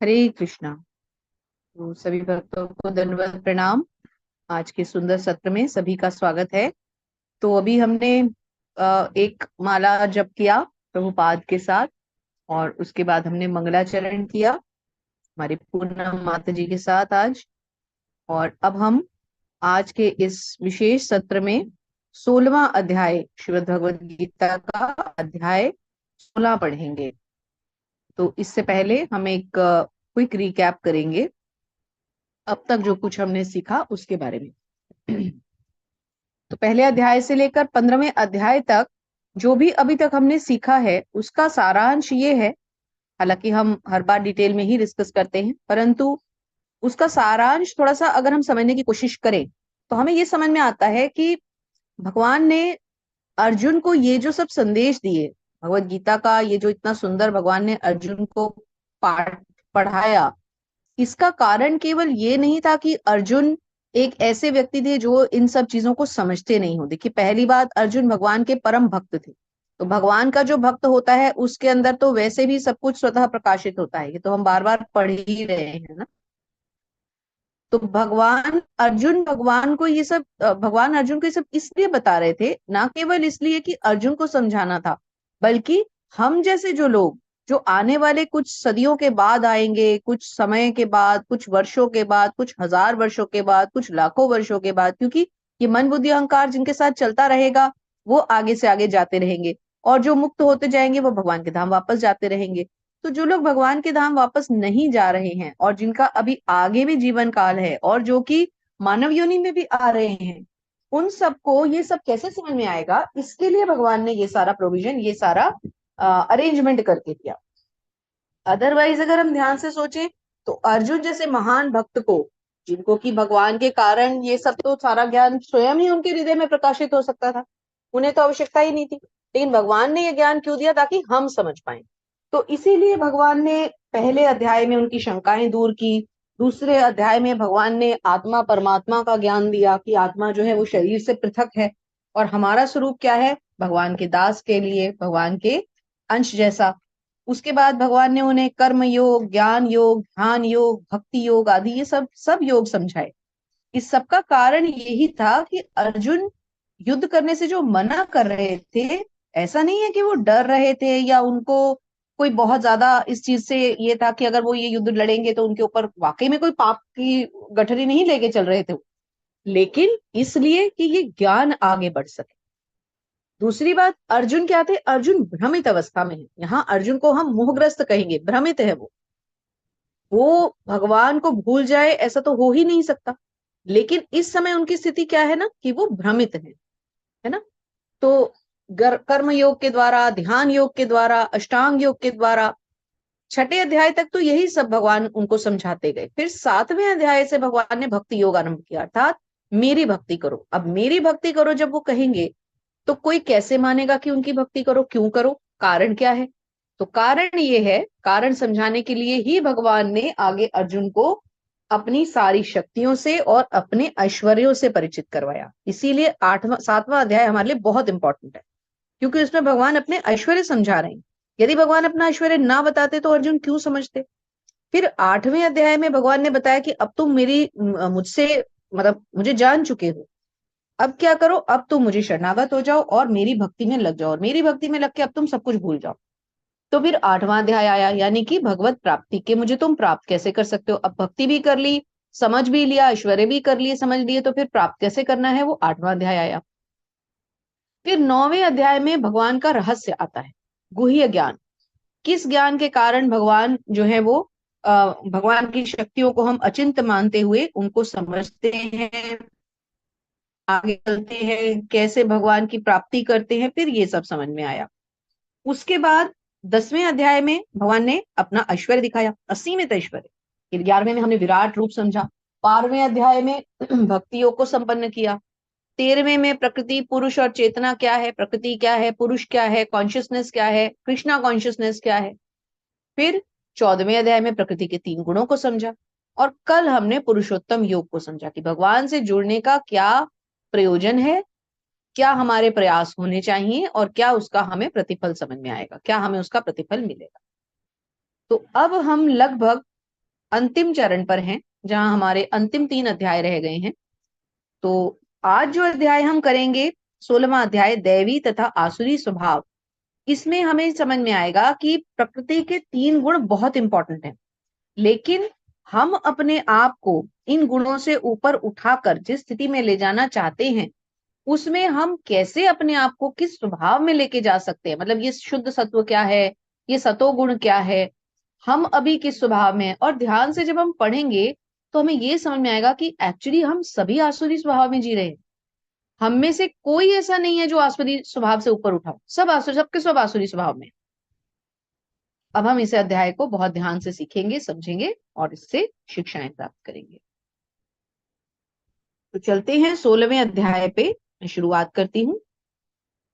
हरे कृष्णा। तो सभी भक्तों को दंडवत प्रणाम। आज के सुंदर सत्र में सभी का स्वागत है। तो अभी हमने एक माला जप किया प्रभुपाद के साथ, और उसके बाद हमने मंगलाचरण किया हमारी पूनम माता जी के साथ आज। और अब हम आज के इस विशेष सत्र में 16वां अध्याय श्रीमद् भगवद गीता का अध्याय 16 पढ़ेंगे। तो इससे पहले हम एक क्विक रिकैप करेंगे अब तक जो कुछ हमने सीखा उसके बारे में। तो पहले अध्याय से लेकर 15वें अध्याय तक जो भी अभी तक हमने सीखा है उसका सारांश ये है। हालांकि हम हर बार डिटेल में ही डिस्कस करते हैं, परंतु उसका सारांश थोड़ा सा अगर हम समझने की कोशिश करें तो हमें ये समझ में आता है कि भगवान ने अर्जुन को ये जो सब संदेश दिए, भगवत गीता का ये जो इतना सुंदर भगवान ने अर्जुन को पाठ पढ़ाया, इसका कारण केवल ये नहीं था कि अर्जुन एक ऐसे व्यक्ति थे जो इन सब चीजों को समझते नहीं हो। देखिए, पहली बात, अर्जुन भगवान के परम भक्त थे। तो भगवान का जो भक्त होता है उसके अंदर तो वैसे भी सब कुछ स्वतः प्रकाशित होता है, ये तो हम बार बार पढ़ ही रहे हैं ना। तो भगवान अर्जुन को ये सब इसलिए बता रहे थे, ना केवल इसलिए कि अर्जुन को समझाना था, बल्कि हम जैसे जो लोग जो आने वाले कुछ सदियों के बाद आएंगे, कुछ समय के बाद, कुछ वर्षों के बाद, कुछ हजार वर्षों के बाद, कुछ लाखों वर्षों के बाद, क्योंकि ये मन बुद्धि अहंकार जिनके साथ चलता रहेगा वो आगे से आगे जाते रहेंगे, और जो मुक्त होते जाएंगे वो भगवान के धाम वापस जाते रहेंगे। तो जो लोग भगवान के धाम वापस नहीं जा रहे हैं और जिनका अभी आगे भी जीवन काल है और जो कि मानव योनि में भी आ रहे हैं, उन सबको ये सब कैसे समझ में आएगा, इसके लिए भगवान ने ये सारा प्रोविजन, ये सारा अरेंजमेंट करके दिया। अदरवाइज अगर हम ध्यान से सोचें तो अर्जुन जैसे महान भक्त को, जिनको कि भगवान के कारण ये सब तो सारा ज्ञान स्वयं ही उनके हृदय में प्रकाशित हो सकता था, उन्हें तो आवश्यकता ही नहीं थी, लेकिन भगवान ने ये ज्ञान क्यों दिया? ताकि हम समझ पाए। तो इसीलिए भगवान ने पहले अध्याय में उनकी शंकाएं दूर की। दूसरे अध्याय में भगवान ने आत्मा परमात्मा का ज्ञान दिया कि आत्मा जो है वो शरीर से पृथक है, और हमारा स्वरूप क्या है? भगवान के दास के लिए भगवान के अंश जैसा। उसके बाद भगवान ने उन्हें कर्म योग, ज्ञान योग, ध्यान योग, भक्ति योग आदि ये सब सब योग समझाए। इस सब का कारण यही था कि अर्जुन युद्ध करने से जो मना कर रहे थे, ऐसा नहीं है कि वो डर रहे थे या उनको कोई बहुत ज्यादा इस चीज से ये था कि अगर वो ये युद्ध लड़ेंगे तो उनके ऊपर वाकई में कोई पाप की गठरी नहीं लेके चल रहे थे, लेकिन इसलिए कि ये ज्ञान आगे बढ़ सके। दूसरी बात, अर्जुन क्या थे? अर्जुन भ्रमित अवस्था में है। यहाँ अर्जुन को हम मोहग्रस्त कहेंगे, भ्रमित है वो भगवान को भूल जाए ऐसा तो हो ही नहीं सकता, लेकिन इस समय उनकी स्थिति क्या है ना, कि वो भ्रमित है ना। तो कर्म योग के द्वारा, ध्यान योग के द्वारा, अष्टांग योग के द्वारा छठे अध्याय तक तो यही सब भगवान उनको समझाते गए। फिर 7वें अध्याय से भगवान ने भक्ति योग आरंभ किया, अर्थात मेरी भक्ति करो। अब मेरी भक्ति करो जब वो कहेंगे तो कोई कैसे मानेगा कि उनकी भक्ति करो? क्यों करो? कारण क्या है? तो कारण ये है, कारण समझाने के लिए ही भगवान ने आगे अर्जुन को अपनी सारी शक्तियों से और अपने ऐश्वर्यों से परिचित करवाया। इसीलिए 7वां अध्याय हमारे लिए बहुत इंपॉर्टेंट है, क्योंकि उसमें भगवान अपने ऐश्वर्य समझा रहे हैं। यदि भगवान अपना ऐश्वर्य ना बताते तो अर्जुन क्यों समझते? फिर 8वें अध्याय में भगवान ने बताया कि अब तुम मुझसे मतलब मुझे जान चुके हो, अब क्या करो? अब तुम मुझे शरणागत हो जाओ और मेरी भक्ति में लग जाओ, और मेरी भक्ति में लग के अब तुम सब कुछ भूल जाओ। तो फिर 8वां अध्याय आया, यानी कि भगवत प्राप्ति के मुझे तुम प्राप्त कैसे कर सकते हो? अब भक्ति भी कर ली, समझ भी लिया, ऐश्वर्य भी कर लिए, समझ लिए, तो फिर प्राप्त कैसे करना है? वो 8वां अध्याय आया। फिर 9वें अध्याय में भगवान का रहस्य आता है, गुह्य ज्ञान। किस ज्ञान के कारण भगवान जो है वो भगवान की शक्तियों को हम अचिंत्य मानते हुए उनको समझते हैं, आगे चलते हैं, कैसे भगवान की प्राप्ति करते हैं, फिर ये सब समझ में आया। उसके बाद 10वें अध्याय में भगवान ने अपना ऐश्वर्य दिखाया, असीमित ऐश्वर्य। फिर 11वें में हमने विराट रूप समझा। 12वें अध्याय में भक्ति योग को संपन्न किया। 13वें में प्रकृति, पुरुष और चेतना क्या है, प्रकृति क्या है, पुरुष क्या है, कॉन्शियसनेस क्या है, कृष्णा कॉन्शियसनेस क्या है। फिर 14वें अध्याय में प्रकृति के 3 गुणों को समझा। और कल हमने पुरुषोत्तम योग को समझा कि भगवान से जुड़ने का क्या प्रयोजन है, क्या हमारे प्रयास होने चाहिए, और क्या उसका हमें प्रतिफल समझ में आएगा, क्या हमें उसका प्रतिफल मिलेगा। तो अब हम लगभग अंतिम चरण पर हैं, जहां हमारे अंतिम 3 अध्याय रह गए हैं। तो आज जो अध्याय हम करेंगे, 16वां अध्याय, दैवी तथा आसुरी स्वभाव। इसमें हमें समझ में आएगा कि प्रकृति के 3 गुण बहुत इंपॉर्टेंट हैं, लेकिन हम अपने आप को इन गुणों से ऊपर उठाकर जिस स्थिति में ले जाना चाहते हैं, उसमें हम कैसे अपने आप को किस स्वभाव में लेके जा सकते हैं। मतलब ये शुद्ध सत्व क्या है, ये सतोगुण क्या है, हम अभी किस स्वभाव में हैं। और ध्यान से जब हम पढ़ेंगे तो हमें ये समझ में आएगा कि एक्चुअली हम सभी आसुरी स्वभाव में जी रहे हैं। हम में से कोई ऐसा नहीं है जो आसुरी स्वभाव से ऊपर उठा हो, सब आसुरी, सबके सब आसुरी स्वभाव में। अब हम इस अध्याय को बहुत ध्यान से सीखेंगे, समझेंगे और इससे शिक्षाएं प्राप्त करेंगे। तो चलते हैं 16वें अध्याय पे। मैं शुरुआत करती हूँ।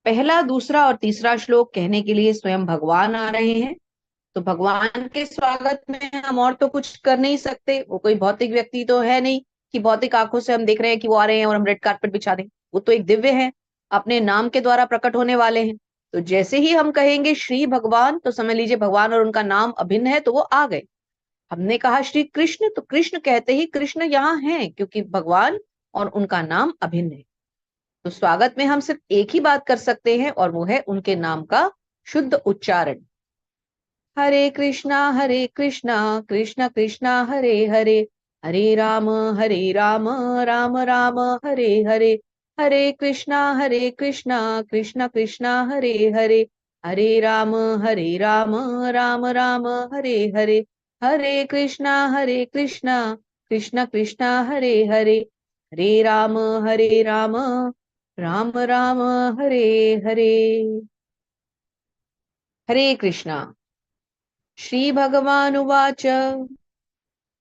पहला, दूसरा और तीसरा श्लोक कहने के लिए स्वयं भगवान आ रहे हैं। तो भगवान के स्वागत में हम और तो कुछ कर नहीं सकते, वो कोई भौतिक व्यक्ति तो है नहीं कि भौतिक आंखों से हम देख रहे हैं कि वो आ रहे हैं और हम रेड कारपेट बिछा दें। वो तो एक दिव्य है, अपने नाम के द्वारा प्रकट होने वाले हैं। तो जैसे ही हम कहेंगे श्री भगवान, तो समझ लीजिए भगवान और उनका नाम अभिन्न है, तो वो आ गए। हमने कहा श्री कृष्ण, तो कृष्ण कहते ही कृष्ण यहाँ हैं, क्योंकि भगवान और उनका नाम अभिन्न है। तो स्वागत में हम सिर्फ एक ही बात कर सकते हैं, और वो है उनके नाम का शुद्ध उच्चारण। हरे कृष्णा कृष्णा कृष्णा हरे हरे, हरे राम राम राम हरे हरे, हरे कृष्णा कृष्णा कृष्णा हरे हरे, हरे राम राम राम हरे हरे, हरे कृष्णा कृष्णा कृष्णा हरे हरे, हरे राम राम राम हरे हरे। हरे कृष्णा। श्री भगवानुवाच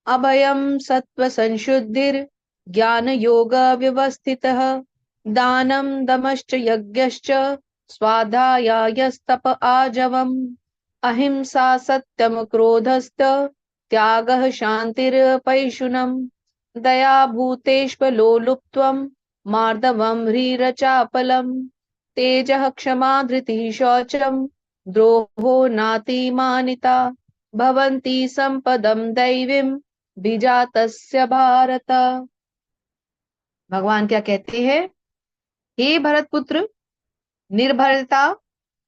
अभयं सत्त्वसंशुद्धिर् ज्ञानयोगव्यवस्थितः दानं दमश्च यज्ञश्च स्वाध्यायस्तप आजवम् अहिंसा सत्यं क्रोधस्त त्यागः शान्तिरपैशुनम् दया भूतेष्वलोलुप्त्वं मार्दवं ह्रीरचापलम् तेजः क्षमा धृतिः शौचम् द्रोहो नातिमानिता भवन्ति संपदं दैवीं विजातस्य भारत। भगवान क्या कहते हैं? हे भरत पुत्र, निर्भरता,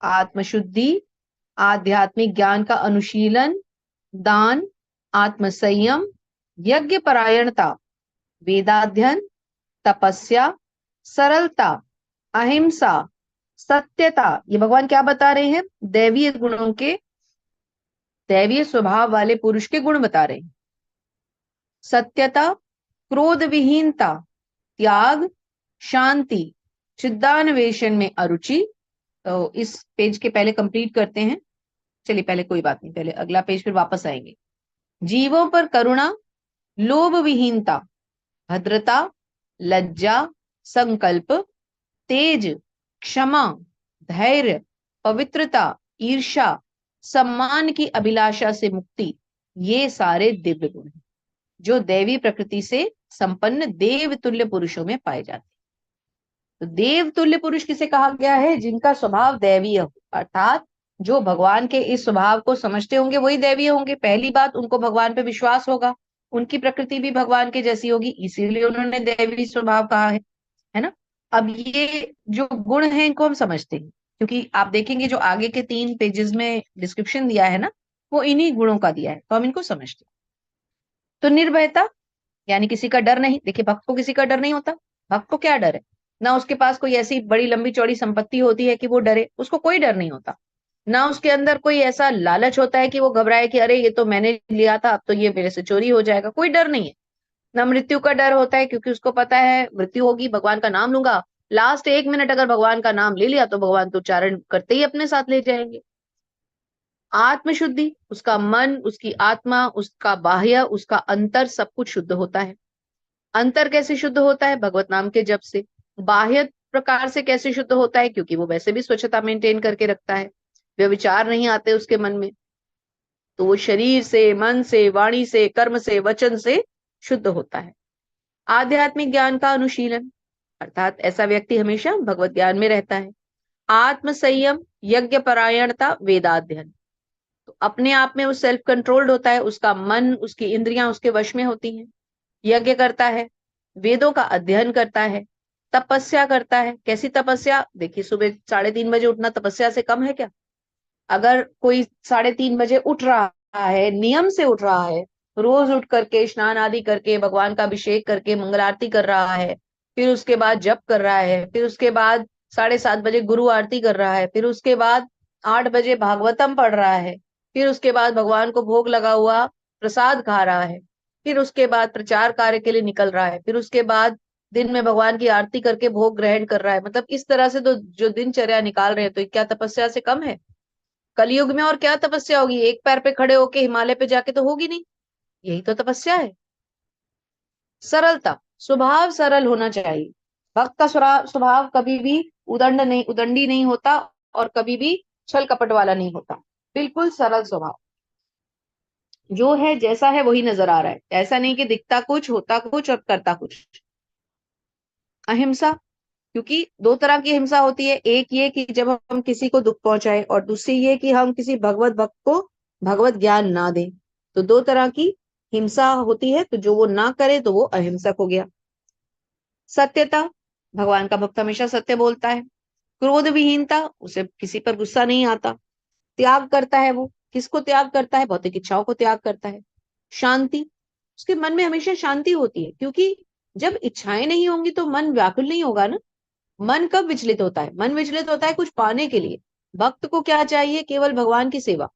आत्मशुद्धि, आध्यात्मिक ज्ञान का अनुशीलन, दान, आत्मसंयम, यज्ञ परायणता, वेदाध्ययन, तपस्या, सरलता, अहिंसा, सत्यता, ये भगवान क्या बता रहे हैं? दैवीय गुणों के, दैवीय स्वभाव वाले पुरुष के गुण बता रहे हैं। सत्यता, क्रोध विहीनता, त्याग, शांति, चिदान्वेषण में अरुचि। तो इस पेज के पहले कंप्लीट करते हैं। चलिए पहले, कोई बात नहीं, पहले अगला पेज फिर वापस आएंगे। जीवों पर करुणा, लोभ विहीनता, भद्रता, लज्जा, संकल्प, तेज, क्षमा, धैर्य, पवित्रता, ईर्ष्या, सम्मान की अभिलाषा से मुक्ति, ये सारे दिव्य गुण हैं जो दैवी प्रकृति से संपन्न देवतुल्य पुरुषों में पाए जाते हैं। तो देवतुल्य पुरुष किसे कहा गया है? जिनका स्वभाव दैवीय हो, अर्थात जो भगवान के इस स्वभाव को समझते होंगे वही दैवीय होंगे। पहली बात, उनको भगवान पे विश्वास होगा, उनकी प्रकृति भी भगवान के जैसी होगी, इसीलिए उन्होंने दैवी स्वभाव कहा है ना। अब ये जो गुण हैं इनको हम समझते हैं, क्योंकि आप देखेंगे जो आगे के 3 पेजेस में डिस्क्रिप्शन दिया है ना, वो इन्हीं गुणों का दिया है, तो हम इनको समझते हैं। तो निर्भयता, यानी किसी का डर नहीं। देखिए भक्त को किसी का डर नहीं होता। भक्त को क्या डर है? ना उसके पास कोई ऐसी बड़ी लंबी चौड़ी संपत्ति होती है कि वो डरे, उसको कोई डर नहीं होता। ना उसके अंदर कोई ऐसा लालच होता है कि वो घबराए कि अरे ये तो मैंने लिया था, अब तो ये मेरे से चोरी हो जाएगा। कोई डर नहीं है। ना मृत्यु का डर होता है, क्योंकि उसको पता है मृत्यु होगी, भगवान का नाम लूंगा, लास्ट 1 मिनट अगर भगवान का नाम ले लिया तो भगवान तो उच्चारण करते ही अपने साथ ले जाएंगे। आत्मशुद्धि, उसका मन, उसकी आत्मा, उसका बाह्य, उसका अंतर सब कुछ शुद्ध होता है। अंतर कैसे शुद्ध होता है? भगवत नाम के जप से। बाह्य प्रकार से कैसे शुद्ध होता है? क्योंकि वो वैसे भी स्वच्छता मेंटेन करके रखता है, वे विचार नहीं आते उसके मन में, तो वो शरीर से, मन से, वाणी से, कर्म से, वचन से शुद्ध होता है। आध्यात्मिक ज्ञान का अनुशीलन, अर्थात ऐसा व्यक्ति हमेशा भगवत ज्ञान में रहता है। आत्म संयम, यज्ञ परायणता, वेदाध्ययन। तो अपने आप में वो सेल्फ कंट्रोल्ड होता है, उसका मन, उसकी इंद्रियां उसके वश में होती हैं। यज्ञ करता है, वेदों का अध्ययन करता है, तपस्या करता है। कैसी तपस्या? देखिए, सुबह 3:30 बजे उठना तपस्या से कम है क्या? अगर कोई 3:30 बजे उठ रहा है, नियम से उठ रहा है, रोज उठ करके स्नान आदि करके भगवान का अभिषेक करके मंगल आरती कर रहा है, फिर उसके बाद जप कर रहा है, फिर उसके बाद 7:30 बजे गुरु आरती कर रहा है, फिर उसके बाद 8 बजे भागवतम पढ़ रहा है, फिर उसके बाद भगवान को भोग लगा हुआ प्रसाद खा रहा है, फिर उसके बाद प्रचार कार्य के लिए निकल रहा है, फिर उसके बाद दिन में भगवान की आरती करके भोग ग्रहण कर रहा है, मतलब इस तरह से तो जो दिनचर्या निकाल रहे हैं, तो ये क्या तपस्या से कम है? कलयुग में और क्या तपस्या होगी? एक पैर पे खड़े होके हिमालय पे जाके तो होगी नहीं। यही तो तपस्या है। सरलता, स्वभाव सरल होना चाहिए। भक्त का स्वभाव कभी भी उदंडी नहीं होता, और कभी भी छल कपट वाला नहीं होता। बिल्कुल सरल स्वभाव, जो है जैसा है वही नजर आ रहा है, ऐसा नहीं कि दिखता कुछ, होता कुछ और करता कुछ। अहिंसा, क्योंकि दो तरह की हिंसा होती है। एक ये कि जब हम किसी को दुख पहुंचाए, और दूसरी ये कि हम किसी भगवत भक्त को भगवत ज्ञान ना दें। तो दो तरह की हिंसा होती है, तो जो वो ना करे तो वो अहिंसक हो गया। सत्यता, भगवान का भक्त हमेशा सत्य बोलता है। क्रोध विहीनता, उसे किसी पर गुस्सा नहीं आता। त्याग करता है वो, किसको त्याग करता है? भौतिक इच्छाओं को त्याग करता है। शांति, उसके मन में हमेशा शांति होती है, क्योंकि जब इच्छाएं नहीं होंगी तो मन व्याकुल नहीं होगा ना। मन कब विचलित होता है? मन विचलित होता है कुछ पाने के लिए। भक्त को क्या चाहिए? केवल भगवान की सेवा।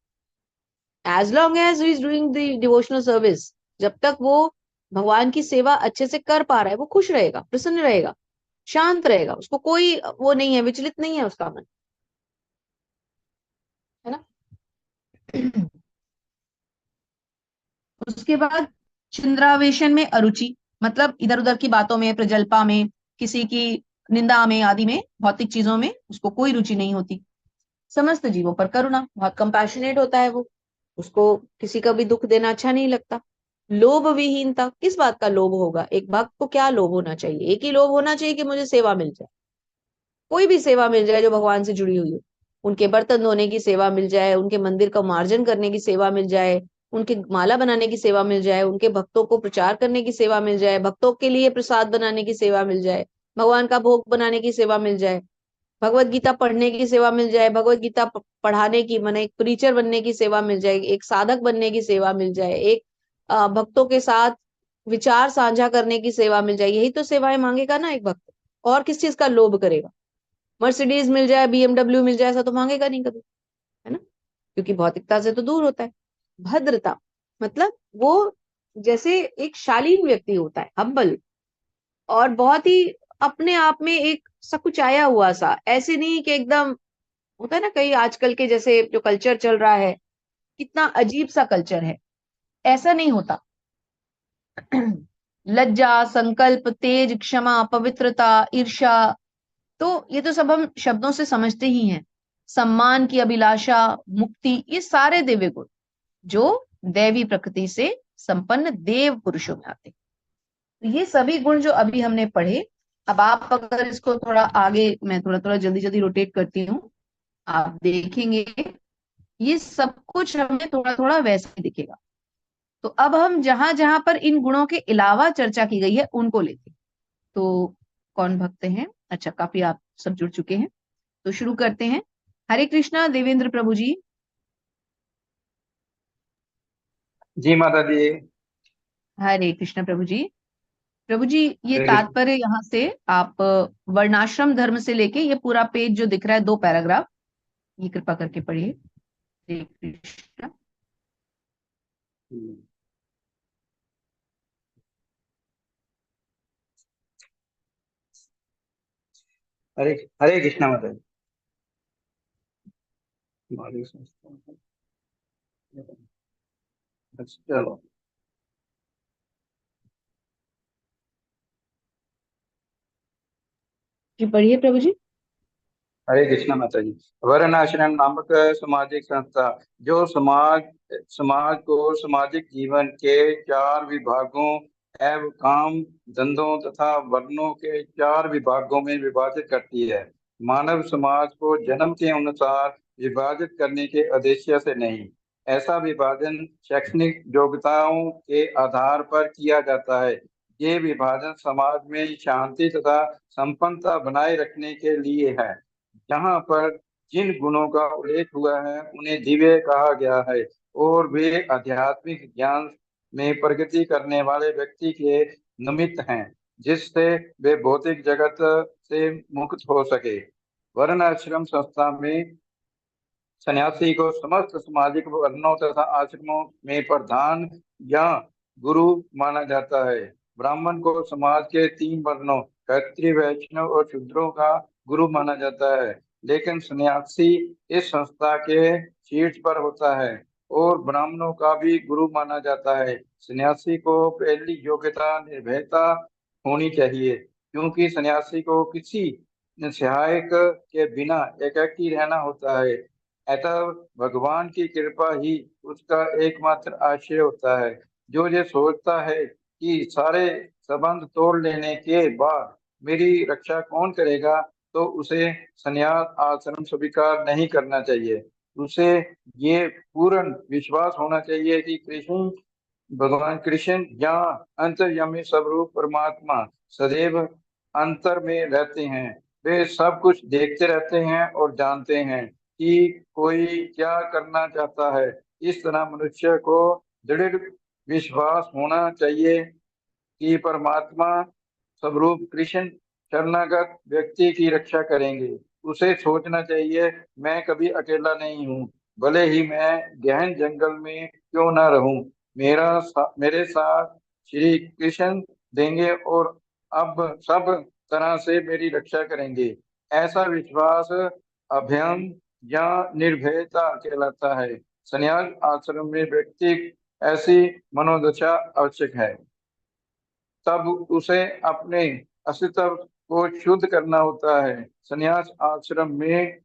As long as he is doing the devotional service, जब तक वो भगवान की सेवा अच्छे से कर पा रहा है, वो खुश रहेगा, प्रसन्न रहेगा, शांत रहेगा, उसको कोई वो नहीं है, विचलित नहीं है उसका मन, है ना। उसके बाद चिंद्रावेशन में अरुचि, मतलब इधर उधर की बातों में, प्रजल्पा में, किसी की निंदा में आदि में, भौतिक चीजों में उसको कोई रुचि नहीं होती। समस्त जीवों पर करुणा, बहुत कंपैशनेट होता है वो, उसको किसी का भी दुख देना अच्छा नहीं लगता। लोभ विहीनता, किस बात का लोभ होगा? एक भक्त को क्या लोभ होना चाहिए? एक ही लोभ होना चाहिए कि मुझे सेवा मिल जाए, कोई भी सेवा मिल जाए जो भगवान से जुड़ी हुई हो। उनके बर्तन धोने की सेवा मिल जाए, उनके मंदिर का मार्जन करने की सेवा मिल जाए, उनके माला बनाने की सेवा मिल जाए, उनके भक्तों को प्रचार करने की सेवा मिल जाए, भक्तों के लिए प्रसाद बनाने की सेवा मिल जाए, भगवान का भोग बनाने की सेवा मिल जाए, भगवत गीता पढ़ने की सेवा मिल जाए, भगवत गीता पढ़ाने की, माने एक प्रीचर बनने की सेवा मिल जाए, एक साधक बनने की सेवा मिल जाए, एक भक्तों के साथ विचार साझा करने की सेवा मिल जाए। यही तो सेवाएं मांगेगा ना एक भक्त, और किस चीज का लोभ करेगा? मर्सिडीज मिल जाए, बीएमडब्ल्यू मिल जाए, ऐसा तो मांगेगा नहीं कभी, है ना, क्योंकि भौतिकता से तो दूर होता है। भद्रता, मतलब वो जैसे एक शालीन व्यक्ति होता है, हम्बल, और बहुत ही अपने आप में एक सकुचाया हुआ सा, ऐसे नहीं कि एकदम, होता है ना कई आजकल के जैसे जो कल्चर चल रहा है, कितना अजीब सा कल्चर है, ऐसा नहीं होता। लज्जा, संकल्प, तेज, क्षमा, पवित्रता, ईर्ष्या, तो ये तो सब हम शब्दों से समझते ही हैं। सम्मान की अभिलाषा, मुक्ति, ये सारे दिव्य गुण जो दैवी प्रकृति से संपन्न देव पुरुषों में आते हैं। तो ये सभी गुण जो अभी हमने पढ़े, अब आप अगर इसको थोड़ा आगे, मैं थोड़ा थोड़ा जल्दी जल्दी रोटेट करती हूँ, आप देखेंगे ये सब कुछ हमें थोड़ा थोड़ा वैसे ही दिखेगा। तो अब हम जहां जहां पर इन गुणों के अलावा चर्चा की गई है उनको लेते हैं। तो कौन भक्त हैं? अच्छा, काफी आप सब जुड़ चुके हैं, तो शुरू करते हैं। हरे कृष्णा देवेंद्र प्रभु जी। जी माता जी। हरे कृष्णा प्रभु जी। प्रभु जी, ये हरे कृष्ण। तात्पर्य यहाँ से आप वर्णाश्रम धर्म से लेके ये पूरा पेज जो दिख रहा है, 2 पैराग्राफ, ये कृपा करके पढ़िए। हरे कृष्णा। हरे हरे कृष्णा माता जी। वालेकुम सलाम। अच्छा, चलो। जी पढ़िए प्रभु जी। हरे कृष्णा माता जी। वर्ण आश्रम नामक सामाजिक संस्था जो समाज समाज को सामाजिक जीवन के 4 विभागों एवं काम धंधों तथा वर्णों के 4 विभागों में विभाजित करती है। मानव समाज को जन्म के अनुसार विभाजित करने के उद्देश्य से नहीं, ऐसा विभाजन शैक्षणिक योग्यताओं के आधार पर किया जाता है। ये विभाजन समाज में शांति तथा संपन्नता बनाए रखने के लिए है। जहाँ पर जिन गुणों का उल्लेख हुआ है उन्हें दिव्य कहा गया है, और वे आध्यात्मिक ज्ञान में प्रगति करने वाले व्यक्ति के निमित्त हैं, जिससे वे भौतिक जगत से मुक्त हो सके। वर्ण आश्रम संस्था में सन्यासी को समस्त सामाजिक वर्णों तथा आश्रमों में प्रधान या गुरु माना जाता है। ब्राह्मण को समाज के 3 वर्णों क्षत्रिय, वैष्णव और शूद्रों का गुरु माना जाता है, लेकिन सन्यासी इस संस्था के शीर्ष पर होता है और ब्राह्मणों का भी गुरु माना जाता है। सन्यासी को पहली योग्यता निर्भयता होनी चाहिए, क्योंकि सन्यासी को किसी सहायक के बिना एकाकी रहना होता है। अतः भगवान की कृपा ही उसका एकमात्र आश्रय होता है। जो ये सोचता है कि सारे संबंध तोड़ लेने के बाद मेरी रक्षा कौन करेगा, तो उसे संन्यास आश्रम स्वीकार नहीं करना चाहिए। उसे ये पूर्ण विश्वास होना चाहिए कि कृष्ण भगवान कृष्ण या अंतर्यामी स्वरूप परमात्मा सदैव अंतर में रहते हैं। वे सब कुछ देखते रहते हैं और जानते हैं कि कोई क्या करना चाहता है। इस तरह मनुष्य को दृढ़ विश्वास होना चाहिए कि परमात्मा स्वरूप कृष्ण शरणागत व्यक्ति की रक्षा करेंगे। उसे सोचना चाहिए, मैं कभी अकेला नहीं हूँ, भले ही मैं गहन जंगल में क्यों ना रहूं, मेरे साथ श्री कृष्ण देंगे और अब सब तरह से मेरी रक्षा करेंगे। ऐसा विश्वास अभयम या निर्भयता कहलाता है। संन्यास आश्रम में व्यक्ति ऐसी मनोदशा आवश्यक है। तब उसे अपने अस्तित्व को शुद्ध करना होता है। संन्यास आश्रम में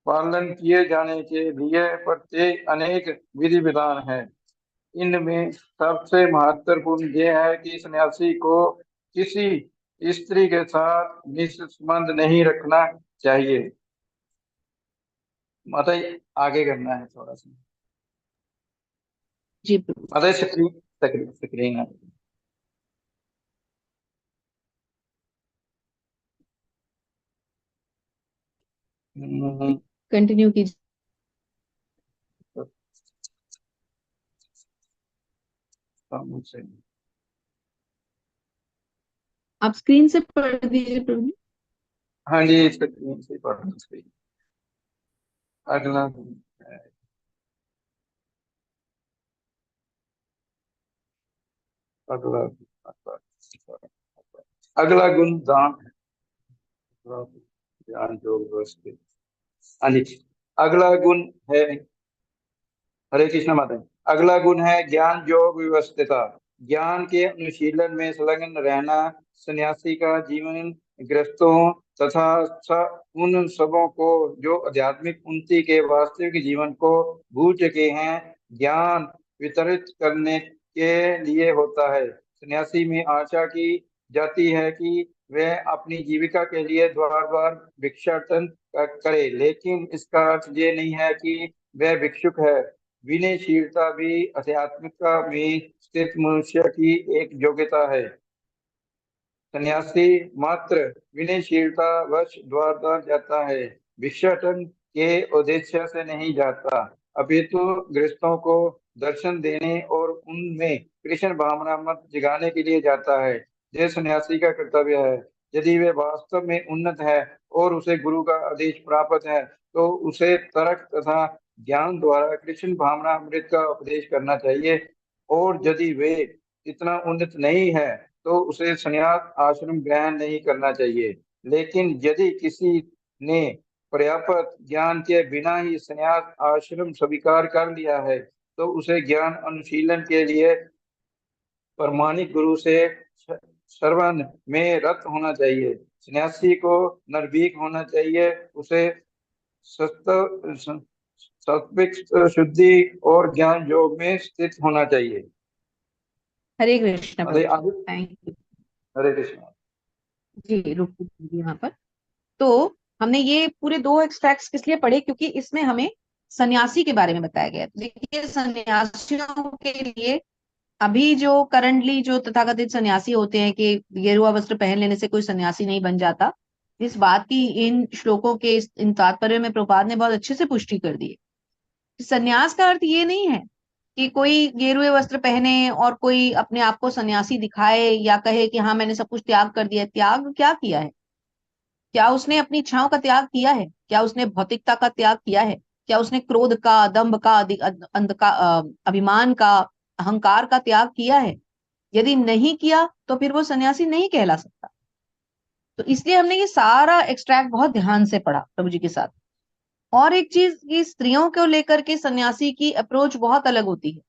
पालन किए जाने के लिए प्रत्येक अनेक विधि विधान है। इनमें सबसे महत्वपूर्ण यह है कि सन्यासी को किसी स्त्री के साथ निश्चित संबंध नहीं रखना चाहिए। माता जी, आगे करना है थोड़ा सा। जी प्रभु। माता जी, स्क्रीन स्क्रीन स्क्रीन है। हम्म, कंटिन्यू कीजिए। तो आप स्क्रीन से पढ़ दीजिए प्रभु जी। हाँ जी, स्क्रीन से पढ़ना चाहिए। अगला अगला अगला गुण दान है। ज्ञान योग व्यवस्थित। हाँ जी, अगला गुण है, हरे कृष्ण माता जी। अगला गुण है ज्ञान योग व्यवस्थिता। ज्ञान के अनुशीलन में संलग्न रहना सन्यासी का जीवन ग्रस्तों तथा उन सबों को जो आध्यात्मिक उन्नति के वास्तविक जीवन को भूल चुके हैं, ज्ञान वितरित करने के लिए होता है। सन्यासी में आशा की जाती है कि वह अपनी जीविका के लिए द्वार द्वार भिक्षाटन करे, लेकिन इसका अर्थ ये नहीं है कि वह भिक्षुक है। विनयशीलता भी आध्यात्मिकता में स्थित मनुष्य की एक योग्यता है। सन्यासी मात्र विनयशीलता वश द्वार द्वार जाता है, भिक्षाटन के उद्देश्य से नहीं जाता, अपितु गृहस्थों को दर्शन देने और उनमें कृष्ण भावना मत जगाने के लिए जाता है। यह सन्यासी का कर्तव्य है। यदि वे वास्तव में उन्नत है और उसे गुरु का आदेश प्राप्त है, तो उसे तर्क तथा ज्ञान द्वारा कृष्ण भावना अमृत का उपदेश करना चाहिए। और यदि वे इतना उन्नत नहीं है, तो उसे संन्यास आश्रम ग्रहण नहीं करना चाहिए। लेकिन यदि किसी ने पर्याप्त ज्ञान के बिना ही संन्यास आश्रम स्वीकार कर लिया है, तो उसे ज्ञान अनुशीलन के लिए प्रमाणिक गुरु से श्रवण में रत होना चाहिए। सन्यासी को निर्भीक होना चाहिए। उसे सात्विक शुद्धि और ज्ञान योग में स्थित होना चाहिए। हरे कृष्ण अरे प्रभु। आगे। Thank you. हरे कृष्ण। जी रुक दीजिए यहाँ पर। तो हमने ये पूरे 2 एक्सट्रैक्ट्स किस लिए पढ़े, क्योंकि इसमें हमें सन्यासी के बारे में बताया गया है। तो देखिए सन्यासियों के लिए अभी जो करंटली जो तथाकथित सन्यासी होते हैं कि गेरुआ वस्त्र पहन लेने से कोई सन्यासी नहीं बन जाता, इस बात की इन श्लोकों के इन तात्पर्य में प्रभुपाद ने बहुत अच्छे से पुष्टि कर दी है। सन्यास का अर्थ ये नहीं है कि कोई गेरुए वस्त्र पहने और कोई अपने आप को सन्यासी दिखाए या कहे कि हाँ मैंने सब कुछ त्याग कर दिया है। त्याग क्या किया है? क्या उसने अपनी इच्छाओं का त्याग किया है? क्या उसने भौतिकता का त्याग किया है? क्या उसने क्रोध का, दंभ का, अंध का, अभिमान का, अहंकार का त्याग किया है? यदि नहीं किया तो फिर वो सन्यासी नहीं कहला सकता। तो इसलिए हमने ये सारा एक्सट्रैक्ट बहुत ध्यान से पढ़ा प्रभु जी के साथ। और एक चीज की स्त्रियों को लेकर के सन्यासी की अप्रोच बहुत अलग होती है।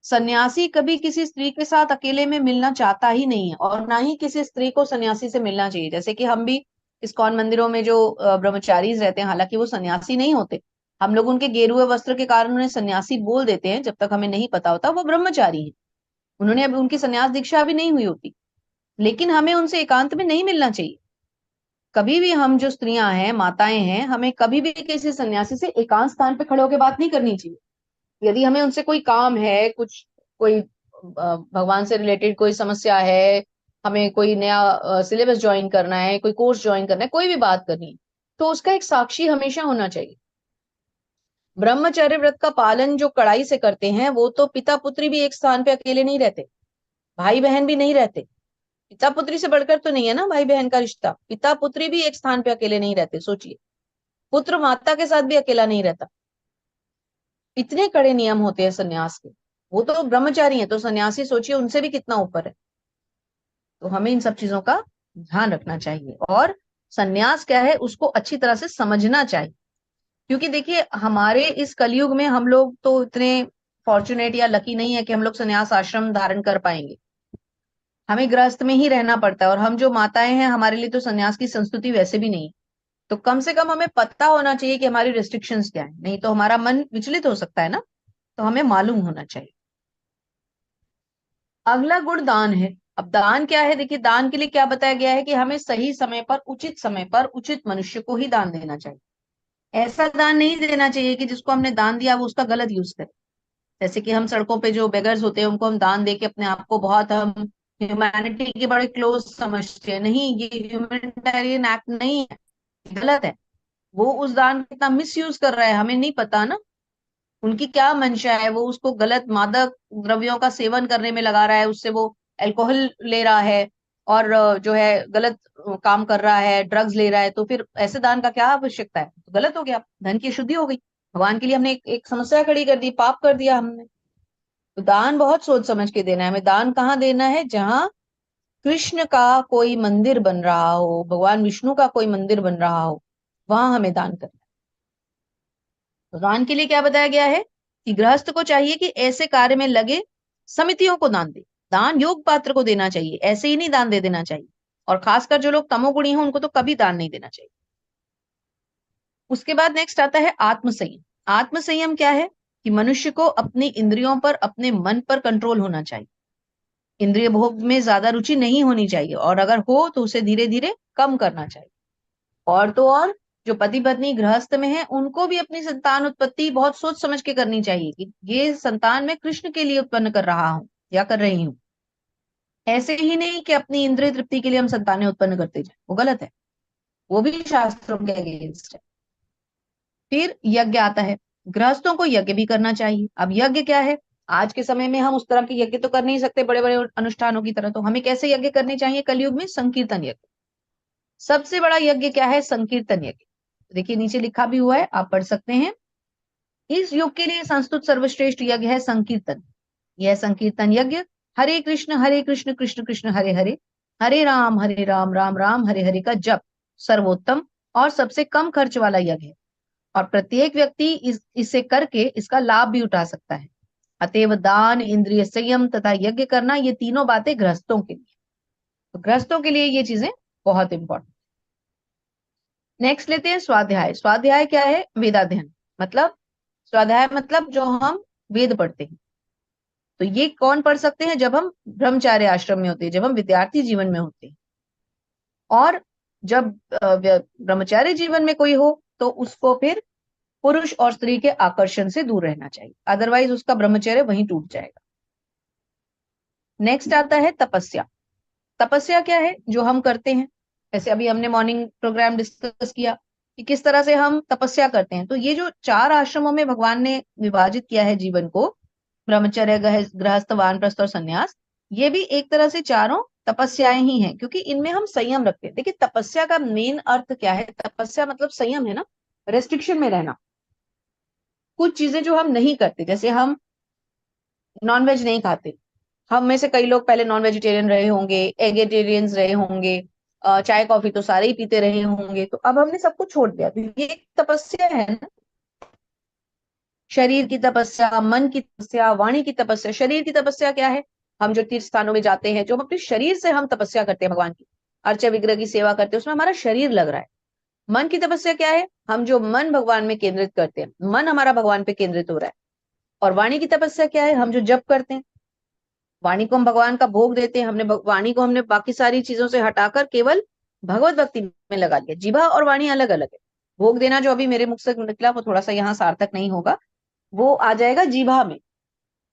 सन्यासी कभी किसी स्त्री के साथ अकेले में मिलना चाहता ही नहीं है, और ना ही किसी स्त्री को सन्यासी से मिलना चाहिए। जैसे कि हम भी इस्कॉन मंदिरों में जो ब्रह्मचारी रहते हैं, हालांकि वो सन्यासी नहीं होते, हम लोग उनके गेरुए वस्त्र के कारण उन्हें सन्यासी बोल देते हैं, जब तक हमें नहीं पता होता वो ब्रह्मचारी है, उन्होंने अभी उनकी सन्यास दीक्षा अभी नहीं हुई होती। लेकिन हमें उनसे एकांत में नहीं मिलना चाहिए। कभी भी हम जो स्त्रियां हैं, माताएं हैं, हमें कभी भी किसी सन्यासी से एकांत स्थान पे खड़े होकर बात नहीं करनी चाहिए। यदि हमें उनसे कोई काम है, कुछ कोई भगवान से रिलेटेड कोई समस्या है, हमें कोई नया सिलेबस ज्वाइन करना है, कोई कोर्स ज्वाइन करना है, कोई भी बात करनी है, तो उसका एक साक्षी हमेशा होना चाहिए। ब्रह्मचर्य व्रत का पालन जो कड़ाई से करते हैं वो तो पिता पुत्री भी एक स्थान पे अकेले नहीं रहते, भाई बहन भी नहीं रहते। पिता पुत्री से बढ़कर तो नहीं है ना भाई बहन का रिश्ता। पिता पुत्री भी एक स्थान पे अकेले नहीं रहते, सोचिए। पुत्र माता के साथ भी अकेला नहीं रहता। इतने कड़े नियम होते हैं सन्यास के। वो तो ब्रह्मचारी है, तो सन्यासी सोचिए उनसे भी कितना ऊपर है। तो हमें इन सब चीजों का ध्यान रखना चाहिए, और सन्यास क्या है उसको अच्छी तरह से समझना चाहिए। क्योंकि देखिए हमारे इस कलयुग में हम लोग तो इतने फॉर्चुनेट या लकी नहीं है कि हम लोग सन्यास आश्रम धारण कर पाएंगे। हमें गृहस्थ में ही रहना पड़ता है, और हम जो माताएं हैं हमारे लिए तो सन्यास की संस्कृति वैसे भी नहीं है। तो कम से कम हमें पता होना चाहिए कि हमारी रिस्ट्रिक्शंस क्या है, नहीं तो हमारा मन विचलित हो सकता है ना। तो हमें मालूम होना चाहिए। अगला गुण दान है। अब दान क्या है? देखिए दान के लिए क्या बताया गया है कि हमें सही समय पर उचित मनुष्य को ही दान देना चाहिए। ऐसा दान नहीं देना चाहिए कि जिसको हमने दान दिया वो उसका गलत यूज करे। जैसे कि हम सड़कों पे जो बेगर्स होते हैं उनको हम दान दे के अपने आप को बहुत हम ह्यूमैनिटी के बड़े क्लोज समझते हैं। नहीं, ये ह्यूमैनिटेरियन एक्ट नहीं है, गलत है। वो उस दान का कितना मिस यूज कर रहा है हमें नहीं पता ना। उनकी क्या मंशा है, वो उसको गलत मादक द्रव्यों का सेवन करने में लगा रहा है, उससे वो अल्कोहल ले रहा है, और जो है गलत काम कर रहा है, ड्रग्स ले रहा है। तो फिर ऐसे दान का क्या आवश्यकता है? तो गलत हो गया, धन की अशुद्धि हो गई। भगवान के लिए हमने एक समस्या खड़ी कर दी, पाप कर दिया हमने। तो दान बहुत सोच समझ के देना है हमें। दान कहाँ देना है? जहाँ कृष्ण का कोई मंदिर बन रहा हो, भगवान विष्णु का कोई मंदिर बन रहा हो, वहां हमें दान करना है। तो दान के लिए क्या बताया गया है कि गृहस्थ को चाहिए कि ऐसे कार्य में लगे समितियों को दान दे। दान योग पात्र को देना चाहिए, ऐसे ही नहीं दान दे देना चाहिए। और खासकर जो लोग तमोगुणी हैं उनको तो कभी दान नहीं देना चाहिए। उसके बाद नेक्स्ट आता है आत्मसंयम। आत्मसंयम क्या है? कि मनुष्य को अपनी इंद्रियों पर, अपने मन पर कंट्रोल होना चाहिए। इंद्रिय भोग में ज्यादा रुचि नहीं होनी चाहिए, और अगर हो तो उसे धीरे धीरे कम करना चाहिए। और तो और जो पति पत्नी गृहस्थ में है उनको भी अपनी संतान उत्पत्ति बहुत सोच समझ के करनी चाहिए कि ये संतान मैं कृष्ण के लिए उत्पन्न कर रहा हूँ या कर रही हूँ। ऐसे ही नहीं कि अपनी इंद्रिय तृप्ति के लिए हम संतानें उत्पन्न करते जाए, वो गलत है। वो भी शास्त्रों के अगेंस्ट है। फिर यज्ञ आता है। गृहस्थों को यज्ञ भी करना चाहिए। अब यज्ञ क्या है? आज के समय में हम उस तरह के यज्ञ तो कर नहीं सकते बड़े बड़े अनुष्ठानों की तरह, तो हमें कैसे यज्ञ करने चाहिए कलयुग में? संकीर्तन यज्ञ। सबसे बड़ा यज्ञ क्या है? संकीर्तन यज्ञ। देखिए नीचे लिखा भी हुआ है, आप पढ़ सकते हैं। इस युग के लिए संस्तुत सर्वश्रेष्ठ यज्ञ है संकीर्तन। यह संकीर्तन यज्ञ हरे कृष्ण कृष्ण कृष्ण हरे हरे, हरे राम राम राम हरे हरे का जप सर्वोत्तम और सबसे कम खर्च वाला यज्ञ है। और प्रत्येक व्यक्ति इसे करके इसका लाभ भी उठा सकता है। अतएव दान, इंद्रिय संयम तथा यज्ञ करना, ये तीनों बातें गृहस्थों के लिए। तो गृहस्थों के लिए ये चीजें बहुत इंपॉर्टेंट। नेक्स्ट लेते हैं स्वाध्याय। स्वाध्याय क्या है? वेदाध्ययन। मतलब स्वाध्याय मतलब जो हम वेद पढ़ते हैं। तो ये कौन पढ़ सकते हैं? जब हम ब्रह्मचार्य आश्रम में होते हैं, जब हम विद्यार्थी जीवन में होते हैं। और जब ब्रह्मचार्य जीवन में कोई हो तो उसको फिर पुरुष और स्त्री के आकर्षण से दूर रहना चाहिए, अदरवाइज उसका ब्रह्मचर्य वहीं टूट जाएगा। नेक्स्ट आता है तपस्या। तपस्या क्या है? जो हम करते हैं, जैसे अभी हमने मॉर्निंग प्रोग्राम डिस्कस किया कि किस तरह से हम तपस्या करते हैं। तो ये जो 4 आश्रमों में भगवान ने विभाजित किया है जीवन को, ब्रह्मचर्य, गृहस्थ, वानप्रस्थ और संन्यास, ये भी एक तरह से चारों तपस्याएं ही हैं, क्योंकि इनमें हम संयम रखते हैं। देखिए तपस्या का मेन अर्थ क्या है? तपस्या मतलब संयम है ना, रेस्ट्रिक्शन में रहना। कुछ चीजें जो हम नहीं करते, जैसे हम नॉनवेज नहीं खाते, हम में से कई लोग पहले नॉन वेजिटेरियन रहे होंगे, एगेटेरियंस रहे होंगे, चाय कॉफी तो सारे ही पीते रहे होंगे, तो अब हमने सब कुछ छोड़ दिया, तो ये एक तपस्या है ना। शरीर की तपस्या, मन की तपस्या, वाणी की तपस्या। शरीर की तपस्या क्या है? हम जो तीर्थ स्थानों में जाते हैं, जो हम अपने शरीर से हम तपस्या करते हैं भगवान की, अर्चा विग्रह की सेवा करते हैं, उसमें हमारा शरीर लग रहा है। मन की तपस्या क्या है? हम जो मन भगवान में केंद्रित करते हैं, मन हमारा भगवान पे केंद्रित हो रहा है। और वाणी की तपस्या क्या है? हम जो जप करते हैं, वाणी को हम भगवान का भोग देते हैं, हमने वाणी को हमने बाकी सारी चीजों से हटाकर केवल भगवत भक्ति में लगा दिया। जीभा और वाणी अलग अलग है। भोग देना जो अभी मेरे मुख से निकला वो थोड़ा सा यहाँ सार्थक नहीं होगा, वो आ जाएगा जीभा में।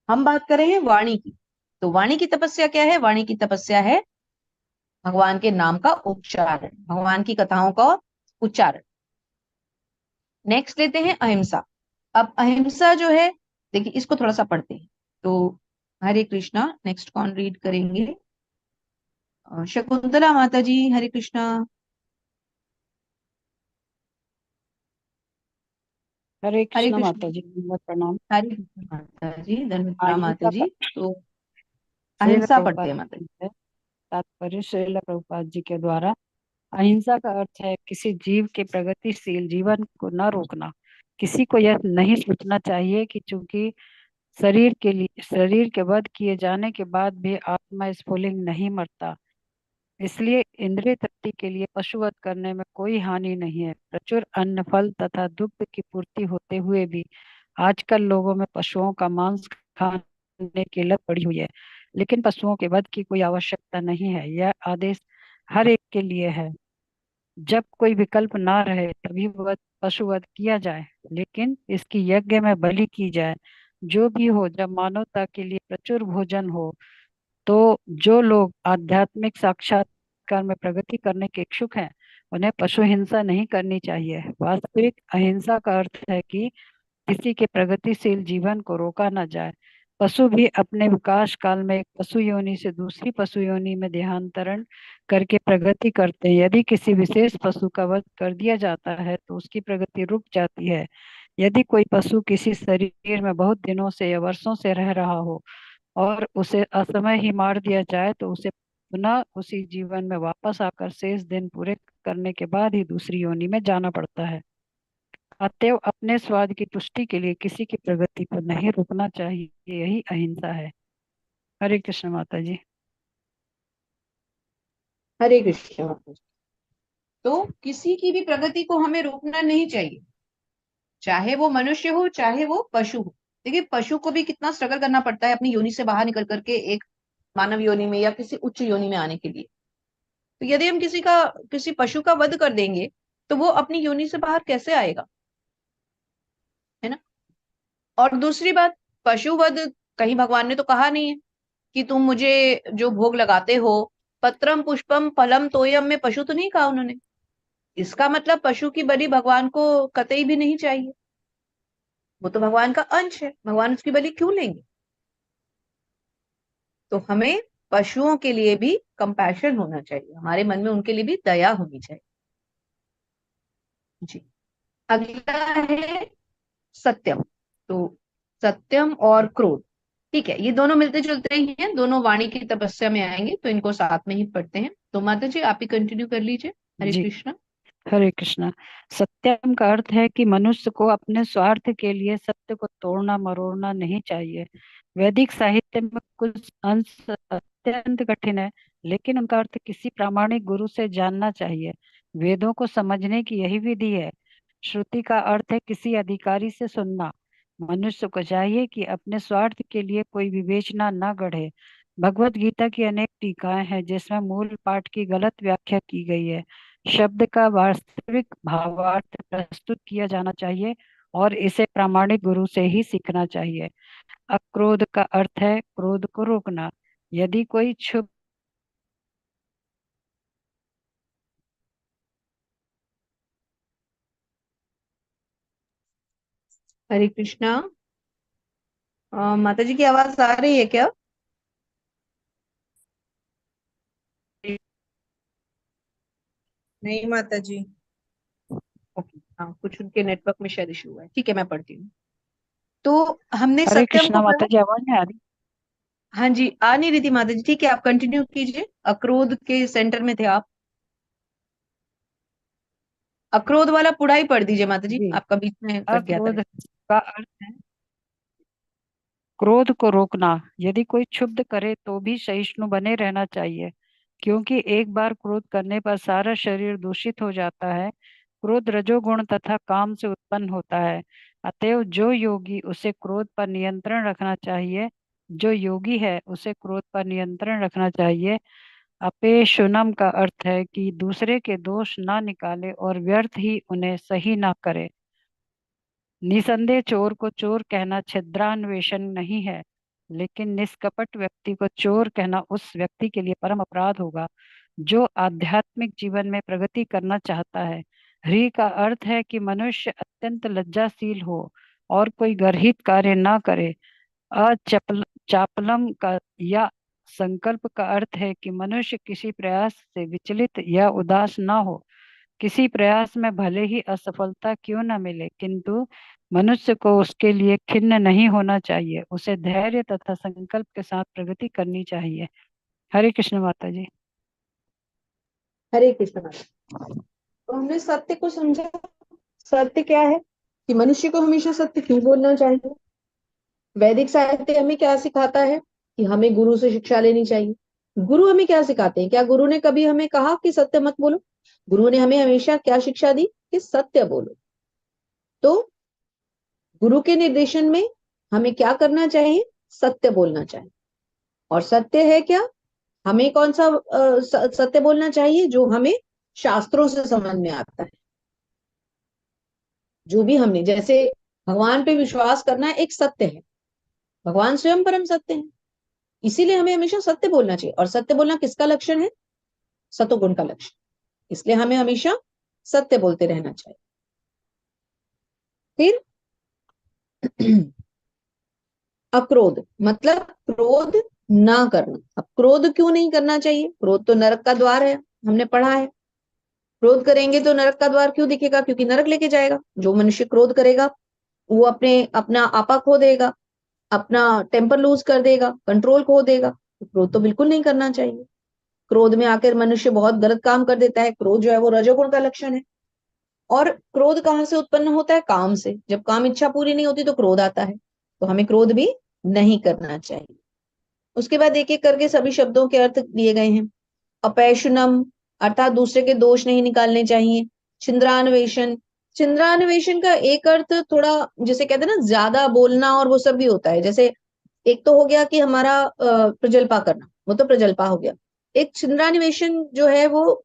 हम बात कर रहे हैं वाणी की। तो वाणी की तपस्या क्या है? वाणी की तपस्या है भगवान के नाम का उच्चारण, भगवान की कथाओं का उच्चारण। नेक्स्ट लेते हैं अहिंसा। अब अहिंसा जो है, देखिए इसको थोड़ा सा पढ़ते हैं। तो हरे कृष्णा, नेक्स्ट कौन रीड करेंगे? शकुंतला माता जी, हरे कृष्णा। हरे हरे कृष्ण कृष्ण। माता जी, बहुत प्रणाम। हरे कृष्ण माता जी, धन्यवाद प्रणाम माता अहिंसा का जी। तो श्रील अहिंसा पढ़ते प्रभुपाद हैं माता जी। है, तात्पर्य श्रील प्रभुपाद जी के द्वारा। अहिंसा का अर्थ है किसी जीव के प्रगतिशील जीवन को न रोकना। किसी को यह नहीं सोचना चाहिए कि चूंकि शरीर के वध किए जाने के बाद भी आत्मा स्फुलिंग नहीं मरता, इसलिए इंद्रिय तृप्ति के लिए पशुवध करने में कोई हानि नहीं है। प्रचुर अन्न, फल तथा दुग्ध की पूर्ति होते हुए भी आजकल लोगों में पशुओं का मांस खाने की लत पड़ी हुई है, लेकिन पशुओं के वध की कोई आवश्यकता नहीं है। यह आदेश हर एक के लिए है। जब कोई विकल्प ना रहे तभी पशुवध किया जाए, लेकिन इसकी यज्ञ में बलि की जाए। जो भी हो, जब मानवता के लिए प्रचुर भोजन हो, तो जो लोग आध्यात्मिक साक्षात्कार में प्रगति करने के इच्छुक हैं, उन्हें पशु हिंसा नहीं करनी चाहिए। वास्तविक अहिंसा का अर्थ है कि किसी के प्रगतिशील जीवन को रोका न जाए। पशु भी अपने विकास काल में एक पशु योनि से दूसरी पशु योनि में देहांतरण करके प्रगति करते हैं। यदि किसी विशेष पशु का वध कर दिया जाता है तो उसकी प्रगति रुक जाती है। यदि कोई पशु किसी शरीर में बहुत दिनों से या वर्षों से रह रहा हो और उसे असमय ही मार दिया जाए, तो उसे पुनः उसी जीवन में वापस आकर शेष दिन पूरे करने के बाद ही दूसरी योनि में जाना पड़ता है। अतएव अपने स्वाद की तुष्टि के लिए किसी की प्रगति को नहीं रुकना चाहिए, यही अहिंसा है। हरे कृष्ण माता जी। हरे कृष्ण माता जी। तो किसी की भी प्रगति को हमें रोकना नहीं चाहिए, चाहे वो मनुष्य हो चाहे वो पशु हो। देखिए पशु को भी कितना स्ट्रगल करना पड़ता है अपनी योनि से बाहर निकल करके एक मानव योनि में या किसी उच्च योनि में आने के लिए। तो यदि हम किसी पशु का वध कर देंगे, तो वो अपनी योनि से बाहर कैसे आएगा? है ना। और दूसरी बात, पशु वध कहीं भगवान ने तो कहा नहीं है कि तुम मुझे जो भोग लगाते हो, पत्रम पुष्पम फलम तोयम, में पशु तो नहीं कहा उन्होंने। इसका मतलब पशु की बलि भगवान को कतई भी नहीं चाहिए। वो तो भगवान का अंश है, भगवान उसकी बलि क्यों लेंगे? तो हमें पशुओं के लिए भी कंपैशन होना चाहिए, हमारे मन में उनके लिए भी दया होनी चाहिए। जी। अगला है सत्यम। तो सत्यम और क्रोध, ठीक है, ये दोनों मिलते जुलते ही हैं, दोनों वाणी की तपस्या में आएंगे, तो इनको साथ में ही पढ़ते हैं। तो माता जी आप ही कंटिन्यू कर लीजिए। हरे जी, कृष्णा। हरे कृष्णा। सत्यम का अर्थ है कि मनुष्य को अपने स्वार्थ के लिए सत्य को तोड़ना मरोड़ना नहीं चाहिए। वैदिक साहित्य में कुछ अंश अत्यंत कठिन है, लेकिन उनका अर्थ किसी प्रामाणिक गुरु से जानना चाहिए। वेदों को समझने की यही विधि है। श्रुति का अर्थ है किसी अधिकारी से सुनना। मनुष्य को चाहिए कि अपने स्वार्थ के लिए कोई विवेचना न गढ़े। भगवत गीता की अनेक टीकाएं हैं जिसमें मूल पाठ की गलत व्याख्या की गई है। शब्द का वास्तविक भावार्थ प्रस्तुत किया जाना चाहिए और इसे प्रामाणिक गुरु से ही सीखना चाहिए। अक्रोध का अर्थ है क्रोध को रोकना। यदि कोई क्षुब्ध हरे कृष्णा। माता जी की आवाज आ रही है क्या? नहीं माता जी। ओके, हाँ, कुछ उनके नेटवर्क में शायद इशू हुआ है। ठीक है, मैं पढ़ती हूँ। तो हमने हरे सत्यम को कृष्णा पढ़ा। माता जी, आवाज नहीं आ रही? हाँ जी, आ नहीं रही थी माता जी। ठीक है, आप कंटिन्यू कीजिए। अक्रोध के सेंटर में थे आप। अक्रोध वाला पूरा ही पढ़ दीजिए माता जी, जी। आपका बीच में कट गया था। अक्रोध का अर्थ है क्रोध को रोकना। यदि कोई क्षुब्ध करे तो भी सहिष्णु बने रहना चाहिए, क्योंकि एक बार क्रोध करने पर सारा शरीर दूषित हो जाता है। क्रोध रजोगुण तथा काम से उत्पन्न होता है। अतएव जो योगी उसे क्रोध पर नियंत्रण रखना चाहिए। जो योगी है उसे क्रोध पर नियंत्रण रखना चाहिए। अपेशुनम का अर्थ है कि दूसरे के दोष ना निकाले और व्यर्थ ही उन्हें सही ना करे। निसंदेह चोर को चोर कहना छिद्रान्वेषण नहीं है, लेकिन निष्कपट व्यक्ति को चोर कहना उस व्यक्ति के लिए परम अपराध होगा जो आध्यात्मिक जीवन में प्रगति करना चाहता है। ह्री का अर्थ है कि मनुष्य अत्यंत लज्जाशील हो और कोई गर्हित कार्य ना करे। अचपल चापलम का या संकल्प का अर्थ है कि मनुष्य किसी प्रयास से विचलित या उदास ना हो। किसी प्रयास में भले ही असफलता क्यों न मिले, किंतु मनुष्य को उसके लिए खिन्न नहीं होना चाहिए। उसे धैर्य तथा संकल्प के साथ प्रगति करनी चाहिए। हरे कृष्ण माता जी। हरे कृष्ण माता। तो हमने सत्य को समझा। सत्य क्या है कि मनुष्य को हमेशा सत्य क्यों बोलना चाहिए। वैदिक साहित्य हमें क्या सिखाता है कि हमें गुरु से शिक्षा लेनी चाहिए। गुरु हमें क्या सिखाते हैं? क्या गुरु ने कभी हमें कहा कि सत्य मत बोलो? गुरु ने हमें हमेशा क्या शिक्षा दी कि सत्य बोलो। तो गुरु के निर्देशन में हमें क्या करना चाहिए? सत्य बोलना चाहिए। और सत्य है क्या? हमें कौन सा सत्य बोलना चाहिए? जो हमें शास्त्रों से समझ में आता है। जो भी हमने, जैसे भगवान पे विश्वास करना एक सत्य है। भगवान स्वयं परम सत्य है। इसीलिए हमें हमेशा सत्य बोलना चाहिए। और सत्य बोलना किसका लक्षण है? सतोगुण का लक्षण। इसलिए हमें हमेशा सत्य बोलते रहना चाहिए। फिर अक्रोध मतलब क्रोध ना करना। अब क्रोध क्यों नहीं करना चाहिए? क्रोध तो नरक का द्वार है, हमने पढ़ा है। क्रोध करेंगे तो नरक का द्वार क्यों दिखेगा? क्योंकि नरक लेके जाएगा। जो मनुष्य क्रोध करेगा वो अपना आपा खो देगा, अपना टेम्पर लूज कर देगा, कंट्रोल खो देगा। तो क्रोध तो बिल्कुल नहीं करना चाहिए। क्रोध में आकर मनुष्य बहुत गलत काम कर देता है। क्रोध जो है वो रजोगुण का लक्षण है। और क्रोध कहाँ से उत्पन्न होता है? काम से। जब काम इच्छा पूरी नहीं होती तो क्रोध आता है। तो हमें क्रोध भी नहीं करना चाहिए। उसके बाद एक एक करके सभी शब्दों के अर्थ दिए गए हैं। अपैशुनम अर्थात दूसरे के दोष नहीं निकालने चाहिए। छिंद्रान्वेषण, छिंद्रान्वेषण का एक अर्थ थोड़ा, जैसे कहते हैं ना, ज्यादा बोलना और वो सब भी होता है। जैसे एक तो हो गया कि हमारा प्रजल्पा करना, वो तो प्रजल्पा हो गया। एक छिंद्रान्वेषण जो है वो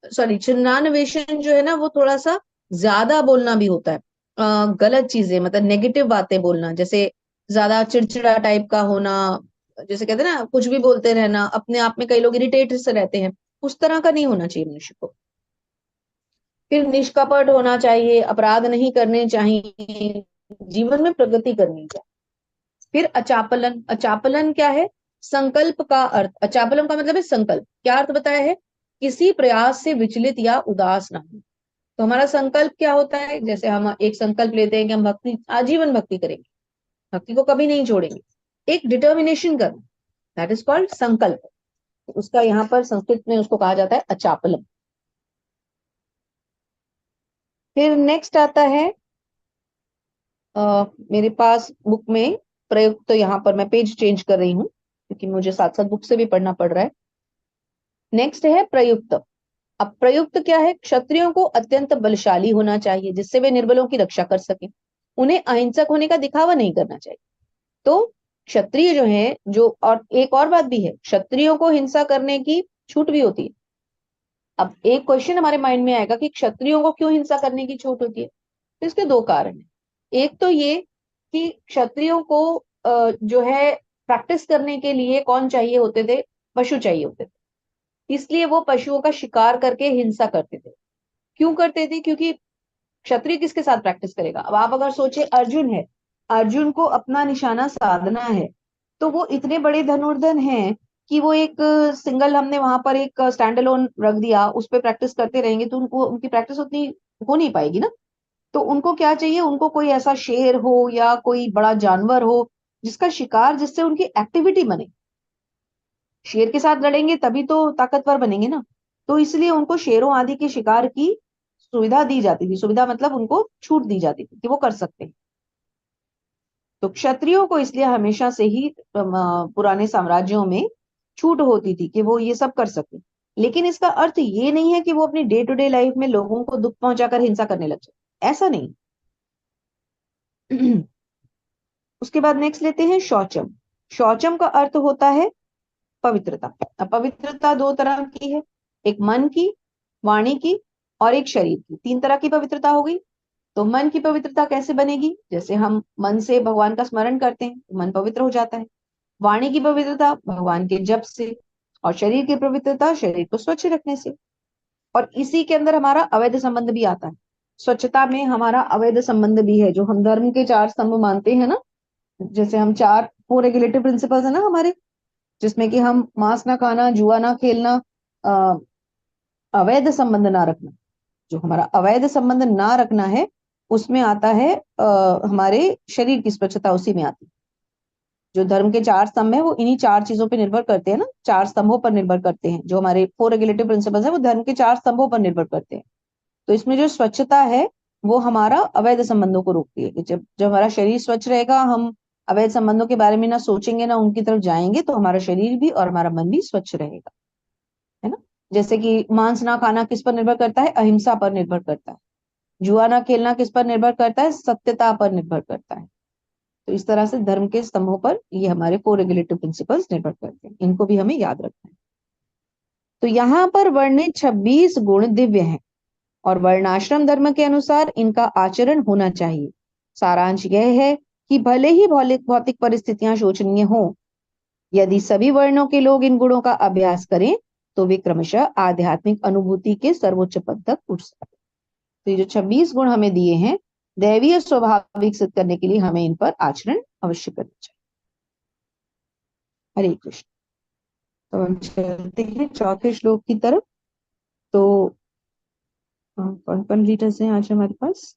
सॉरी, छिंद्रान्वेषण जो है ना वो थोड़ा सा ज्यादा बोलना भी होता है। गलत चीजें, मतलब नेगेटिव बातें बोलना, जैसे ज्यादा चिड़चिड़ा टाइप का होना, जैसे कहते हैं ना कुछ भी बोलते रहना, अपने आप में कई लोग इरिटेट से रहते हैं। उस तरह का नहीं होना चाहिए मनुष्य को। फिर निष्कपट होना चाहिए, अपराध नहीं करने चाहिए, जीवन में प्रगति करनी चाहिए। फिर अचापलन, अचापलन क्या है? संकल्प का अर्थ, अचापलन का मतलब है संकल्प। क्या अर्थ बताया है? किसी प्रयास से विचलित या उदास ना हो। तो हमारा संकल्प क्या होता है? जैसे हम एक संकल्प लेते हैं कि हम भक्ति, आजीवन भक्ति करेंगे, भक्ति को कभी नहीं छोड़ेंगे। एक डिटर्मिनेशन करना, दैट इज कॉल्ड संकल्प। उसका यहाँ पर संस्कृत में उसको कहा जाता है अचापलम। फिर नेक्स्ट आता है मेरे पास बुक में प्रयुक्त, तो यहाँ पर मैं पेज चेंज कर रही हूँ क्योंकि मुझे साथ साथ बुक से भी पढ़ना पड़ रहा है। नेक्स्ट है प्रयुक्त। अब प्रयुक्त क्या है? क्षत्रियों को अत्यंत बलशाली होना चाहिए जिससे वे निर्बलों की रक्षा कर सके। उन्हें अहिंसक होने का दिखावा नहीं करना चाहिए। तो क्षत्रिय जो है, जो, और एक और बात भी है, क्षत्रियों को हिंसा करने की छूट भी होती है। अब एक क्वेश्चन हमारे माइंड में आएगा कि क्षत्रियों को क्यों हिंसा करने की छूट होती है? तो इसके दो कारण है। एक तो ये कि क्षत्रियों को जो है प्रैक्टिस करने के लिए कौन चाहिए होते थे, पशु चाहिए होते थे, इसलिए वो पशुओं का शिकार करके हिंसा करते थे। क्यों करते थे? क्योंकि क्षत्रिय किसके साथ प्रैक्टिस करेगा? अब आप अगर सोचे अर्जुन है, अर्जुन को अपना निशाना साधना है, तो वो इतने बड़े धनुर्धर हैं कि वो एक सिंगल, हमने वहां पर एक स्टैंड अलोन रख दिया, उस पर प्रैक्टिस करते रहेंगे तो उनको उनकी प्रैक्टिस उतनी हो नहीं पाएगी ना। तो उनको क्या चाहिए? उनको कोई ऐसा शेर हो या कोई बड़ा जानवर हो जिसका शिकार, जिससे उनकी एक्टिविटी बने। शेर के साथ लड़ेंगे तभी तो ताकतवर बनेंगे ना। तो इसलिए उनको शेरों आदि के शिकार की सुविधा दी जाती थी। सुविधा मतलब उनको छूट दी जाती थी कि वो कर सकते हैं। तो क्षत्रियों को इसलिए हमेशा से ही पुराने साम्राज्यों में छूट होती थी कि वो ये सब कर सके। लेकिन इसका अर्थ ये नहीं है कि वो अपनी डे टू डे लाइफ में लोगों को दुख पहुंचाकर हिंसा करने लग जाए, ऐसा नहीं। उसके बाद नेक्स्ट लेते हैं शौचम। शौचम का अर्थ होता है पवित्रता। अब पवित्रता दो तरह की है, एक मन की, वाणी की, और एक शरीर की। तीन तरह की पवित्रता हो गई। तो मन की पवित्रता कैसे बनेगी? जैसे हम मन से भगवान का स्मरण करते हैं तो मन पवित्र हो जाता है। वाणी की पवित्रता भगवान के जप से। और शरीर की पवित्रता शरीर को स्वच्छ रखने से। और इसी के अंदर हमारा अवैध संबंध भी आता है। स्वच्छता में हमारा अवैध संबंध भी है, जो हम धर्म के चार स्तंभ मानते हैं ना। जैसे हम चार फोर रेगुलेटिव प्रिंसिपल्स है ना हमारे, जिसमें कि हम मांस ना खाना, जुआ ना खेलना, अ, अवैध संबंध ना रखना। जो हमारा अवैध संबंध ना रखना है उसमें आता है हमारे शरीर की स्वच्छता, उसी में आती है। जो धर्म के चार स्तंभ है वो इन्हीं चार चीजों पर निर्भर करते हैं ना, चार स्तंभों पर निर्भर करते हैं। जो हमारे फोर रेगुलेटिव प्रिंसिपल्स है वो धर्म के चार स्तंभों पर निर्भर करते हैं। तो इसमें जो स्वच्छता है वो हमारा अवैध संबंधों को रोकती है कि जब जब हमारा शरीर स्वच्छ रहेगा, हम अवैध संबंधों के बारे में ना सोचेंगे ना उनकी तरफ जाएंगे, तो हमारा शरीर भी और हमारा मन भी स्वच्छ रहेगा, है ना। जैसे कि मांस ना खाना किस पर निर्भर करता है? अहिंसा पर निर्भर करता है। जुआ ना खेलना किस पर निर्भर करता है? सत्यता पर निर्भर करता है। तो इस तरह से धर्म के स्तंभों पर ये हमारे फोर रेगुलेटिव प्रिंसिपल्स निर्भर करते हैं, इनको भी हमें याद रखना है। तो यहाँ पर वर्णित 26 गुण दिव्य हैं और वर्णाश्रम धर्म के अनुसार इनका आचरण होना चाहिए। सारांश यह है कि भले ही भौतिक परिस्थितियां शोचनीय हो, यदि सभी वर्णों के लोग इन गुणों का अभ्यास करें तो वे क्रमशः आध्यात्मिक अनुभूति के सर्वोच्च पद तक उठ सकते हैं। तो ये जो 26 गुण हमें दिए हैं, दैवीय स्वभाव विकसित करने के लिए हमें इन पर आचरण अवश्य करना चाहिए। हरे कृष्ण। तो हम चलते हैं चौथे श्लोक की तरफ। तो कौन कौन लीडर्स हैं आज हमारे पास?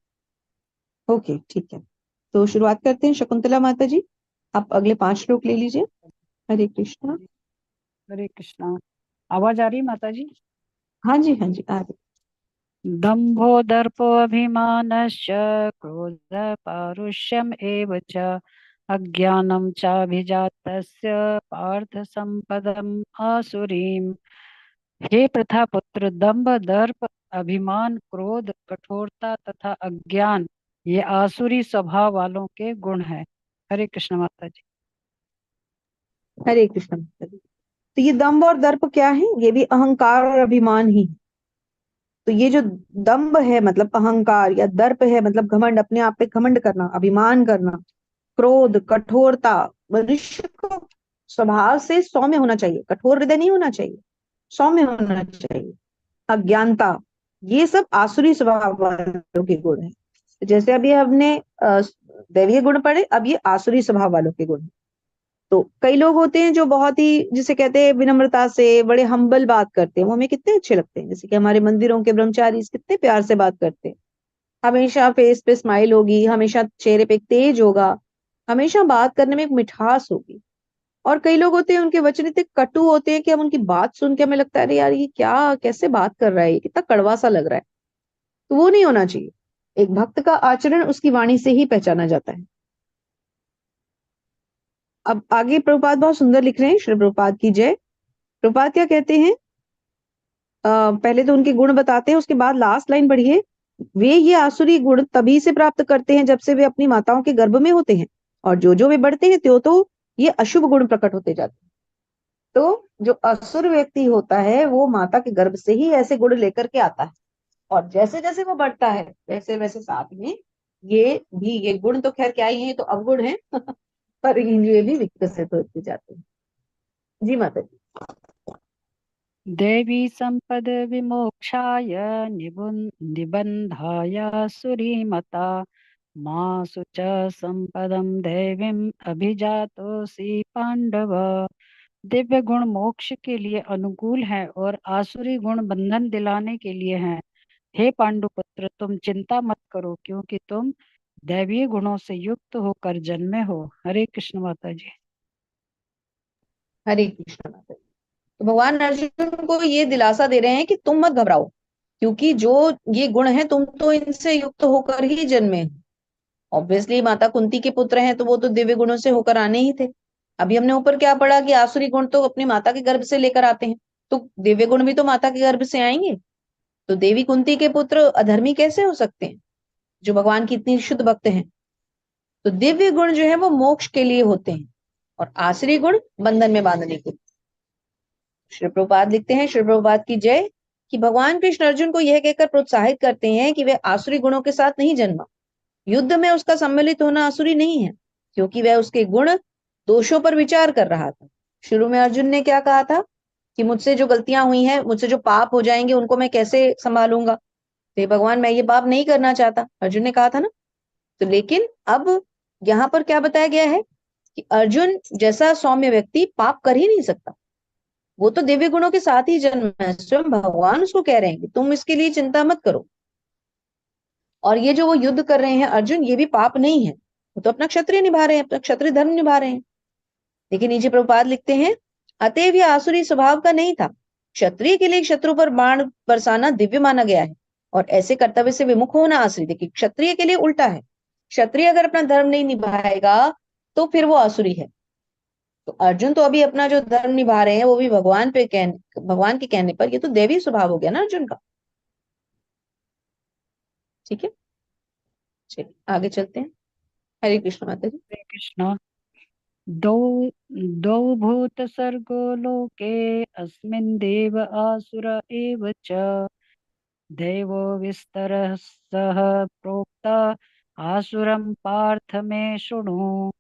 ओके, ठीक है। तो शुरुआत करते हैं। शकुंतला माता जी, आप अगले 5 श्लोक ले लीजिए। हरे कृष्णा। हरे कृष्णा। आवाज आ रही है माता जी? हाँ जी, हाँ जी, आ रही। दम्भो दर्पोऽभिमानश्च क्रोध पारुष्यम् एव च अज्ञानं चाभिजातस्य पार्थ संपदम् आसुरीम्। हे प्रथा पुत्र, दंभ, दर्प, अभिमान, क्रोध, कठोरता तथा अज्ञान ये आसुरी स्वभाव वालों के गुण हैं। हरे कृष्ण माता जी। हरे कृष्ण माता जी। तो ये दम्भ और दर्प क्या है? ये भी अहंकार और अभिमान ही है। तो ये जो दम्भ है मतलब अहंकार, या दर्प है मतलब घमंड, अपने आप पे घमंड करना, अभिमान करना, क्रोध, कठोरता। मनुष्य को स्वभाव से सौम्य होना चाहिए, कठोर हृदय नहीं होना चाहिए, सौम्य होना चाहिए। अज्ञानता, ये सब आसुरी स्वभाव वालों के गुण है। जैसे अभी हमने दैवीय गुण पढ़े, अब ये आसुरी स्वभाव वालों के गुण हैं। तो कई लोग होते हैं जो बहुत ही, जिसे कहते हैं विनम्रता से बड़े हम्बल बात करते हैं, वो हमें कितने अच्छे लगते हैं। जैसे कि हमारे मंदिरों के ब्रह्मचारी कितने प्यार से बात करते हैं, हमेशा फेस पे स्माइल होगी, हमेशा चेहरे पे एक तेज होगा, हमेशा बात करने में एक मिठास होगी। और कई लोग होते हैं उनके वचन इतने कटु होते हैं कि हम उनकी बात सुन के हमें लगता है अरे यार ये क्या, कैसे बात कर रहा है, ये कितना कड़वा सा लग रहा है। तो वो नहीं होना चाहिए। एक भक्त का आचरण उसकी वाणी से ही पहचाना जाता है। अब आगे प्रभुपाद बहुत सुंदर लिख रहे हैं, श्री प्रभुपाद की जय। प्रभुपाद क्या कहते हैं? पहले तो उनके गुण बताते हैं, उसके बाद लास्ट लाइन पढ़िए। वे ये आसुरी गुण तभी से प्राप्त करते हैं जब से वे अपनी माताओं के गर्भ में होते हैं, और जो जो वे बढ़ते हैं त्यों तो ये अशुभ गुण प्रकट होते जाते हैं। तो जो असुर व्यक्ति होता है वो माता के गर्भ से ही ऐसे गुण लेकर के आता है, और जैसे जैसे वो बढ़ता है वैसे वैसे साथ में ये गुण तो खैर क्या ही है, ये तो अवगुण है पर ये भी विकसित होते जाते हैं। जी माता जी। देवी संपद विमोक्षाय निबंधाय सुरीमता मासु च संपदम देवीम अभिजातोसी पांडव। दिव्य गुण मोक्ष के लिए अनुकूल है और आसुरी गुण बंधन दिलाने के लिए हैं। हे पांडुपुत्र, तुम चिंता मत करो, क्योंकि तुम दैवीय गुणों से युक्त होकर जन्मे हो। हरे कृष्ण माता जी। हरे कृष्ण माता जी। तो भगवान अर्जुन को ये दिलासा दे रहे हैं कि तुम मत घबराओ, क्योंकि जो ये गुण है तुम तो इनसे युक्त होकर ही जन्मे हो। ऑब्वियसली माता कुंती के पुत्र हैं तो वो तो दिव्य गुणों से होकर आने ही थे। अभी हमने ऊपर क्या पढ़ा कि आसुरी गुण तो अपनी माता के गर्भ से लेकर आते हैं, तो दिव्य गुण भी तो माता के गर्भ से आएंगे। तो देवी कुंती के पुत्र अधर्मी कैसे हो सकते हैं, जो भगवान की इतनी शुद्ध भक्त हैं। तो दिव्य गुण जो है वो मोक्ष के लिए होते हैं और आसुरी गुण बंधन में बांधने के लिए। श्री प्रभुपाद लिखते हैं, श्री प्रभुपाद की जय, कि भगवान कृष्ण अर्जुन को यह कहकर प्रोत्साहित करते हैं कि वह आसुरी गुणों के साथ नहीं जन्मा। युद्ध में उसका सम्मिलित होना आसुरी नहीं है, क्योंकि वह उसके गुण दोषों पर विचार कर रहा था। शुरू में अर्जुन ने क्या कहा था कि मुझसे जो गलतियां हुई हैं, मुझसे जो पाप हो जाएंगे, उनको मैं कैसे संभालूंगा। तो भगवान मैं ये पाप नहीं करना चाहता, अर्जुन ने कहा था ना। तो लेकिन अब यहाँ पर क्या बताया गया है कि अर्जुन जैसा सौम्य व्यक्ति पाप कर ही नहीं सकता। वो तो दिव्य गुणों के साथ ही जन्म है, स्वयं भगवान उसको कह रहे हैं कि तुम इसके लिए चिंता मत करो। और ये जो वो युद्ध कर रहे हैं अर्जुन, ये भी पाप नहीं है, वो तो अपना क्षत्रिय निभा रहे हैं, अपना क्षत्रिय धर्म निभा रहे हैं। लेकिन नीचे प्रभुपाद लिखते हैं, अतएव यह आसुरी स्वभाव का नहीं था। क्षत्रिय के लिए शत्रु पर बाण बरसाना दिव्य माना गया है और ऐसे कर्तव्य से विमुख होना आसुरी। देखिए क्षत्रिय के लिए उल्टा है, क्षत्रिय अगर अपना धर्म नहीं निभाएगा तो फिर वो आसुरी है। तो अर्जुन तो अभी अपना जो धर्म निभा रहे हैं वो भी भगवान के कहने पर, ये तो दैवी स्वभाव हो गया ना अर्जुन का। ठीक है, चलिए आगे चलते हैं। हरे कृष्ण माता जी। हरे कृष्ण। दौ दौ भूत सर्गो लोके अस्मिन् देव आसुर एव च देवो विस्तरः सह प्रोक्त आसुरम पार्थ में शृणु।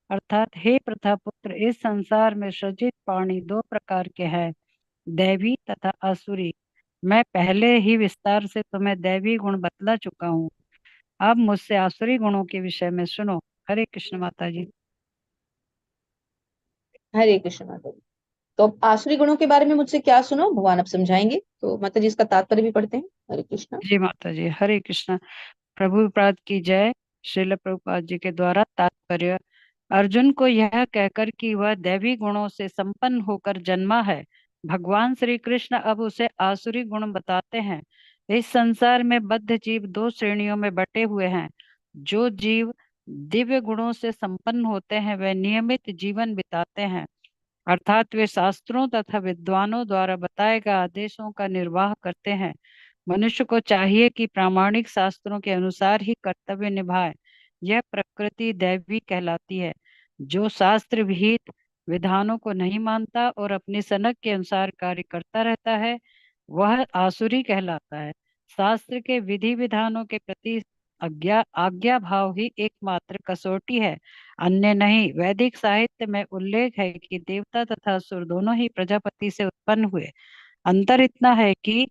अर्थात हे प्रथापुत्र, इस संसार में सृजित प्राणी दो प्रकार के हैं, दैवी तथा आसुरी। मैं पहले ही विस्तार से तुम्हें दैवी गुण बतला चुका हूँ। अब मुझसे आसुरी गुणों के विषय में सुनो। हरे कृष्ण माता जी। हरे कृष्ण माता जी। तो अब आसुरी गुणों के बारे में मुझसे क्या सुनो, भगवान अब समझाएंगे। तो माता जी इसका तात्पर्य भी पढ़ते हैं। हरे कृष्ण। जी माता जी। हरे कृष्ण। प्रभु प्राद की जय। श्रील प्रभुपाद जी के द्वारा तात्पर्य। अर्जुन को यह कहकर कि वह दैवी गुणों से संपन्न होकर जन्मा है, भगवान श्री कृष्ण अब उसे आसुरी गुण बताते हैं। इस संसार में बद्ध जीव दो श्रेणियों में बटे हुए हैं। जो जीव दिव्य गुणों से संपन्न होते हैं वे नियमित जीवन बिताते हैं, अर्थात वे शास्त्रों तथा विद्वानों द्वारा बताए गए आदेशों का निर्वाह करते हैं। मनुष्य को चाहिए कि प्रामाणिक शास्त्रों के अनुसार ही कर्तव्य निभाए। यह प्रकृति दैवी कहलाती है। जो शास्त्र विहित विधानों को नहीं मानता और अपनी सनक के अनुसार कार्य करता रहता है, वह आसुरी कहलाता है। शास्त्र के विधि विधानों के प्रति आज्ञा भाव ही एकमात्र कसौटी है, अन्य नहीं। वैदिक साहित्य में उल्लेख है कि देवता तथा असुर दोनों ही प्रजापति से उत्पन्न हुए। अंतर इतना है कि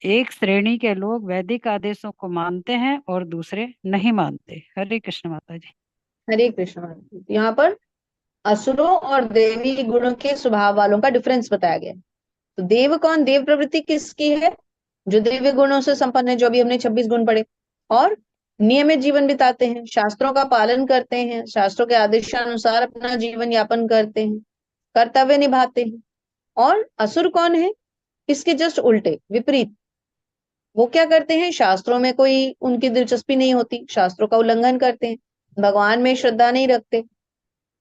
एक श्रेणी के लोग वैदिक आदेशों को मानते हैं और दूसरे नहीं मानते। हरे कृष्ण माता जी। हरे कृष्ण माता जी। तो यहाँ पर असुरों और देवी गुणों के स्वभाव वालों का डिफरेंस बताया गया है। तो देव कौन, देव प्रवृत्ति किसकी है, जो दिव्य गुणों से संपन्न है, जो अभी हमने 26 गुण पढ़े, और नियमित जीवन बिताते हैं, शास्त्रों का पालन करते हैं, शास्त्रों के आदेशानुसार अपना जीवन यापन करते हैं, कर्तव्य निभाते हैं। और असुर कौन है, इसके जस्ट उल्टे विपरीत। वो क्या करते हैं, शास्त्रों में कोई उनकी दिलचस्पी नहीं होती, शास्त्रों का उल्लंघन करते हैं, भगवान में श्रद्धा नहीं रखते,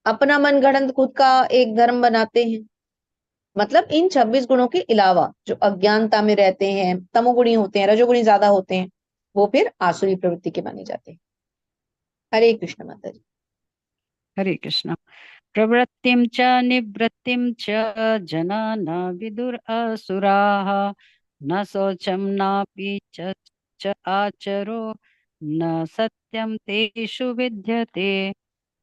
अपना मन गढ़ंत खुद का एक धर्म बनाते हैं। मतलब इन 26 गुणों के अलावा जो अज्ञानता में रहते हैं, तमोगुणी होते हैं, रजोगुणी ज्यादा होते हैं, वो फिर आसुरी प्रवृत्ति के माने जाते हैं। हरे कृष्ण माता जी। हरे कृष्ण। प्रवृत्तिं च निवृत्तिं च जना न विदुर असुराः न शौचं नापि च आचरो न सत्यम तेषु विद्यते।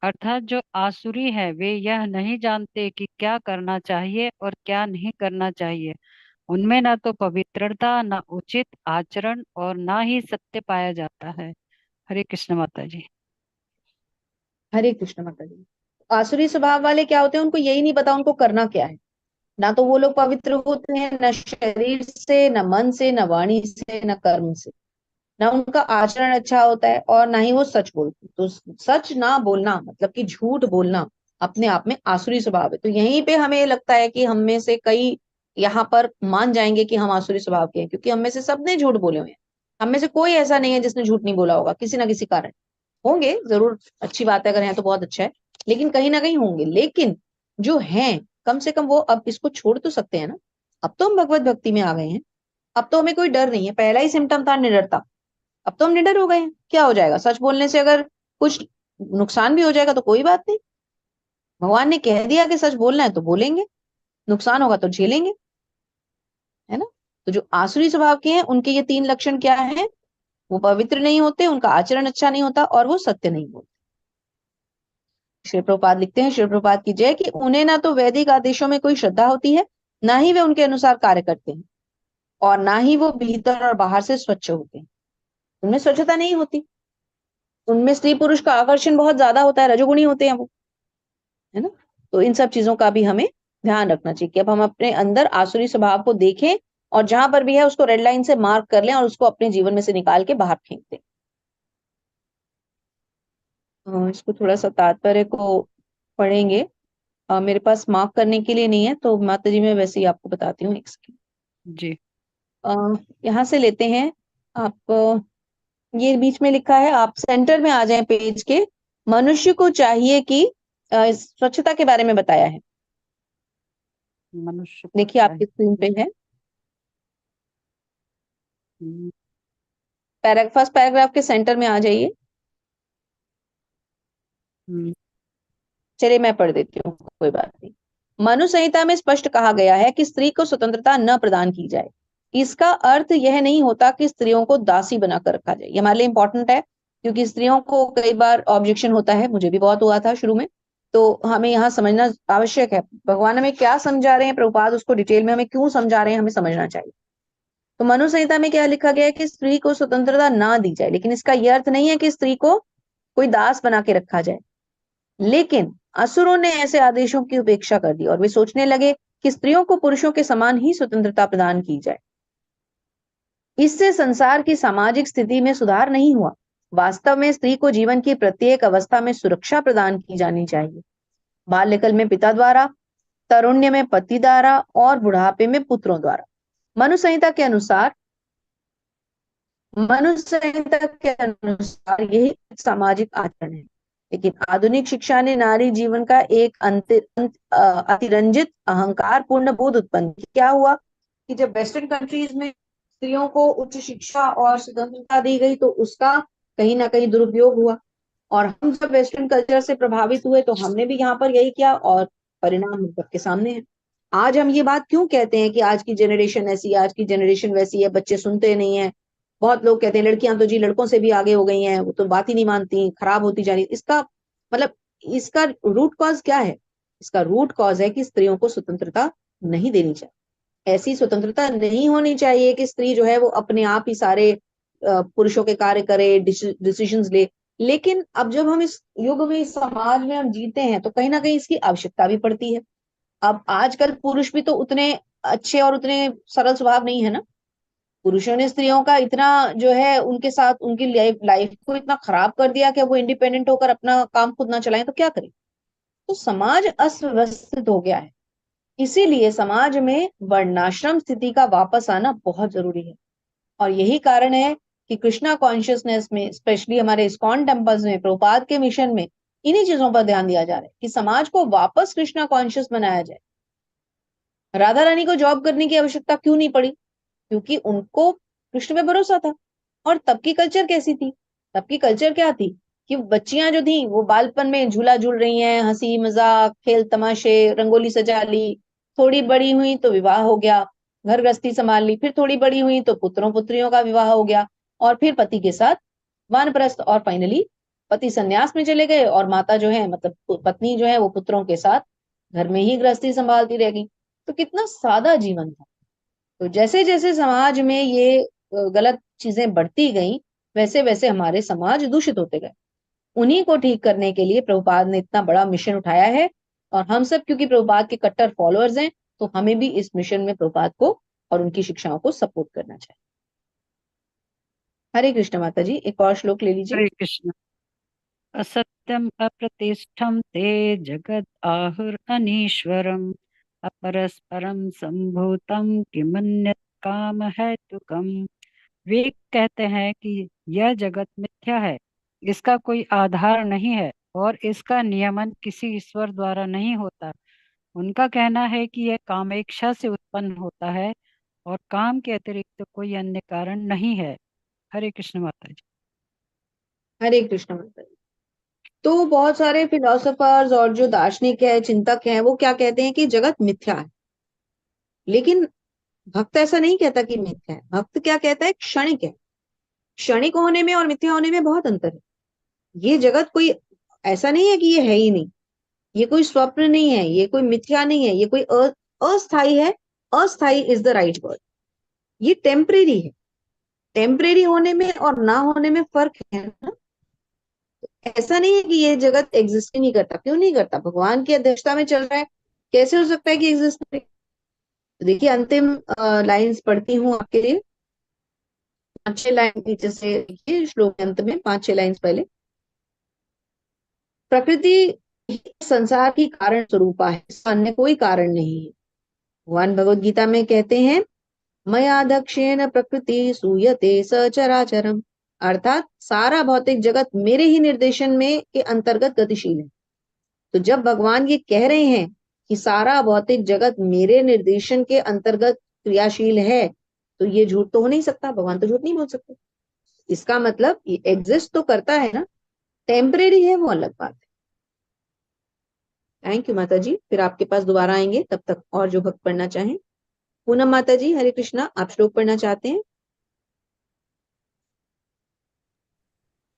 अर्थात जो आसुरी है वे यह नहीं जानते कि क्या करना चाहिए और क्या नहीं करना चाहिए। उनमें न तो पवित्रता, न उचित आचरण और न ही सत्य पाया जाता है। हरे कृष्ण माता जी। हरे कृष्ण माता जी। आसुरी स्वभाव वाले क्या होते हैं, उनको यही नहीं पता उनको करना क्या है। ना तो वो लोग पवित्र होते हैं, न शरीर से, न मन से, न वाणी से, न कर्म से। ना उनका आचरण अच्छा होता है और ना ही वो सच बोलते। तो सच ना बोलना मतलब कि झूठ बोलना अपने आप में आसुरी स्वभाव है। तो यहीं पे हमें लगता है कि हम में से कई यहाँ पर मान जाएंगे कि हम आसुरी स्वभाव के हैं, क्योंकि हम में से सबने झूठ बोले हुए हैं। हम में से कोई ऐसा नहीं है जिसने झूठ नहीं बोला होगा, किसी ना किसी कारण होंगे जरूर। अच्छी बात है, अगर हैं तो बहुत अच्छा है, लेकिन कहीं ना कहीं होंगे। लेकिन जो हैं, कम से कम वो अब इसको छोड़ तो सकते हैं ना। अब तो हम भगवत भक्ति में आ गए हैं, अब तो हमें कोई डर नहीं है। पहला ही सिम्टम था निडरता, अब तो हम निडर हो गए हैं। क्या हो जाएगा, सच बोलने से अगर कुछ नुकसान भी हो जाएगा तो कोई बात नहीं। भगवान ने कह दिया कि सच बोलना है तो बोलेंगे, नुकसान होगा तो झेलेंगे, है ना। तो जो आसुरी स्वभाव के हैं उनके ये तीन लक्षण क्या है? वो पवित्र नहीं होते, उनका आचरण अच्छा नहीं होता और वो सत्य नहीं बोलते। श्री प्रभुपाद लिखते हैं, श्री प्रभुपाद की जय, कि उन्हें ना तो वैदिक आदेशों में कोई श्रद्धा होती है, ना ही वे उनके अनुसार कार्य करते हैं, और ना ही वो भीतर और बाहर से स्वच्छ होते हैं। उनमें स्वच्छता नहीं होती, उनमें स्त्री पुरुष का आकर्षण बहुत ज्यादा होता है, रजोगुणी होते हैं वो, है ना। तो इन सब चीजों का भी हमें ध्यान रखना चाहिए कि अब हम अपने अंदर आसुरी स्वभाव को देखें और जहां पर भी है उसको रेड लाइन से मार्क कर लें और उसको अपने जीवन में से निकाल के बाहर फेंक दें। इसको थोड़ा सा तात्पर्य को पढ़ेंगे। मेरे पास मार्क करने के लिए नहीं है, तो माता जी मैं वैसे ही आपको बताती हूँ। एक सेकंड। जी। यहाँ से लेते हैं आप। ये बीच में लिखा है, आप सेंटर में आ जाएं पेज के। मनुष्य को चाहिए कि स्वच्छता के बारे में बताया है। मनुष्य को देखिए चाहिए। आपकी स्क्रीन पे है, हम्म, फर्स्ट पैराग्राफ के सेंटर में आ जाइए। हम्म, चलिए मैं पढ़ देती हूँ, कोई बात नहीं। मनु संहिता में स्पष्ट कहा गया है कि स्त्री को स्वतंत्रता न प्रदान की जाए। इसका अर्थ यह नहीं होता कि स्त्रियों को दासी बनाकर रखा जाए। ये हमारे लिए इंपॉर्टेंट है, क्योंकि स्त्रियों को कई बार ऑब्जेक्शन होता है, मुझे भी बहुत हुआ था शुरू में। तो हमें यहाँ समझना आवश्यक है, भगवान हमें क्या समझा रहे हैं, प्रभुपाद उसको डिटेल में हमें क्यों समझा रहे हैं, हमें समझना चाहिए। तो मनु संहिता में क्या लिखा गया है कि स्त्री को स्वतंत्रता ना दी जाए, लेकिन इसका यह अर्थ नहीं है कि स्त्री को कोई दास बना के रखा जाए। लेकिन असुरों ने ऐसे आदेशों की उपेक्षा कर दी और वे सोचने लगे कि स्त्रियों को पुरुषों के समान ही स्वतंत्रता प्रदान की जाए। इससे संसार की सामाजिक स्थिति में सुधार नहीं हुआ। वास्तव में स्त्री को जीवन की प्रत्येक अवस्था में सुरक्षा प्रदान की जानी चाहिए। बाल्यकाल में पिता द्वारा, तरुण्य में पति द्वारा और बुढ़ापे में पुत्रों द्वारा। मनु संहिता के अनुसार यही सामाजिक आचरण है। लेकिन आधुनिक शिक्षा ने नारी जीवन का एक अतिरंजित अहंकार पूर्ण बोध उत्पन्न किया। क्या हुआ कि जब वेस्टर्न कंट्रीज में स्त्रियों को उच्च शिक्षा और स्वतंत्रता दी गई तो उसका कहीं ना कहीं दुरुपयोग हुआ। और हम जब वेस्टर्न कल्चर से प्रभावित हुए तो हमने भी यहाँ पर यही किया, और परिणाम हम सबके सामने है। आज हम ये बात क्यों कहते हैं कि आज की जनरेशन ऐसी है, आज की जनरेशन वैसी है, बच्चे सुनते नहीं है। बहुत लोग कहते हैं लड़कियां तो जी लड़कों से भी आगे हो गई हैं, वो तो बात ही नहीं मानती, खराब होती जा रही। इसका मतलब, इसका रूट कॉज क्या है? इसका रूट कॉज है कि स्त्रियों को स्वतंत्रता नहीं देनी चाहिए। ऐसी स्वतंत्रता नहीं होनी चाहिए कि स्त्री जो है वो अपने आप ही सारे पुरुषों के कार्य करे, डिसीजंस ले। लेकिन अब जब हम इस युग में, इस समाज में हम जीते हैं, तो कहीं ना कहीं इसकी आवश्यकता भी पड़ती है। अब आजकल पुरुष भी तो उतने अच्छे और उतने सरल स्वभाव नहीं है ना। पुरुषों ने स्त्रियों का इतना जो है उनके साथ उनकी लाइफ लाइफ को इतना खराब कर दिया कि वो इंडिपेंडेंट होकर अपना काम खुद ना चलाएं तो क्या करें। तो समाज अस्त व्यवस्थित हो गया है। इसीलिए समाज में वर्णाश्रम स्थिति का वापस आना बहुत जरूरी है। और यही कारण है कि कृष्णा कॉन्शियसनेस में, स्पेशली हमारे इस्कॉन टेम्पल्स में, प्रभुपाद के मिशन में इन्हीं चीजों पर ध्यान दिया जा रहा है कि समाज को वापस कृष्णा कॉन्शियस बनाया जाए। राधा रानी को जॉब करने की आवश्यकता क्यों नहीं पड़ी? क्योंकि उनको कृष्ण पे भरोसा था। और तब की कल्चर कैसी थी? तब की कल्चर क्या थी कि बच्चियां जो थी वो बालपन में झूला झूल रही हैं, हंसी मजाक, खेल तमाशे, रंगोली सजा ली। थोड़ी बड़ी हुई तो विवाह हो गया, घर गृहस्थी संभाल ली। फिर थोड़ी बड़ी हुई तो पुत्रों पुत्रियों का विवाह हो गया, और फिर पति के साथ वानप्रस्थ, और फाइनली पति संन्यास में चले गए और माता जो है मतलब पत्नी जो है वो पुत्रों के साथ घर में ही गृहस्थी संभालती रह गई। तो कितना सादा जीवन था। तो जैसे जैसे समाज में ये गलत चीजें बढ़ती गई, वैसे वैसे हमारे समाज दूषित होते गए। उन्हीं को ठीक करने के लिए प्रभुपाद ने इतना बड़ा मिशन उठाया है, और हम सब क्योंकि प्रभुपाद के कट्टर फॉलोअर्स हैं, तो हमें भी इस मिशन में प्रभुपाद को और उनकी शिक्षाओं को सपोर्ट करना चाहिए। हरे कृष्ण माता जी, एक और श्लोक ले लीजिए। हरे कृष्ण। असत्यम अप्रतिष्ठम ते जगद आहुर अनीश्वरम अपरस्परम संभूतम किमन्यत् काम है तुकम। वे कहते हैं कि यह जगत मिथ्या है, इसका कोई आधार नहीं है और इसका नियमन किसी ईश्वर द्वारा नहीं होता। उनका कहना है कि यह कामेच्छा से उत्पन्न होता है और काम के अतिरिक्त कोई अन्य कारण नहीं है। हरे कृष्ण माता जी। हरे कृष्ण माता जी। तो बहुत सारे फिलोसोफर्स और जो दार्शनिक है, चिंतक हैं, वो क्या कहते हैं कि जगत मिथ्या है। लेकिन भक्त ऐसा नहीं कहता कि मिथ्या है। भक्त क्या कहता है? क्षणिक है। क्षणिक होने में और मिथ्या होने में बहुत अंतर है। ये जगत कोई ऐसा नहीं है कि ये है ही नहीं, ये कोई स्वप्न नहीं है, ये कोई मिथ्या नहीं है, ये कोई अस्थाई है। अस्थाई इज द राइट वर्ड। ये टेम्परेरी है। टेम्परेरी होने में और ना होने में फर्क है ना। ऐसा नहीं है कि ये जगत एग्जिस्ट ही नहीं करता। क्यों नहीं करता? भगवान की अध्यक्षता में चल रहा है, कैसे हो सकता है कि एग्जिस्ट करे? तो देखिए, अंतिम लाइंस पढ़ती हूँ आपके लिए। 5-6 लाइन नीचे से देखिए, श्लोक के अंत में 5-6 लाइंस पहले। प्रकृति ही संसार की कारण स्वरूपा है, इसका अन्य कोई कारण नहीं है। भगवान भगवत गीता में कहते हैं, मया दक्षेण प्रकृति सूयते सचराचरम। अर्थात सारा भौतिक जगत मेरे ही निर्देशन में के अंतर्गत गतिशील है। तो जब भगवान ये कह रहे हैं कि सारा भौतिक जगत मेरे निर्देशन के अंतर्गत क्रियाशील है, तो ये झूठ तो हो नहीं सकता। भगवान तो झूठ नहीं बोल सकते। इसका मतलब ये एग्जिस्ट तो करता है ना। टेम्परेरी है वो अलग बात है। थैंक यू माता जी। फिर आपके पास दोबारा आएंगे, तब तक और जो भक्त पढ़ना चाहें। पूनम माता जी, हरे कृष्णा, आप श्लोक पढ़ना चाहते हैं?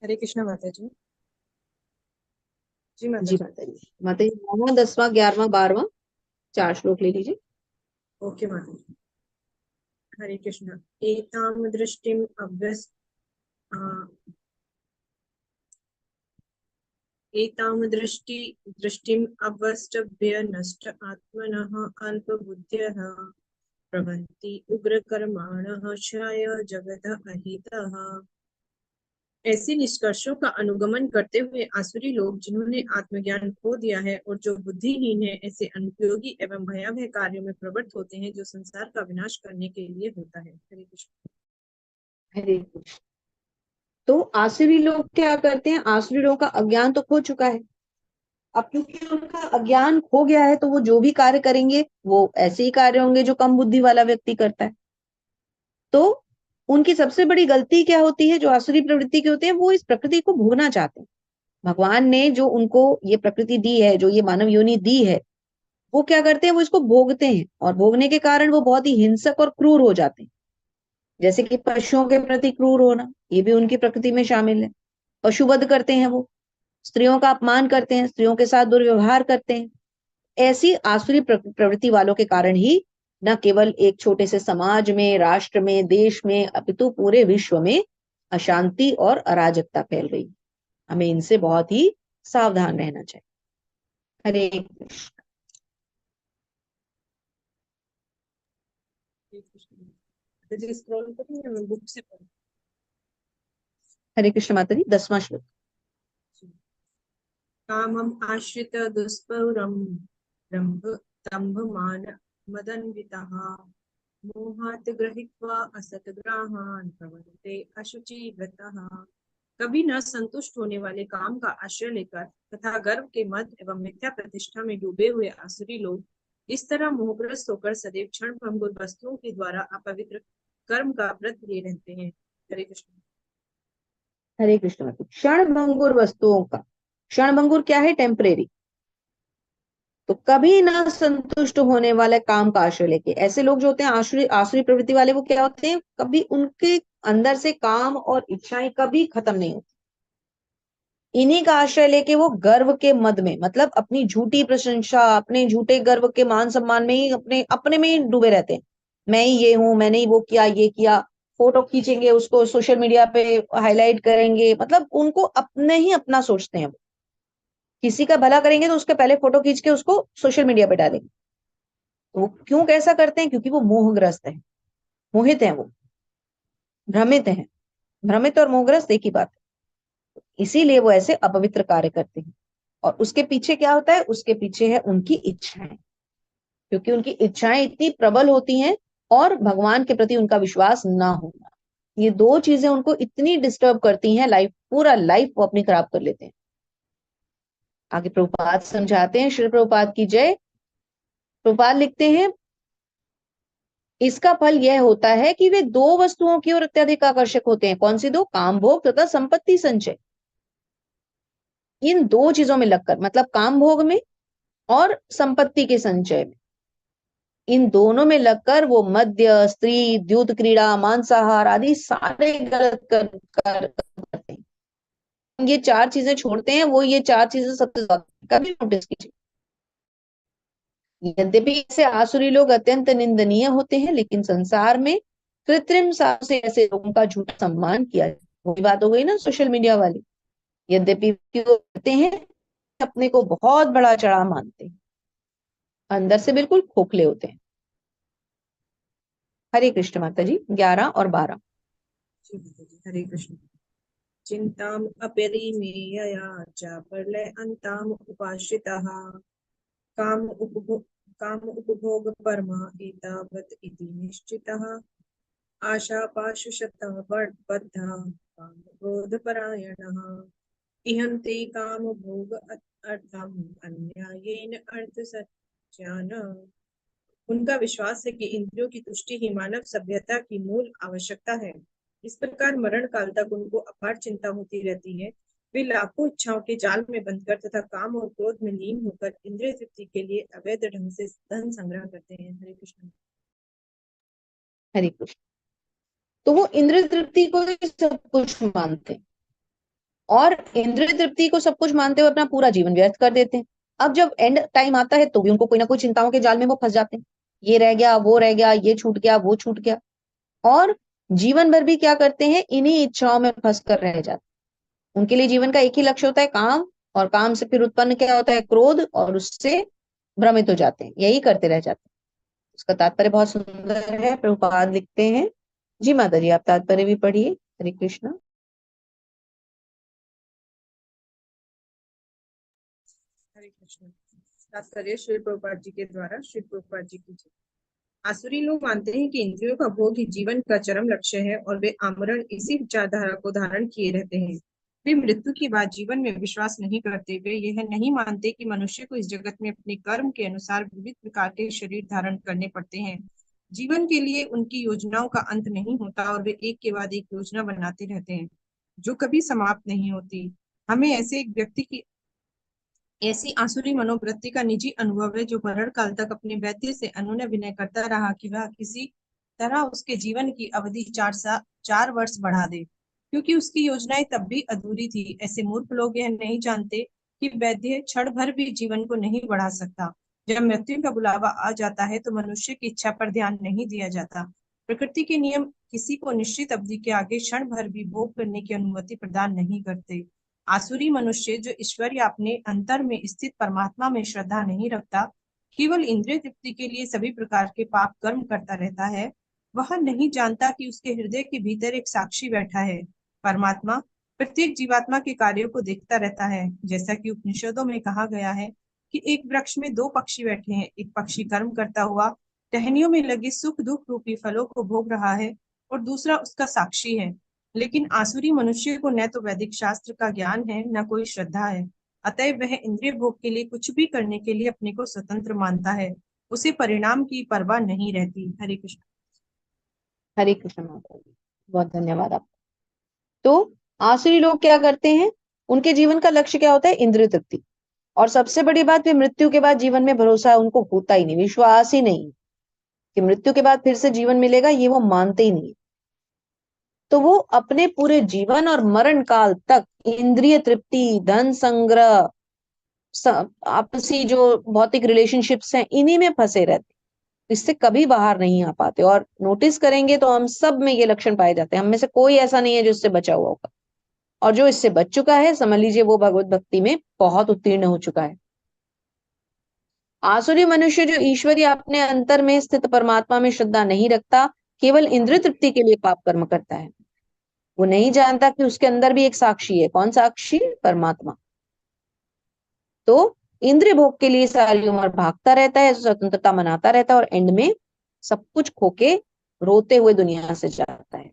हरे कृष्ण माता जी। जी माता जी जी। माता जी। माता जी, 9वां 10वां 11वां 12वां 4 श्लोक ले लीजिए। ओके माता जी। हरे कृष्ण। एताम दृष्टिम अभ्यस एताम दृष्टिम अवष्टभ्य नष्ट आत्मनः अल्पबुद्ध्यः प्रभन्ति उग्रकर्माणः क्षय जगत अहितः। ऐसे निष्कर्षों का अनुगमन करते हुए आसुरी लोग, जिन्होंने आत्मज्ञान खो दिया है और जो बुद्धिहीन है, ऐसे अनुपयोगी एवं भयावह कार्यों में प्रवृत्त होते हैं, जो संसार का विनाश करने के लिए होता है। हरे कृष्ण। हरे कृष्ण। तो आसुरी लोग क्या करते हैं? आसुरी लोगों का अज्ञान तो खो चुका है। अब क्योंकि उनका अज्ञान खो गया है, तो वो जो भी कार्य करेंगे वो ऐसे ही कार्य होंगे जो कम बुद्धि वाला व्यक्ति करता है। तो उनकी सबसे बड़ी गलती क्या होती है? जो आसुरी प्रवृत्ति के होते हैं, वो इस प्रकृति को भोगना चाहते हैं। भगवान ने जो उनको ये प्रकृति दी है, जो ये मानव योनि दी है, वो क्या करते हैं? वो इसको भोगते हैं, और भोगने के कारण वो बहुत ही हिंसक और क्रूर हो जाते हैं। जैसे कि पशुओं के प्रति क्रूर होना, ये भी उनकी प्रकृति में शामिल है। पशुवध करते हैं वो, स्त्रियों का अपमान करते हैं, स्त्रियों के साथ दुर्व्यवहार करते हैं। ऐसी आसुरी प्रवृत्ति वालों के कारण ही न केवल एक छोटे से समाज में, राष्ट्र में, देश में, अपितु पूरे विश्व में अशांति और अराजकता फैल रही है। हमें इनसे बहुत ही सावधान रहना चाहिए। हरे कृष्ण। हरे कृष्ण। माता जी स्क्रॉल करिए, मैं बुक से पढ़। हरे कृष्ण माता जी, 10वां श्लोक। कामम आश्रित दुष्पूरम ब्रह्म तंभमान मदन्वितः मोहात् गृहीत्वा असतग्राहान् प्रवर्तते अशुचिव्रतः। कभी न संतुष्ट होने वाले काम का आश्रय लेकर तथा गर्व के मद एवं मिथ्या प्रतिष्ठा में डूबे हुए आसुरी लोग इस तरह मोहग्रस्त होकर सदैव क्षण भंगुर वस्तुओं के द्वारा अपवित्र कर्म का व्रत लिए रहते हैं। हरे कृष्ण। हरे कृष्ण माता जी। क्षण भंगुर वस्तुओं का, क्षण भंगुर क्या है? टेम्परेरी। तो कभी ना संतुष्ट होने वाले काम का आश्रय लेके, ऐसे लोग जो होते हैं आसुरी आसुरी प्रवृत्ति वाले, वो क्या होते हैं? कभी उनके अंदर से काम और इच्छाएं कभी खत्म नहीं होती। इन्हीं का आश्रय लेके वो गर्व के मद में, मतलब अपनी झूठी प्रशंसा, अपने झूठे गर्व के मान सम्मान में ही अपने अपने में ही डूबे रहते हैं। मैं ही ये हूं, मैंने ही वो किया, ये किया। फोटो खींचेंगे, उसको सोशल मीडिया पे हाईलाइट करेंगे, मतलब उनको अपने ही अपना सोचते हैं वो। किसी का भला करेंगे तो उसके पहले फोटो खींच के उसको सोशल मीडिया पे डालेंगे। तो वो क्यों कैसा करते हैं? क्योंकि वो मोहग्रस्त है, मोहित है, वो भ्रमित है। भ्रमित और मोहग्रस्त एक ही बात है। इसीलिए वो ऐसे अपवित्र कार्य करते हैं। और उसके पीछे क्या होता है? उसके पीछे है उनकी इच्छाएं, क्योंकि उनकी इच्छाएं इतनी प्रबल होती हैं और भगवान के प्रति उनका विश्वास ना होना, ये दो चीजें उनको इतनी डिस्टर्ब करती हैं, लाइफ, पूरा लाइफ वो अपनी खराब कर लेते हैं। आगे प्रभुपाद समझाते हैं, श्री प्रभुपाद की जय। प्रभुपाद लिखते हैं, इसका फल यह होता है कि वे दो वस्तुओं की ओर अत्यधिक आकर्षक होते हैं। कौन सी दो? काम भोग तथा संपत्ति संचय। इन दो चीजों में लगकर, मतलब काम भोग में और संपत्ति के संचय में, इन दोनों में लगकर वो मद्य, स्त्री, द्यूत क्रीड़ा, मांसाहार आदि सारे गलत करते हैं। ये चार चीजें छोड़ते हैं, वो ये चार चीजें सबसे ज्यादा, कभी नोटिस कीजिए। यद्यपि ऐसे आसुरी लोग अत्यंत निंदनीय होते हैं, लेकिन संसार में कृत्रिम साधन से ऐसे लोगों का झूठा सम्मान किया जाता है। वही बात हो गई ना सोशल मीडिया वाली। यद्यपि वो कहते हैं, अपने को बहुत बड़ा चढ़ा मानते हैं, अंदर से बिल्कुल खोखले होते हैं। हरे कृष्ण माता जी। 11 और 12। जी माता जी, हरे कृष्ण। चिंताम अपरिमेयया च प्रलय अंताम उपाश्रिताः काम उपभोग परमा एतावत् इति निश्चितः आशापाशुशतः बद्धा काम क्रोधपरायणः इहन्ति काम भोग अर्थम अन्यायेन अर्थसत्यान। उनका विश्वास है कि इंद्रियों की तुष्टि ही मानव सभ्यता की मूल आवश्यकता है। इस प्रकार मरण काल तक उनको अपार चिंता होती रहती है। वे लाखों इच्छाओं के जाल में बंधकर तथा काम और क्रोध में लीन होकर इंद्रिय तृप्ति के लिए अवैध ढंग से धन संग्रह करते हैं। हरे कृष्ण। हरे कृष्ण। तो वो इंद्रिय तृप्ति को ही सब कुछ मानते हैं, और इंद्रिय तृप्ति को सब कुछ मानते हुए अपना पूरा जीवन व्यर्थ कर देते हैं। अब जब एंड टाइम आता है तो भी उनको कोई ना कोई चिंताओं के जाल में वो फंस जाते हैं। ये रह गया, वो रह गया, ये छूट गया, वो छूट गया, और जीवन भर भी क्या करते हैं? इन्हीं इच्छाओं में फंस कर रह जाते हैं। उनके लिए जीवन का एक ही लक्ष्य होता है, काम, और काम से फिर उत्पन्न क्या होता है? क्रोध, और उससे भ्रमित हो जाते हैं, यही करते रह जाते हैं। उसका तात्पर्य बहुत सुंदर है, प्रभुपाद लिखते हैं। जी माता जी, आप तात्पर्य भी पढ़िए। हरे कृष्ण। हरे कृष्ण। तात्पर्य श्री प्रभुपाद जी के द्वारा। श्री प्रभुपाद जी की जय। आसुरी लोग मानते हैं कि इंद्रियों का भोग ही जीवन का चरम लक्ष्य है और वे आमरण इसी विचारधारा को धारण किए रहते हैं। वे मृत्यु के बाद जीवन में विश्वास नहीं करते। वे यह नहीं मानते कि मनुष्य को इस जगत में अपने कर्म के अनुसार विविध प्रकार के शरीर धारण करने पड़ते हैं। जीवन के लिए उनकी योजनाओं का अंत नहीं होता और वे एक के बाद एक योजना बनाते रहते हैं जो कभी समाप्त नहीं होती। हमें ऐसे एक व्यक्ति की ऐसी आसुरी मनोवृत्ति का निजी अनुभव है जो मरण काल तक अपने वैद्य से अनुनय विनय करता रहा कि वह किसी तरह उसके जीवन की अवधि 4 वर्ष बढ़ा दे, क्योंकि उसकी योजनाएं तब भी अधूरी थी। ऐसे मूर्ख लोग यह नहीं जानते कि वैद्य क्षण भर भी जीवन को नहीं बढ़ा सकता। जब मृत्यु का बुलावा आ जाता है तो मनुष्य की इच्छा पर ध्यान नहीं दिया जाता। प्रकृति के नियम किसी को निश्चित अवधि के आगे क्षण भर भी भोग करने की अनुमति प्रदान नहीं करते। आसुरी मनुष्य जो ईश्वर या अपने अंतर में स्थित परमात्मा में श्रद्धा नहीं रखता, केवल इंद्रिय तृप्ति के लिए सभी प्रकार के पाप कर्म करता रहता है, वह नहीं जानता कि उसके हृदय के भीतर एक साक्षी बैठा है। परमात्मा प्रत्येक जीवात्मा के कार्यों को देखता रहता है। जैसा कि उपनिषदों में कहा गया है कि एक वृक्ष में दो पक्षी बैठे हैं। एक पक्षी कर्म करता हुआ टहनियों में लगे सुख दुख रूपी फलों को भोग रहा है और दूसरा उसका साक्षी है। लेकिन आसुरी मनुष्य को न तो वैदिक शास्त्र का ज्ञान है न कोई श्रद्धा है, अतएव वह इंद्रिय भोग के लिए कुछ भी करने के लिए अपने को स्वतंत्र मानता है। उसे परिणाम की परवाह नहीं रहती। हरे कृष्ण। हरे कृष्ण माता जी, बहुत धन्यवाद आप। तो आसुरी लोग क्या करते हैं? उनके जीवन का लक्ष्य क्या होता है? इंद्रिय तृप्ति। और सबसे बड़ी बात, वे मृत्यु के बाद जीवन में भरोसा उनको होता ही नहीं, विश्वास ही नहीं कि मृत्यु के बाद फिर से जीवन मिलेगा, ये वो मानते ही नहीं। तो वो अपने पूरे जीवन और मरण काल तक इंद्रिय तृप्ति, धन संग्रह, आपसी जो भौतिक रिलेशनशिप्स हैं, इन्हीं में फंसे रहते, इससे कभी बाहर नहीं आ पाते। और नोटिस करेंगे तो हम सब में ये लक्षण पाए जाते हैं, हम में से कोई ऐसा नहीं है जो इससे बचा हुआ होगा। और जो इससे बच चुका है, समझ लीजिए वो भगवत भक्ति में बहुत उत्तीर्ण हो चुका है। आसुरी मनुष्य जो ईश्वरीय अपने अंतर में स्थित परमात्मा में श्रद्धा नहीं रखता, केवल इंद्रिय तृप्ति के लिए पाप कर्म करता है। वो नहीं जानता कि उसके अंदर भी एक साक्षी है। कौन साक्षी? परमात्मा। तो इंद्रिय भोग के लिए सारी उम्र भागता रहता है, स्वतंत्रता मनाता रहता है, और एंड में सब कुछ खोके रोते हुए दुनिया से जाता है।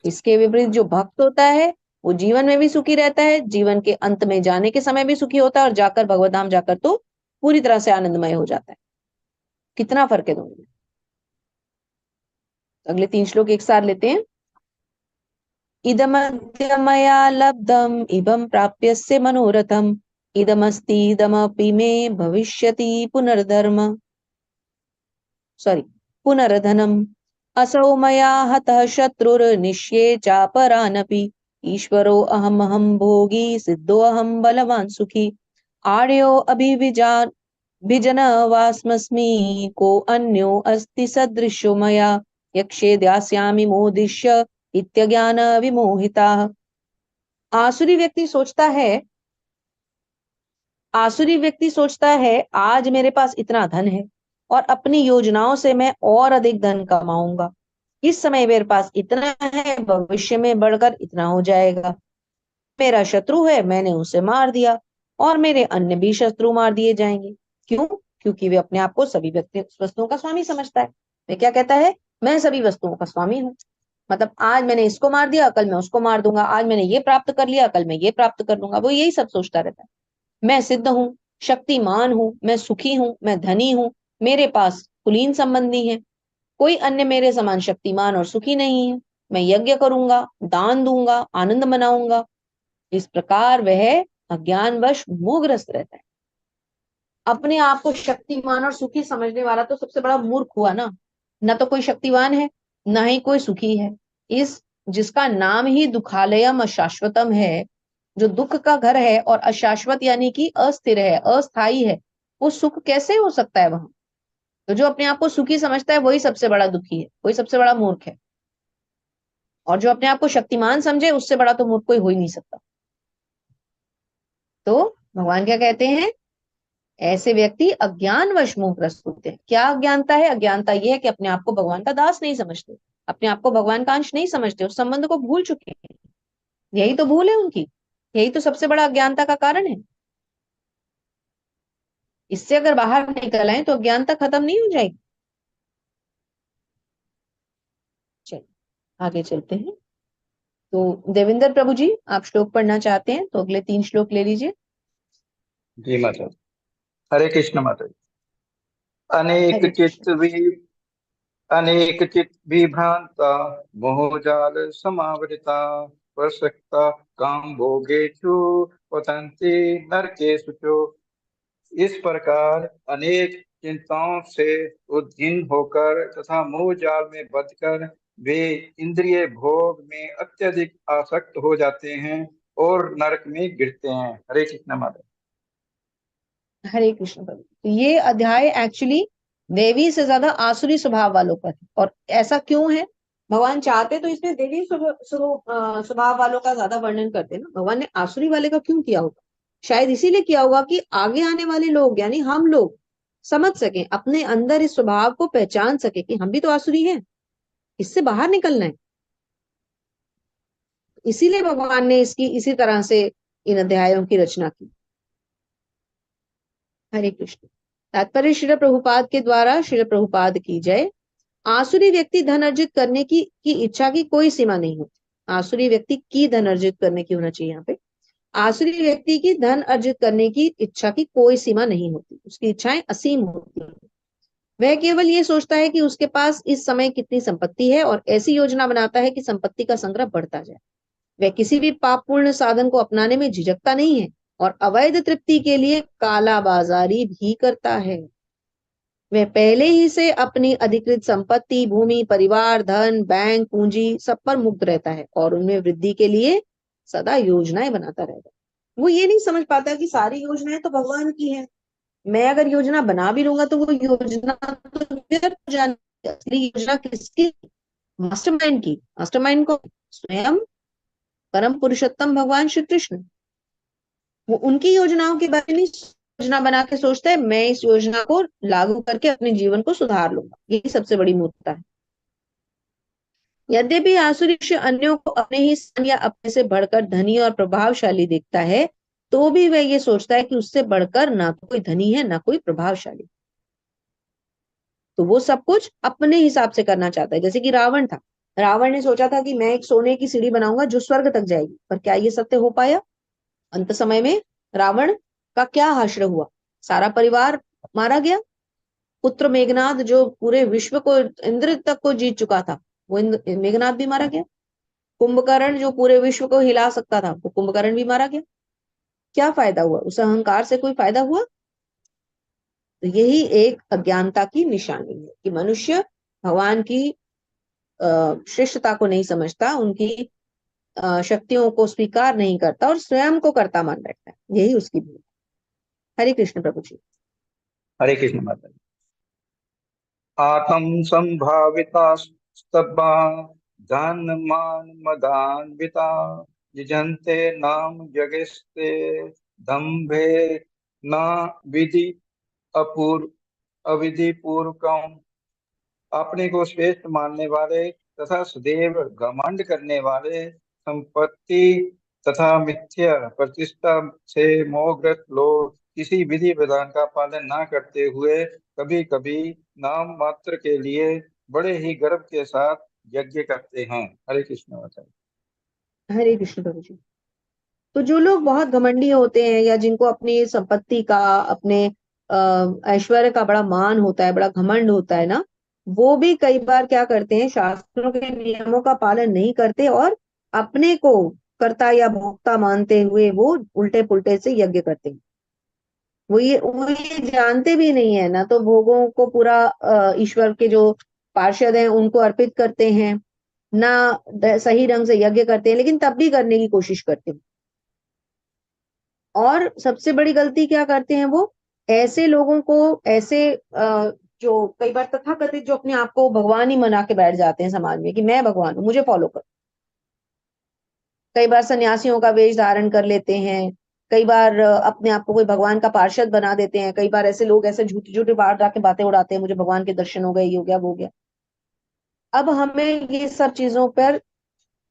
इसके विपरीत जो भक्त होता है, वो जीवन में भी सुखी रहता है, जीवन के अंत में जाने के समय भी सुखी होता है, और जाकर भगवत धाम जाकर तो पूरी तरह से आनंदमय हो जाता है। कितना फर्क है दोनों में। अगले 3 श्लोक एक साथ लेते हैं। इदमद्य मया लब्धम इदं प्राप्यस्य मनोरथम इदमस्ति इदमपि मे भविष्यति पुनर्धनम असौ मया हतः शत्रुर्निश्ये चापरानपि ईश्वरो अहम भोगी सिद्धो अहम बलवान सुखी आर्यो भिजनवास्मस्मि को अन्यो अस्ति सदृशो मया यक्षे दास्यामि मोदिष्य इत्यज्ञान विमोहिता। आसुरी व्यक्ति सोचता है आज मेरे पास इतना धन है और अपनी योजनाओं से मैं और अधिक धन कमाऊंगा। इस समय मेरे पास इतना है, भविष्य में बढ़कर इतना हो जाएगा। मेरा शत्रु है, मैंने उसे मार दिया, और मेरे अन्य भी शत्रु मार दिए जाएंगे। क्यों? क्योंकि वे अपने आप को सभी वस्तुओं का स्वामी समझता है। वे क्या कहता है? मैं सभी वस्तुओं का स्वामी हूँ। मतलब आज मैंने इसको मार दिया, कल मैं उसको मार दूंगा। आज मैंने ये प्राप्त कर लिया, कल मैं ये प्राप्त कर लूंगा। वो यही सब सोचता रहता है। मैं सिद्ध हूँ, शक्तिमान हूँ, मैं सुखी हूँ, मैं धनी हूँ, मेरे पास कुलीन संबंधी है, कोई अन्य मेरे समान शक्तिमान और सुखी नहीं है। मैं यज्ञ करूंगा, दान दूंगा, आनंद मनाऊंगा। इस प्रकार वह अज्ञानवश मोहग्रस्त रहता है। अपने आप को शक्तिमान और सुखी समझने वाला तो सबसे बड़ा मूर्ख हुआ ना। न तो कोई शक्तिवान है, न ही कोई सुखी है। इस जिसका नाम ही दुखालयम अशाश्वतम है, जो दुख का घर है और अशाश्वत यानी कि अस्थिर है, अस्थाई है, वो सुख कैसे हो सकता है वहां? तो जो अपने आप को सुखी समझता है वही सबसे बड़ा दुखी है, वही सबसे बड़ा मूर्ख है। और जो अपने आप को शक्तिमान समझे, उससे बड़ा तो मूर्ख कोई हो ही नहीं सकता। तो भगवान क्या कहते हैं? ऐसे व्यक्ति अज्ञानवश मोहग्रस्त होते हैं। क्या अज्ञानता है? अज्ञानता यह है कि अपने आप को भगवान का दास नहीं समझते, अपने आप को भगवान का अंश नहीं समझते, उस संबंध को भूल चुके हैं। यही तो भूल है उनकी, यही तो सबसे बड़ा अज्ञानता का कारण है। इससे अगर बाहर निकल आए तो अज्ञानता खत्म नहीं हो जाएगी। चलिए आगे चलते हैं। तो देवेंद्र प्रभु जी, आप श्लोक पढ़ना चाहते हैं तो अगले 3 श्लोक ले लीजिए। जी माता जी। हरे कृष्ण माता जी। अनेक हरे चित्त कृष्ण। भी अनेक चित्त विभ्रांता मोहजाल समावृता प्रसक्ता काम भोगेषु पतन्ति नरकेषु च। इस प्रकार अनेक चिंताओं से उद्विग्न होकर तथा मोह जाल में बंधकर वे इंद्रिय भोग में अत्यधिक आसक्त हो जाते हैं और नरक में गिरते हैं। हरे कृष्ण माता। हरे कृष्ण प्रभु। तो ये अध्याय एक्चुअली देवी से ज्यादा आसुरी स्वभाव वालों का है। और ऐसा क्यों है? भगवान चाहते तो इसमें देवी स्वभाव वालों का ज्यादा वर्णन करते ना। भगवान ने आसुरी वाले का क्यों किया होगा? शायद इसीलिए किया होगा कि आगे आने वाले लोग यानी हम लोग समझ सकें, अपने अंदर इस स्वभाव को पहचान सके कि हम भी तो आसुरी हैं, इससे बाहर निकलना है। इसीलिए भगवान ने इसकी इसी तरह से इन अध्यायों की रचना की। हरे कृष्ण। तात्पर्य श्रील प्रभुपाद के द्वारा। श्रील प्रभुपाद की जय। आसुरी व्यक्ति धन अर्जित करने की इच्छा की कोई सीमा नहीं होती। आसुरी व्यक्ति की धन अर्जित करने की होना चाहिए यहाँ पे। आसुरी व्यक्ति की धन अर्जित करने की इच्छा की कोई सीमा नहीं होती, उसकी इच्छाएं असीम होती हैं। वह केवल ये सोचता है कि उसके पास इस समय कितनी संपत्ति है और ऐसी योजना बनाता है कि संपत्ति का संग्रह बढ़ता जाए। वह किसी भी पापपूर्ण साधन को अपनाने में झिझकता नहीं है और अवैध तृप्ति के लिए काला बाजारी भी करता है। वे पहले ही से अपनी अधिकृत संपत्ति, भूमि, परिवार, धन, बैंक, पूंजी सब पर मुक्त रहता है और उनमें वृद्धि के लिए सदा योजनाएं बनाता रहता है। वो ये नहीं समझ पाता कि सारी योजनाएं तो भगवान की है। मैं अगर योजना बना भी लूंगा तो वो योजना तो व्यर्थ हो जानी है। असली योजना किसकी? मास्टरमाइंड की। मास्टरमाइंड को स्वयं परम पुरुषोत्तम भगवान श्री कृष्ण। वो उनकी योजनाओं के बारे में नहीं योजना बना के सोचता है मैं इस योजना को लागू करके अपने जीवन को सुधार लूंगा। यही सबसे बड़ी मूर्खता है। यद्यपि आसुरी मनुष्य अन्यों को अपने ही स्थान या अपने से बढ़कर धनी और प्रभावशाली देखता है, तो भी वह ये सोचता है कि उससे बढ़कर ना तो कोई धनी है ना कोई प्रभावशाली। तो वो सब कुछ अपने हिसाब से करना चाहता है। जैसे कि रावण था। रावण ने सोचा था कि मैं एक सोने की सीढ़ी बनाऊंगा जो स्वर्ग तक जाएगी, पर क्या ये सत्य हो पाया? अंत समय में रावण का क्या हाशर हुआ? सारा परिवार मारा गया। पुत्र मेघनाद जो पूरे विश्व को, इंद्र तक को जीत चुका था, वो मेघनाद भी मारा गया। कुंभकर्ण जो पूरे विश्व को हिला सकता था, वो कुंभकर्ण भी मारा गया। क्या फायदा हुआ? उस अहंकार से कोई फायदा हुआ? तो यही एक अज्ञानता की निशानी है कि मनुष्य भगवान की श्रेष्ठता को नहीं समझता, उनकी शक्तियों को स्वीकार नहीं करता और स्वयं को कर्ता मान बैठता है। यही उसकी भूल है। हरे कृष्ण प्रभु जी। हरे कृष्ण माता जी। आत्म संभाविता स्तब्धा धन मान मदान्विता यजन्ते नाम जगस्ते दम्भे न विधि अपूर्व अविधि पूर्वकम। अपने को श्रेष्ठ मानने वाले तथा सदैव घमंड करने वाले, संपत्ति तथा मिथ्या प्रतिष्ठा से मोहग्रस्त लोग किसी विधि विधान का पालन न करते हुए कभी कभी नाम मात्र के लिए बड़े ही गर्व के साथ यज्ञ करते हैं। हरे कृष्ण माता जी। हरे कृष्ण प्रभु जी। तो जो लोग बहुत घमंडी होते हैं या जिनको अपनी संपत्ति का, अपने ऐश्वर्य का बड़ा मान होता है, बड़ा घमंड होता है ना, वो भी कई बार क्या करते हैं, शास्त्रों के नियमों का पालन नहीं करते और अपने को कर्ता या भोक्ता मानते हुए वो उल्टे पुल्टे से यज्ञ करते हैं। वो ये जानते भी नहीं है ना, तो भोगों को पूरा ईश्वर के जो पार्षद हैं उनको अर्पित करते हैं ना, सही ढंग से यज्ञ करते हैं, लेकिन तब भी करने की कोशिश करते हैं। और सबसे बड़ी गलती क्या करते हैं वो, ऐसे लोगों को, ऐसे जो कई बार तथाकथित जो अपने आप को भगवान ही मना के बैठ जाते हैं समाज में कि मैं भगवान हूं, मुझे फॉलो कर। कई बार सन्यासियों का वेश धारण कर लेते हैं। कई बार अपने आप को कोई भगवान का पार्षद बना देते हैं। कई बार ऐसे लोग ऐसे झूठी झूठी बात जाके बातें उड़ाते हैं, मुझे भगवान के दर्शन हो गए, ये हो गया, वो हो गया। अब हमें ये सब चीजों पर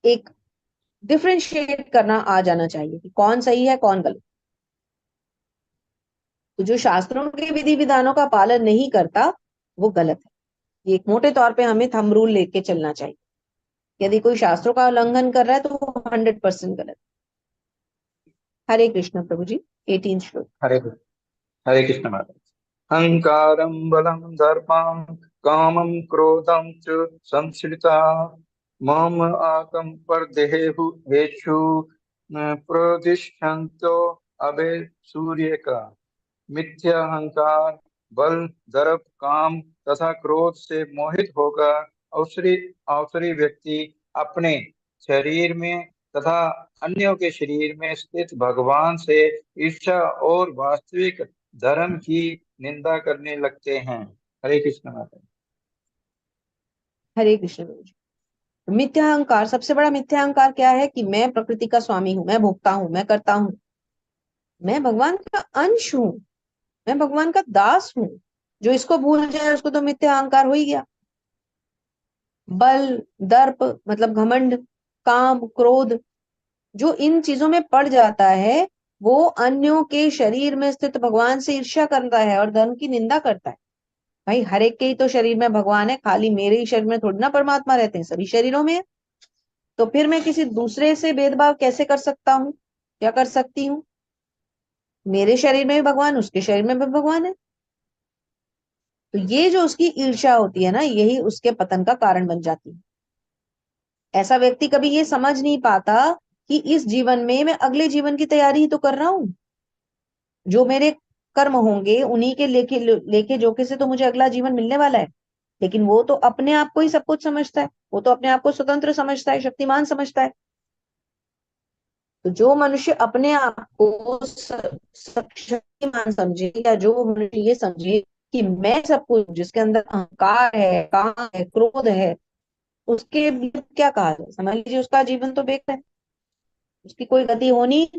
एक डिफरेंशिएट करना आ जाना चाहिए कि कौन सही है कौन गलत। तो जो शास्त्रों के विधि विधानों का पालन नहीं करता वो गलत है। ये एक मोटे तौर पे हमें थंब रूल लेके चलना चाहिए। यदि कोई शास्त्रों का उल्लंघन कर रहा है तो वो 100% गलत। हरे कृष्ण प्रभु जी। 18 श्लोक। हरे हरे कृष्ण माता जी। अहंकारं बलं दर्पं कामं क्रोधं च संश्रिता मम आकं परदेहु हेषु प्रदिशन्तो अभे सूर्य का। मिथ्या अहंकार, बल, दर्प, काम तथा क्रोध से मोहित होकर अवसरी अवसरी व्यक्ति अपने शरीर में तथा अन्यों के शरीर में स्थित भगवान से ईर्ष्या और वास्तविक धर्म की निंदा करने लगते हैं। हरे कृष्ण माता जी। हरे कृष्ण प्रभु जी। मिथ्या अहंकार, सबसे बड़ा मिथ्या अहंकार क्या है कि मैं प्रकृति का स्वामी हूं, मैं भोगता हूं, मैं करता हूं, मैं भगवान का अंश हूं, मैं भगवान का दास हूं। जो इसको भूल जाए उसको तो मिथ्या अहंकार हो ही गया। बल, दर्प मतलब घमंड, काम, क्रोध, जो इन चीजों में पड़ जाता है वो अन्यों के शरीर में स्थित भगवान से ईर्ष्या करता है और धर्म की निंदा करता है। भाई हर एक के ही तो शरीर में भगवान है, खाली मेरे ही शरीर में थोड़ी ना परमात्मा रहते हैं, सभी शरीरों में है। तो फिर मैं किसी दूसरे से भेदभाव कैसे कर सकता हूँ या कर सकती हूँ? मेरे शरीर में भी भगवान, उसके शरीर में भी भगवान है। तो ये जो उसकी ईर्ष्या होती है ना, यही उसके पतन का कारण बन जाती है। ऐसा व्यक्ति कभी ये समझ नहीं पाता कि इस जीवन में मैं अगले जीवन की तैयारी ही तो कर रहा हूं। जो मेरे कर्म होंगे उन्हीं के लेके लेके जोके से तो मुझे अगला जीवन मिलने वाला है। लेकिन वो तो अपने आप को ही सब कुछ समझता है, वो तो अपने आप को स्वतंत्र समझता है, शक्तिमान समझता है। तो जो मनुष्य अपने आप को शक्तिमान समझे, या जो मनुष्य ये समझे कि मैं सब कुछ, जिसके अंदर अहंकार है, काम है, क्रोध है, उसके लिए क्या कहा जाए, समझ लीजिए उसका जीवन तो बेकार है, उसकी कोई गति होनी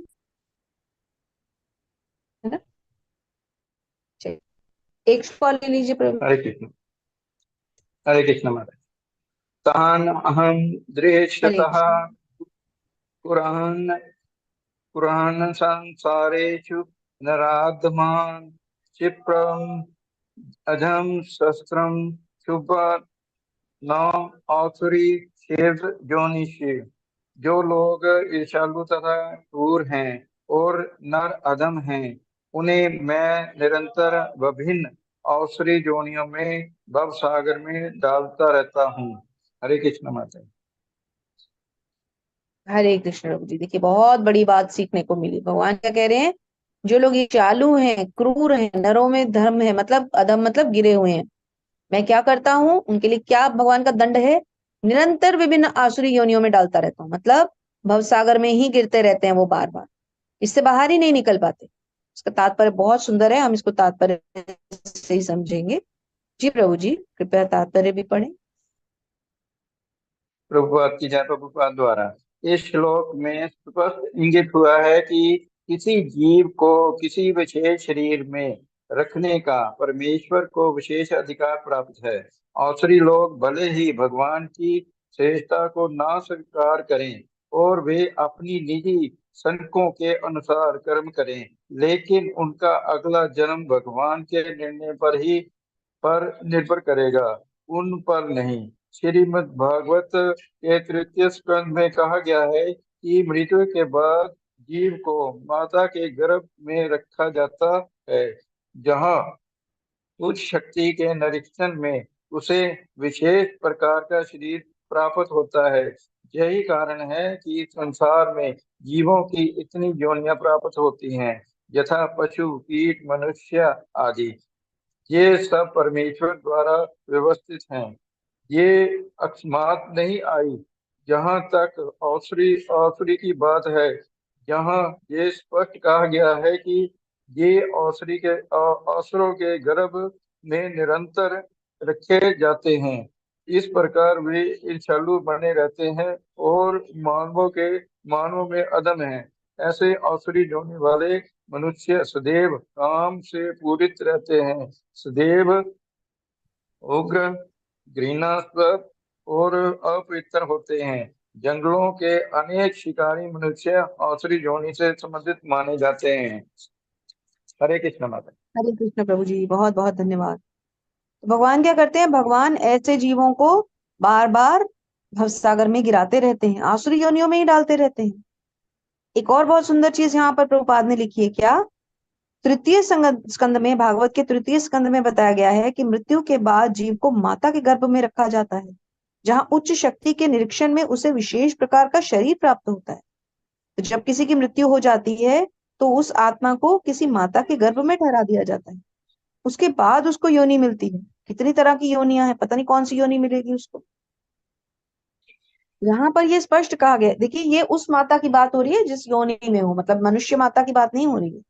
है ना। चलिए, एक कॉल ले लीजिए प्रभु। हरे कृष्ण। हरे कृष्ण महाराज। तान अहम हरे दृश्यतः कृष्ण। पुराण पुराण संसारेषु नराधमान् क्षिप्रम् अधम शस्त्रम शुभ न आसुरी क्षेत्र जोनिषि। जो लोग ईर्ष्यालु तथा क्रूर हैं और नर अधम हैं, उन्हें मैं निरंतर विभिन्न आसुरी जोनियों में भव सागर में डालता रहता हूँ। हरे कृष्ण माता। हरे कृष्ण प्रभु जी। देखिए, बहुत बड़ी बात सीखने को मिली। भगवान क्या कह रहे हैं, जो लोग ये चालू हैं, क्रूर हैं, नरों में धर्म है, मतलब अधम मतलब गिरे हुए हैं, मैं क्या करता हूँ उनके लिए, क्या भगवान का दंड है, निरंतर विभिन्न आसुरी योनियों में डालता रहता हूँ। मतलब भवसागर में ही गिरते रहते हैं वो बार बार, इससे बाहर ही नहीं निकल पाते। इसका तात्पर्य बहुत सुंदर है, हम इसको तात्पर्य से ही समझेंगे। जी प्रभु जी, कृपया तात्पर्य भी पढ़ें। प्रभुपाद की जय। प्रभुपाद द्वारा इस श्लोक में स्पष्ट इंगित हुआ है कि किसी जीव को किसी विशेष शरीर में रखने का परमेश्वर को विशेष अधिकार प्राप्त है। आसुरी लोग भले ही भगवान की श्रेष्ठता को ना स्वीकार करें और वे अपनी निजी संकों के अनुसार कर्म करें, लेकिन उनका अगला जन्म भगवान के निर्णय पर निर्भर करेगा, उन पर नहीं। श्रीमद् भागवत के तृतीय स्कंद में कहा गया है कि मृत्यु के बाद जीव को माता के गर्भ में रखा जाता है, जहाँ उच्च शक्ति के निरीक्षण में उसे विशेष प्रकार का शरीर प्राप्त होता है। यही कारण है कि संसार में जीवों की इतनी योनियां प्राप्त होती हैं, यथा पशु, कीट, मनुष्य आदि। ये सब परमेश्वर द्वारा व्यवस्थित हैं। ये अकस्मात नहीं आई। जहाँ तक औसरी की बात है, यहाँ ये स्पष्ट कहा गया है कि ये औसरों के गर्भ में निरंतर रखे जाते हैं। इस प्रकार वे ईर्ष्यालु बने रहते हैं और मानवों में अदम हैं। ऐसे औसरी जोनी वाले मनुष्य सदैव काम से पूरित रहते हैं, सदैव उग्र, घृणास्पद और अपवित्र होते हैं। जंगलों के अनेक शिकारी मनुष्य आसुरी जोनि से संबंधित माने जाते हैं। हरे कृष्ण माता। हरे कृष्ण प्रभु जी, बहुत बहुत धन्यवाद। तो भगवान क्या करते हैं, भगवान ऐसे जीवों को बार बार भवसागर में गिराते रहते हैं, आसुरी योनियों में ही डालते रहते हैं। एक और बहुत सुंदर चीज यहाँ पर प्रभुपाद ने लिखी है, क्या, तृतीय स्कंद में, भागवत के तृतीय स्कंद में बताया गया है कि मृत्यु के बाद जीव को माता के गर्भ में रखा जाता है, जहाँ उच्च शक्ति के निरीक्षण में उसे विशेष प्रकार का शरीर प्राप्त होता है। तो जब किसी की मृत्यु हो जाती है, तो उस आत्मा को किसी माता के गर्भ में ठहरा दिया जाता है। उसके बाद उसको योनि मिलती है। कितनी तरह की योनियां हैं, पता नहीं कौन सी योनि मिलेगी उसको। यहाँ पर ये स्पष्ट कहा गया है। देखिए, ये उस माता की बात हो रही है जिस योनि में हो, मतलब मनुष्य माता की बात नहीं हो रही है।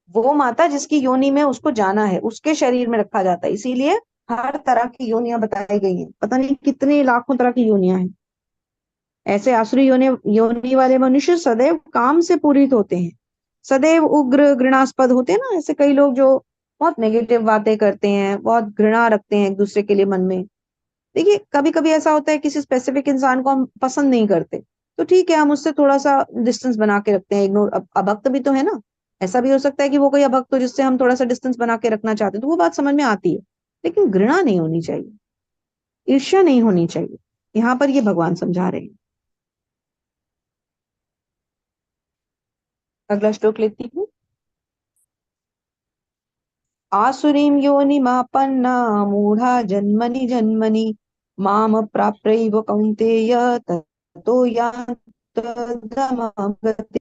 वो माता जिसकी योनि में उसको जाना है, उसके शरीर में रखा जाता है। इसीलिए हर तरह की योनियां बताई गई हैं, पता नहीं कितने लाखों तरह की योनियां हैं। ऐसे आसुरी योनि वाले मनुष्य सदैव काम से पूरित होते हैं, सदैव उग्र, घृणास्पद होते हैं ना। ऐसे कई लोग जो बहुत नेगेटिव बातें करते हैं, बहुत घृणा रखते हैं एक दूसरे के लिए मन में। देखिए, कभी कभी ऐसा होता है, किसी स्पेसिफिक इंसान को हम पसंद नहीं करते, तो ठीक है, हम उससे थोड़ा सा डिस्टेंस बना के रखते हैं, इग्नोर। अभक्त भी तो है ना, ऐसा भी हो सकता है कि वो कोई अभक्त हो जिससे हम थोड़ा सा डिस्टेंस बना के रखना चाहते हैं, तो वो बात समझ में आती है। लेकिन घृणा नहीं होनी चाहिए, ईर्ष्या नहीं होनी चाहिए। यहाँ पर ये भगवान समझा रहे हैं। अगला श्लोक लेती हूँ। आसुरीं योनिमापन्ना मूढ़ा जन्मनि जन्मनि माम प्राप्यैव कौन्तेय ततो यान्त्यधमां गतिम्।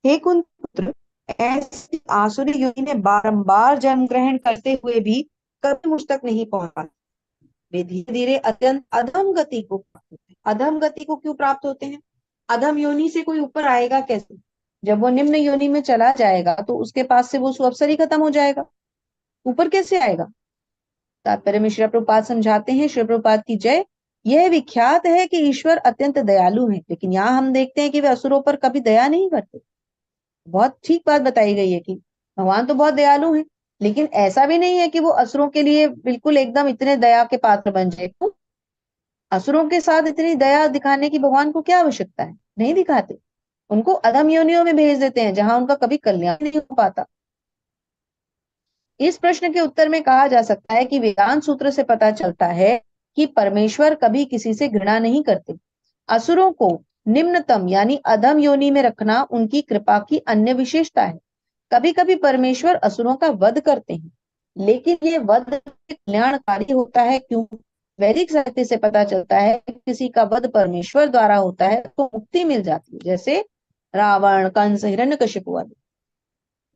हे कुंती पुत्र, ऐसी आसुरी योनि ने बारंबार जन्म ग्रहण करते हुए भी कभी मुझ तक नहीं पहुंचा। वे धीरे धीरे अत्यंत अधम गति को प्राप्त होते हैं। अधम गति को क्यों प्राप्त होते हैं? अधम योनि से कोई ऊपर आएगा कैसे? जब वो निम्न योनि में चला जाएगा तो उसके पास से वो सुअवसर ही खत्म हो जाएगा, ऊपर कैसे आएगा? तात्पर्य में श्री प्रभुपाद समझाते हैं, श्री प्रभुपाद की जय, यह विख्यात है कि ईश्वर अत्यंत दयालु हैं, लेकिन यहाँ हम देखते हैं कि वे असुरों पर कभी दया नहीं करते। बहुत ठीक बात बताई गई है कि भगवान तो बहुत दयालु हैं, लेकिन ऐसा भी नहीं है कि वो असुरों के लिए बिल्कुल एकदम इतने दया के पात्र बन जाए। तो असुरों के साथ इतनी दया दिखाने की भगवान को क्या आवश्यकता है? नहीं दिखाते, उनको अधम योनियों में भेज देते हैं जहां उनका कभी कल्याण नहीं हो पाता। इस प्रश्न के उत्तर में कहा जा सकता है कि वेदांत सूत्र से पता चलता है कि परमेश्वर कभी किसी से घृणा नहीं करते। असुरों को निम्नतम यानी अधम योनि में रखना उनकी कृपा की अन्य विशेषता है। कभी कभी परमेश्वर असुरों का वध करते हैं, लेकिन ये वध कल्याणकारी होता है। क्यों? वैदिक साहित्य से पता चलता है कि किसी का वध परमेश्वर द्वारा होता है तो मुक्ति मिल जाती है, जैसे रावण, कंस, हिरण्यकशिपु आदि।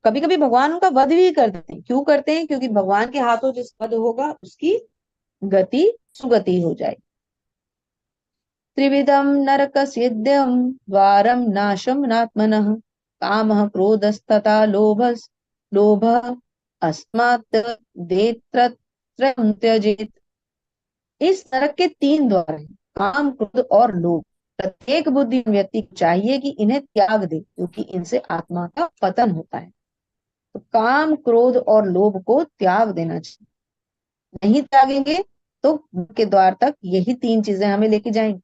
कभी कभी भगवान उनका वध भी कर देते हैं। क्यों करते हैं? क्योंकि भगवान के हाथों जिस वध होगा उसकी गति सुगति हो जाए। त्रिविधम नरकस्येद्यं द्वारं नाशम नात्मनः कामः क्रोधस्तथा लोभः अस्मात् देत्रत्रयं त्यजेत्। इस नरक के 3 द्वार हैं, काम, क्रोध और लोभ। प्रत्येक बुद्धिमान व्यक्ति को चाहिए कि इन्हें त्याग दे, क्योंकि इनसे आत्मा का पतन होता है। तो काम, क्रोध और लोभ को त्याग देना चाहिए। नहीं त्यागेंगे तो के द्वार तक यही 3 चीजें हमें लेके जाएंगी।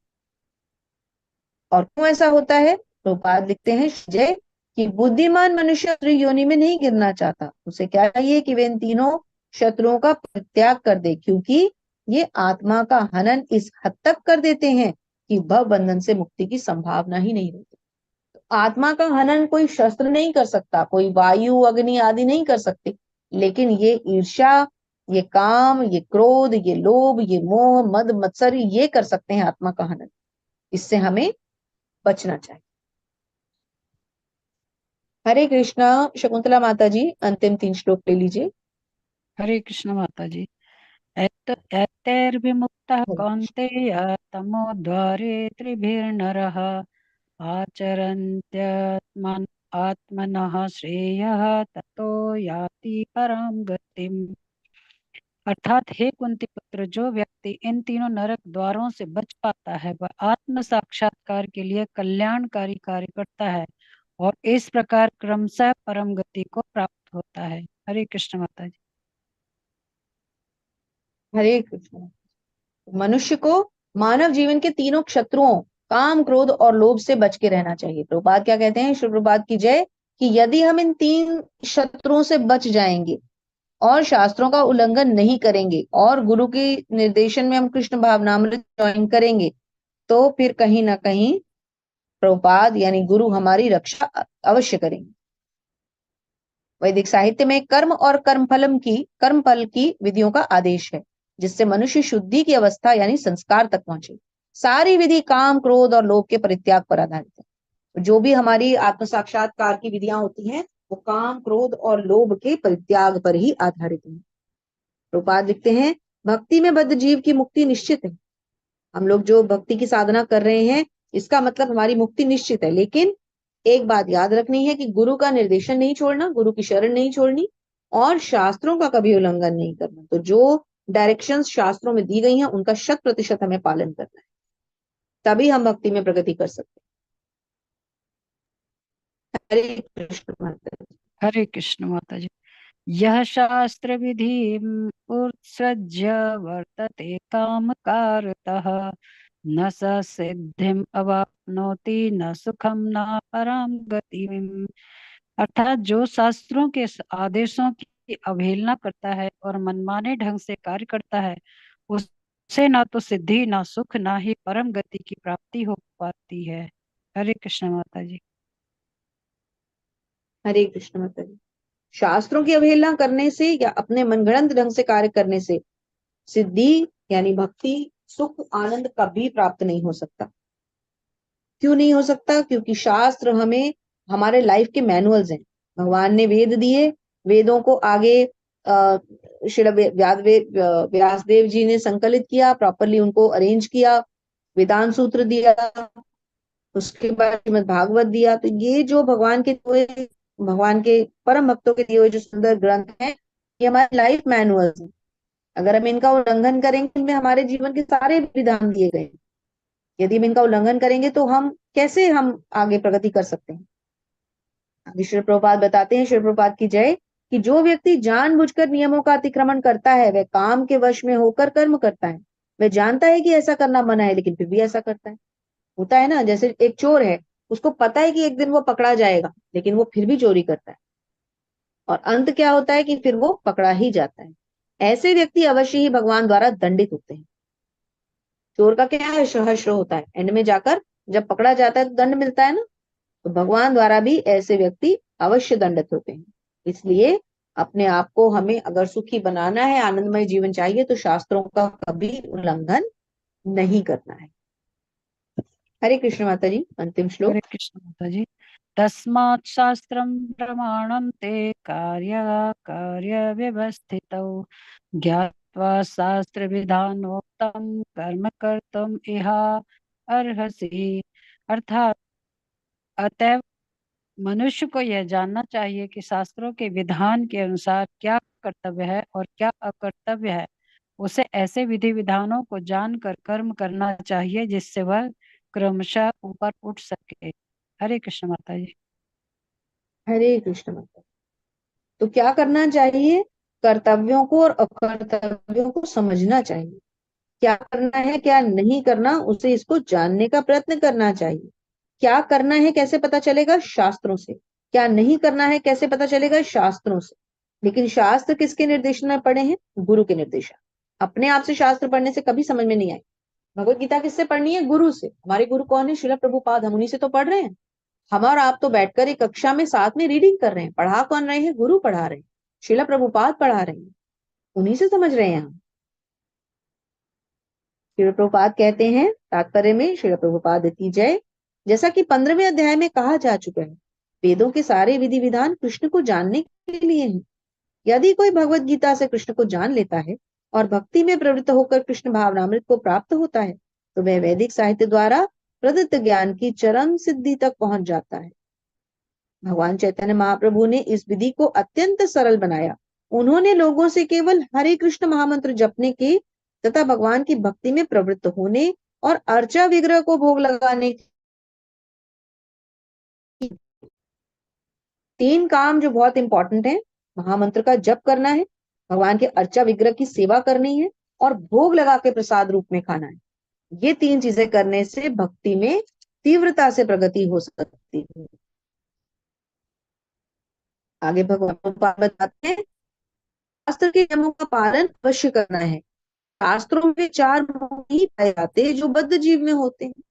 और क्यों ऐसा होता है? प्रभुपाद लिखते हैं जय कि बुद्धिमान मनुष्य योनि में नहीं गिरना चाहता। उसे क्या चाहिए कि वे इन तीनों शत्रुओं का परित्याग कर दे, क्योंकि ये आत्मा का हनन इस हद तक कर देते हैं कि भव बंधन से मुक्ति की संभावना ही नहीं रहती। तो आत्मा का हनन कोई शस्त्र नहीं कर सकता, कोई वायु, अग्नि आदि नहीं कर सकते, लेकिन ये ईर्ष्या, ये काम, ये क्रोध, ये लोभ, ये मोह, मद, मत्सर, ये कर सकते हैं आत्मा का हनन। इससे हमें बचना चाहिए। हरे कृष्णा। शकुंतला माता जी, अंतिम 3 श्लोक ले लीजिए। हरे कृष्ण माता जी। एतैर्विमुक्तः कौन्तेय तमोद्वारे त्रिभिर्नरः आचरन्त्यात्मन् आत्मनः श्रेयः ततो याति परम गतिम्। अर्थात हे कुंती पुत्र, जो व्यक्ति इन तीनों नरक द्वारों से बच पाता है वह आत्म साक्षात्कार के लिए कल्याणकारी कार्य करता है और इस प्रकार क्रमशः परम गति को प्राप्त होता है। हरे कृष्ण माता जी। हरे कृष्ण। मनुष्य को मानव जीवन के तीनों शत्रुओं काम, क्रोध और लोभ से बच के रहना चाहिए। प्रभुपाद क्या कहते हैं? श्री प्रभुपाद की जय कि यदि हम इन 3 शत्रुओं से बच जाएंगे और शास्त्रों का उल्लंघन नहीं करेंगे और गुरु के निर्देशन में हम कृष्ण भावनामृत ज्वाइन करेंगे, तो फिर कहीं ना कहीं प्रभुपाद यानी गुरु हमारी रक्षा अवश्य करेंगे। वैदिक साहित्य में कर्म और कर्म फल की विधियों का आदेश है, जिससे मनुष्य शुद्धि की अवस्था यानी संस्कार तक पहुंचे। सारी विधि काम, क्रोध और लोभ के परित्याग पर आधारित है। जो भी हमारी आत्म साक्षात्कार की विधियां होती हैं वो काम, क्रोध और लोभ के परित्याग पर ही आधारित है। प्रभुपाद लिखते हैं भक्ति में बद्ध जीव की मुक्ति निश्चित है। हम लोग जो भक्ति की साधना कर रहे हैं इसका मतलब हमारी मुक्ति निश्चित है, लेकिन एक बात याद रखनी है कि गुरु का निर्देशन नहीं छोड़ना, गुरु की शरण नहीं छोड़नी और शास्त्रों का कभी उल्लंघन नहीं करना। तो जो डायरेक्शंस शास्त्रों में दी गई हैं उनका 100% हमें पालन करना है, तभी हम भक्ति में प्रगति कर सकते हैं। हरे कृष्ण माता जी। हरे कृष्ण माता जी। यह शास्त्र विधि उत्सृज्य वर्तते काम कारतः न स सिद्धिम अवाप्नोति न सुखम न परम गतिम्। अर्थात जो शास्त्रों के आदेशों की अवहेलना करता है और मनमाने ढंग से कार्य करता है उससे ना तो सिद्धि, ना सुख, ना ही परम गति की प्राप्ति हो पाती है। हरे कृष्ण माता जी। हरे कृष्ण माता जी। शास्त्रों की अवहेलना करने से या अपने मनगढ़ंत ढंग से कार्य करने से सिद्धि यानी भक्ति, सुख, आनंद कभी प्राप्त नहीं हो सकता। क्यों नहीं हो सकता? क्योंकि शास्त्र हमें हमारे लाइफ के मैनुअल्स हैं। भगवान ने वेद दिए, वेदों को आगे श्री व्यासदेव जी ने संकलित किया, प्रॉपरली उनको अरेंज किया, वेदांत सूत्र दिया, उसके बाद श्रीमद् भागवत दिया। तो ये जो भगवान के परम भक्तों के दिए हुए जो सुंदर ग्रंथ हैं, ये हमारे लाइफ मैनुअल्स हैं। अगर हम इनका उल्लंघन करेंगे, इनमें हमारे जीवन के सारे विधान दिए गए हैं। यदि हम इनका उल्लंघन करेंगे तो हम आगे प्रगति कर सकते हैं। आगे श्री प्रभुपाद बताते हैं, श्री प्रभुपाद की जय, कि जो व्यक्ति जानबूझकर नियमों का अतिक्रमण करता है, वह काम के वश में होकर कर्म करता है। वह जानता है कि ऐसा करना मना है, लेकिन फिर भी ऐसा करता है। होता है ना, जैसे एक चोर है, उसको पता है कि एक दिन वो पकड़ा जाएगा, लेकिन वो फिर भी चोरी करता है, और अंत क्या होता है कि फिर वो पकड़ा ही जाता है। ऐसे व्यक्ति अवश्य ही भगवान द्वारा दंडित होते हैं। चोर का क्या है, हश्र होता है, एंड में जाकर जब पकड़ा जाता है तो दंड मिलता है ना। तो भगवान द्वारा भी ऐसे व्यक्ति अवश्य दंडित होते हैं। इसलिए अपने आप को हमें अगर सुखी बनाना है, आनंदमय जीवन चाहिए, तो शास्त्रों का कभी उल्लंघन नहीं करना है। हरे कृष्ण माता जी। अंतिम श्लोक। हरे कृष्ण माता जी। तस्मात् शास्त्रं प्रमाणं ते कार्य व्यवस्थितौ ज्ञात्वा शास्त्र विधानोक्तं कर्म कर्तुम् इहा अर्हसि। अर्थात अतएव मनुष्य को यह जानना चाहिए कि शास्त्रों के विधान के अनुसार क्या कर्तव्य है और क्या अकर्तव्य है। उसे ऐसे विधि विधानों को जानकर कर्म करना चाहिए जिससे वह क्रमशः ऊपर उठ सके। हरे कृष्ण माता जी। हरे कृष्ण माता। तो क्या करना चाहिए, कर्तव्यों को और अकर्तव्यों को समझना चाहिए। क्या करना है क्या नहीं करना, उसे इसको जानने का प्रयत्न करना चाहिए। क्या करना है कैसे पता चलेगा, शास्त्रों से। क्या नहीं करना है कैसे पता चलेगा, शास्त्रों से। लेकिन शास्त्र किसके निर्देशन में पढ़े हैं, गुरु के निर्देशन। अपने आप से शास्त्र पढ़ने से कभी समझ में नहीं आए। भगवत गीता किससे पढ़नी है, गुरु से। हमारे गुरु कौन है, श्रील प्रभुपाद, हम उन्हीं से तो पढ़ रहे हैं। हम और आप तो बैठकर एक कक्षा में साथ में रीडिंग कर रहे हैं। पढ़ा कौन रहे हैं, गुरु पढ़ा रहे हैं, श्रील प्रभुपाद पढ़ा रहे हैं, उन्हीं से समझ रहे हैं हम। श्रील प्रभुपाद कहते हैं तात्पर्य में, श्रील प्रभुपाद की जय, जैसा कि 15वें अध्याय में कहा जा चुका है, वेदों के सारे विधि विधान कृष्ण को जानने के लिए हैं। यदि कोई भगवत गीता से कृष्ण को जान लेता है और भक्ति में प्रवृत्त होकर कृष्ण भावनामृत को प्राप्त होता है, तो वह वैदिक साहित्य द्वारा प्रदत्त ज्ञान की चरम सिद्धि तक पहुंच जाता है। भगवान चैतन्य महाप्रभु ने इस विधि को अत्यंत सरल बनाया। उन्होंने लोगों से केवल हरे कृष्ण महामंत्र जपने के तथा भगवान की भक्ति में प्रवृत्त होने और अर्चा विग्रह को भोग लगाने की 3 काम जो बहुत इंपॉर्टेंट है, महामंत्र का जप करना है, भगवान के अर्चा विग्रह की सेवा करनी है, और भोग लगा के प्रसाद रूप में खाना है। ये 3 चीजें करने से भक्ति में तीव्रता से प्रगति हो सकती है। आगे भगवान बताते हैं, शास्त्र के नियमों का पालन अवश्य करना है। शास्त्रों में 4 मोह ही पाए जाते हैं जो बद्ध जीव में होते हैं।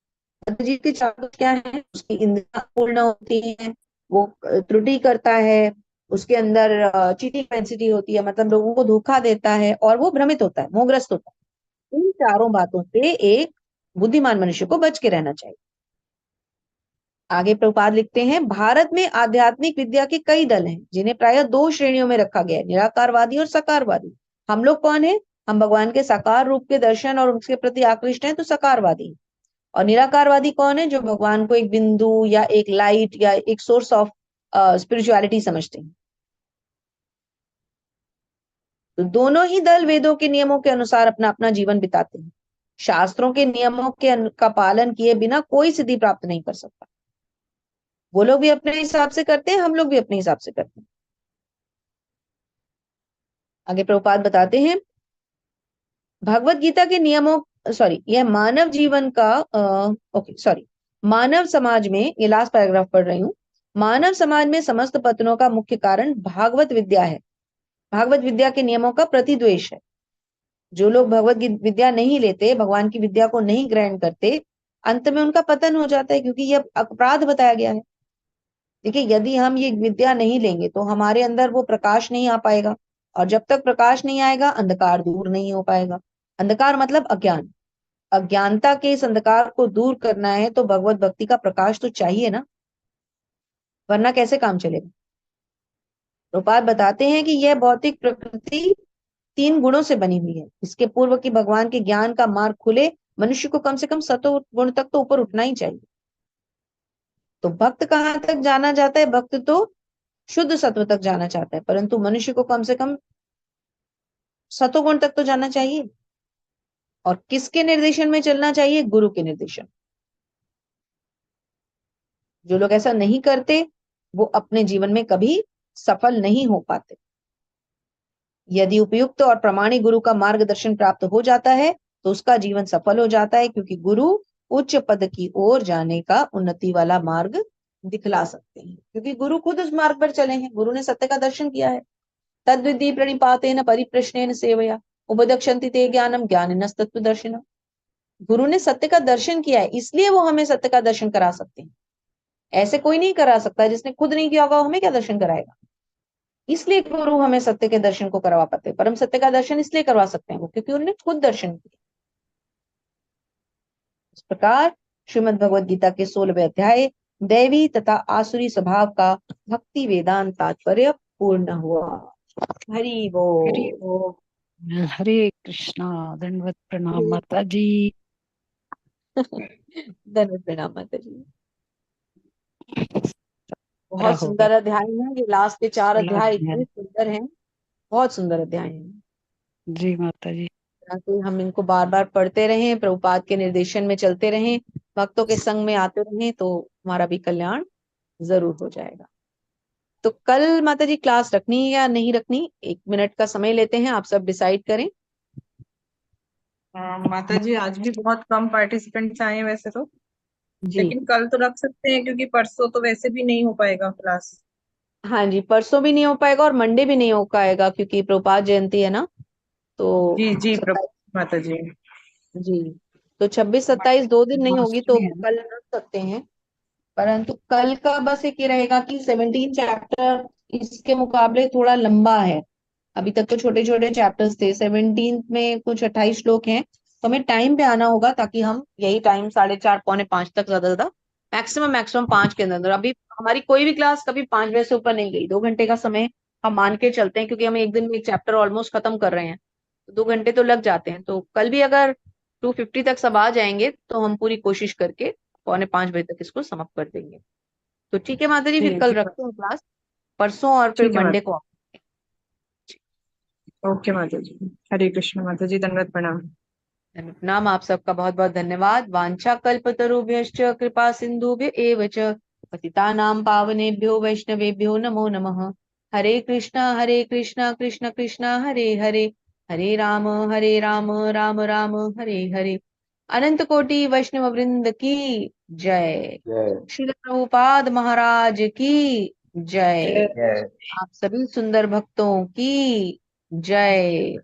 बद्ध जीव के 4 दोष क्या है, उसकी इंद्रियां पूर्ण होती हैं, वो त्रुटि करता है, उसके अंदर चीटिंग कैपेसिटी होती है, मतलब लोगों को धोखा देता है, और वो भ्रमित होता है, मोहग्रस्त होता है। इन चारों बातों से एक बुद्धिमान मनुष्य को बच के रहना चाहिए। आगे प्रभुपाद लिखते हैं, भारत में आध्यात्मिक विद्या के कई दल हैं जिन्हें प्रायः 2 श्रेणियों में रखा गया है, निराकारवादी और साकारवादी। हम लोग कौन है, हम भगवान के साकार रूप के दर्शन और उसके प्रति आकृष्ट हैं, तो साकारवादी। और निराकारवादी कौन है, जो भगवान को एक बिंदु या एक लाइट या एक सोर्स ऑफ स्पिरिचुअलिटी समझते हैं। तो दोनों ही दल वेदों के नियमों के अनुसार अपना अपना जीवन बिताते हैं। शास्त्रों के नियमों का पालन किए बिना कोई सिद्धि प्राप्त नहीं कर सकता। वो लोग भी अपने हिसाब से करते हैं, हम लोग भी अपने हिसाब से करते हैं। आगे प्रभुपाद बताते हैं, भगवत गीता के नियमों यह मानव जीवन का मानव समाज में, ये लास्ट पैराग्राफ पढ़ रही हूँ, मानव समाज में समस्त पतनों का मुख्य कारण भागवत विद्या है। भागवत विद्या के नियमों का प्रतिद्वेष है। जो लोग भगवत विद्या नहीं लेते, भगवान की विद्या को नहीं ग्रहण करते, अंत में उनका पतन हो जाता है, क्योंकि यह अपराध बताया गया है। देखिए, यदि हम ये विद्या नहीं लेंगे तो हमारे अंदर वो प्रकाश नहीं आ पाएगा, और जब तक प्रकाश नहीं आएगा अंधकार दूर नहीं हो पाएगा। अंधकार मतलब अज्ञान। अज्ञानता के इस अंधकार को दूर करना है तो भगवत भक्ति का प्रकाश तो चाहिए ना, वरना कैसे काम चलेगा। प्रभुपाद बताते हैं कि यह भौतिक प्रकृति 3 गुणों से बनी हुई है। इसके पूर्व की भगवान के ज्ञान का मार्ग खुले, मनुष्य को कम से कम सतो गुण तक तो ऊपर उठना ही चाहिए। तो भक्त कहाँ तक जाना चाहता है? भक्त तो शुद्ध सत्व तक जाना चाहता है, परंतु मनुष्य को कम से कम सतोगुण तक तो जाना चाहिए। और किसके निर्देशन में चलना चाहिए? गुरु के निर्देशन। जो लोग ऐसा नहीं करते वो अपने जीवन में कभी सफल नहीं हो पाते। यदि उपयुक्त और प्रामाणिक गुरु का मार्गदर्शन प्राप्त हो जाता है तो उसका जीवन सफल हो जाता है, क्योंकि गुरु उच्च पद की ओर जाने का उन्नति वाला मार्ग दिखला सकते हैं, क्योंकि गुरु खुद उस मार्ग पर चले हैं। गुरु ने सत्य का दर्शन किया है। तद्विधि प्रणिपातेन परिप्रश्नेन सेवया उपदक्षन्ति ते ज्ञानम ज्ञानिनस्तत्त्व दर्शिनः। गुरु ने सत्य का दर्शन किया है, इसलिए वो हमें सत्य का दर्शन करा सकते हैं। ऐसे कोई नहीं करा सकता, जिसने खुद नहीं किया होगा हमें क्या दर्शन कराएगा। इसलिए गुरु हमें सत्य के दर्शन को करवा पाते हैं। परम सत्य का दर्शन इसलिए करवा सकते हैं वो, क्योंकि उन्होंने खुद दर्शन किया। इस प्रकार श्रीमद् भगवद गीता के 16वें अध्याय दैवी तथा आसुरी स्वभाव का भक्ति वेदांत तात्पर्य पूर्ण हुआ। हरि हरि बोल। बोल। हरे कृष्णा। दंडवत प्रणाम माता जी। धन्यवाद प्रणाम माता जी। पूरा बहुत हो गया। सुंदर अध्याय है ये। लास्ट के 4 16 अध्याय अध्याय। इतने सुंदर हैं, बहुत सुंदर अध्याय हैं। जी माता जी। ताकि हम इनको बार बार पढ़ते रहें, प्रभुपाद के निर्देशन में चलते रहें, भक्तों के संग में आते रहें, तो हमारा भी कल्याण जरूर हो जाएगा। तो कल माता जी क्लास रखनी है या नहीं रखनी? 1 मिनट का समय लेते हैं, आप सब डिसाइड करें। माता जी आज भी बहुत कम पार्टिसिपेंट्स आए हैं वैसे तो, जी लेकिन कल तो रख सकते हैं क्योंकि परसों तो वैसे भी नहीं हो पाएगा क्लास। हाँ जी, परसों भी नहीं हो पाएगा और मंडे भी नहीं हो पाएगा, क्योंकि प्रभुपाद जयंती है ना। तो जी जी सत्ताईस। प्रभु माता जी। जी, तो 26 27 2 दिन नहीं होगी, तो जन्माष्टमी है ना। कल रख सकते हैं। परंतु कल का बस एक ये रहेगा कि 17 चैप्टर इसके मुकाबले थोड़ा लंबा है। अभी तक तो छोटे छोटे चैप्टर्स थे, 17 में कुछ 28 श्लोक हैं, तो हमें टाइम पे आना होगा, ताकि हम यही टाइम 4:30 पौने 5 तक ज्यादा मैक्सिमम मैक्सिमम 5 के अंदर। अभी हमारी कोई भी क्लास कभी 5 बजे से ऊपर नहीं गई। 2 घंटे का समय हम मान के चलते हैं, क्योंकि हम एक दिन में एक चैप्टर ऑलमोस्ट खत्म कर रहे हैं, तो 2 घंटे तो लग जाते हैं। तो कल भी अगर 2:50 तक सब आ जाएंगे तो हम पूरी कोशिश करके पौने 5 बजे तक इसको समाप्त कर देंगे। तो ठीक है माता जी, फिर ठीक कल है। रखते हैं क्लास, परसों और फिर ठीक है मंडे माता। को। ओके माता जी। हरे कृष्ण माता जी, दंडवत प्रणाम। नाम आप सबका बहुत बहुत धन्यवाद। वांछा कल्पतरुभ्यश्च कृपा सिंधुभ्य एव च पतितानां पावनेभ्यो वैष्णवेभ्यो नमो नमः। हरे कृष्णा कृष्ण कृष्ण हरे हरे, हरे राम राम राम हरे हरे। अनंत कोटि वैष्णव वृंद की जय। जय श्रील प्रभुपाद महाराज की जय। जय आप सभी सुंदर भक्तों की जय।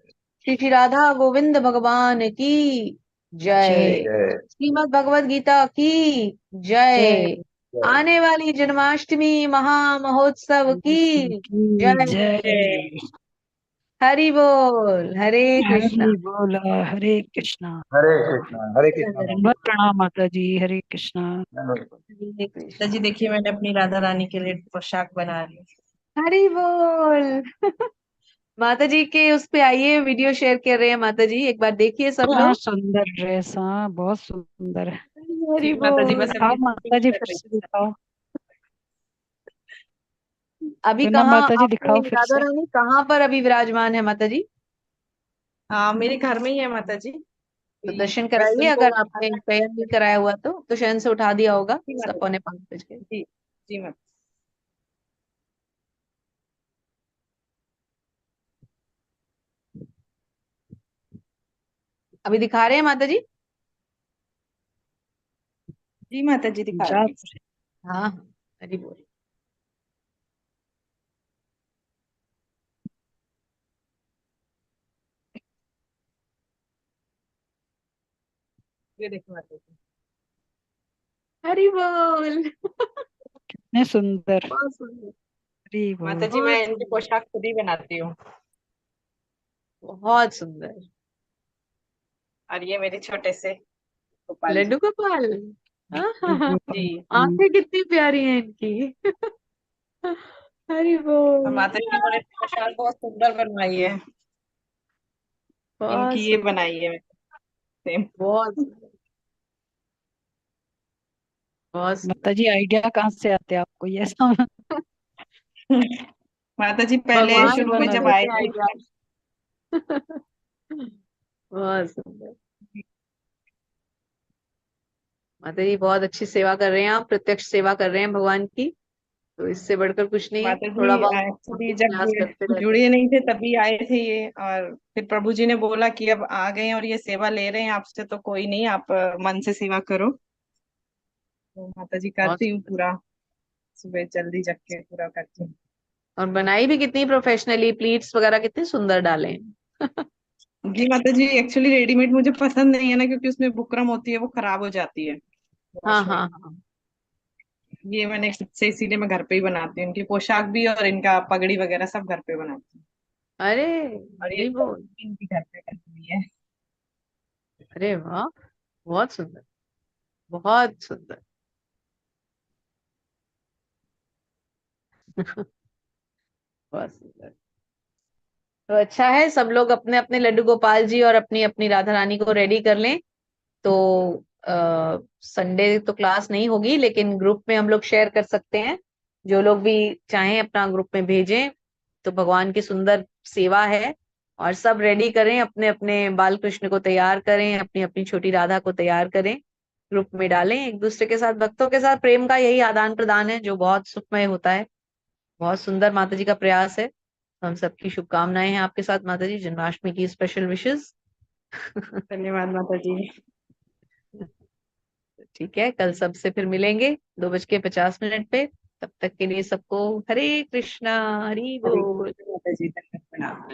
श्री श्री राधा गोविंद भगवान की जय जय। जय श्रीमद् भगवद गीता की जय। जय। जय आने वाली जन्माष्टमी महामहोत्सव की की जय। जय। हरि बोल। हरे कृष्णा। हरि बोला। हरे कृष्णा। हरे कृष्णा माता दंडवत प्रणाम माता जी। हरे कृष्णा। जी। हरे माता कृष्णा। जी देखिए मैंने अपनी राधा रानी के लिए पोशाक बना ली। हरि बोल। माता जी के उस पे आइए, वीडियो शेयर कर रहे हैं माता जी, एक बार देखिए सब हाँ लोग। सुंदर ड्रेस। हाँ बहुत सुंदर है। हरि जी माता जी, बस बोल। दिखाओ अभी माता शूटिंग जी कर फिर रही से हूँ। दिखाओ। अभी पूनम कहाँ माता जी दिखाओ आपकी फिर राधा से। रानी कहाँ पर अभी विराजमान है माता जी? हाँ मेरे घर में ही है माता जी। तो दर्शन बस कराइए, उनको अगर आपने शयन नहीं कराया हुआ तो शयन से उठा दिया होगा जी सब माता जी। पौने 5 बज के। जी जी माता। अभी दिखा रहे हैं माता जी? जी माता जी दिखा रहे जा हैं। हाँ हाँ, हरि बोल। ये देखो माता जी। हरि बोल। कितने सुंदर। बहुत सुंदर। हरि माता बोल। जी मैं बहुत इनकी सुंदर। पोशाक खुद ही बनाती हूँ। बहुत सुंदर। और ये मेरे छोटे से गोपाल जी। लड्डू गोपाल। लड्डू गोपाल। जी आंखें कितनी प्यारी हैं इनकी। हरि और बोल। माता जी ने प्रसाद बहुत सुंदर बनवाई है, बहुत इनकी ये सुंदर, बनाई है सेम। बहुत सुंदर, बहुत सुंदर। माता जी आइडिया कहाँ से आते हैं आपको ये सब? माता जी पहले खुद भगवान से शुरू में खुद बना जब रहे आए देते हैं थे। आइडिया। बहुत सुंदर। माता जी बहुत अच्छी सेवा कर रहे हैं, आप प्रत्यक्ष सेवा कर रहे हैं भगवान की, तो इससे बढ़कर कुछ नहीं, माता जी थोड़ा बहुत हम एक्चुअली भी जब प्रयास करते रहते हैं। जुड़े नहीं थे तभी आए थे ये, और फिर प्रभु जी ने बोला कि अब आ गए हैं और ये सेवा ले रहे हैं आपसे, तो कोई नहीं, आप मन से सेवा करो। तो माता जी बहुत करती हूँ सुंदर। पूरा, सुबह जल्दी जग के पूरा करती हूँ। और बनाई भी कितनी प्रोफेशनली, प्लीट्स वगैरह कितने सुंदर डाले हैं। जी माता जी, एक्चुअली रेडीमेड मुझे पसंद नहीं है ना, क्योंकि उसमें बुकरम होती है, वो खराब हो जाती है हाँ वॉश में। हाँ हाँ। ये मैंने खुद से, इसीलिए मैं घर पे ही बनाती हूँ, इनकी पोशाक भी और इनका पगड़ी वगैरह सब घर पे बनाती हूँ। अरे और ये हरि बोल। इनकी घर पे करती हुई है। अरे वाह, बहुत सुंदर, बहुत सुंदर। बहुत सुंदर। तो अच्छा है, सब लोग अपने अपने लड्डू गोपाल जी और अपनी अपनी राधा रानी को रेडी कर लें। तो संडे तो क्लास नहीं होगी, लेकिन ग्रुप में हम लोग शेयर कर सकते हैं, जो लोग भी चाहें अपना ग्रुप में भेजें। तो भगवान की सुंदर सेवा है, और सब रेडी करें, अपने अपने बाल कृष्ण को तैयार करें, अपनी अपनी छोटी राधा को तैयार करें, ग्रुप में डालें, एक दूसरे के साथ, भक्तों के साथ प्रेम का यही आदान प्रदान है जो बहुत सुखमय होता है। बहुत सुंदर माता जी का प्रयास है। हम सबकी शुभकामनाएं हैं आपके साथ माता जी, जन्माष्टमी की स्पेशल विशेष। धन्यवाद माता जी। ठीक है, कल सबसे फिर मिलेंगे 2:50 पे। तब तक के लिए सबको हरे कृष्णा, हरि हरे बोल। कृष्ण माता जी, धन्यवाद।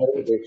हरे कृष्ण।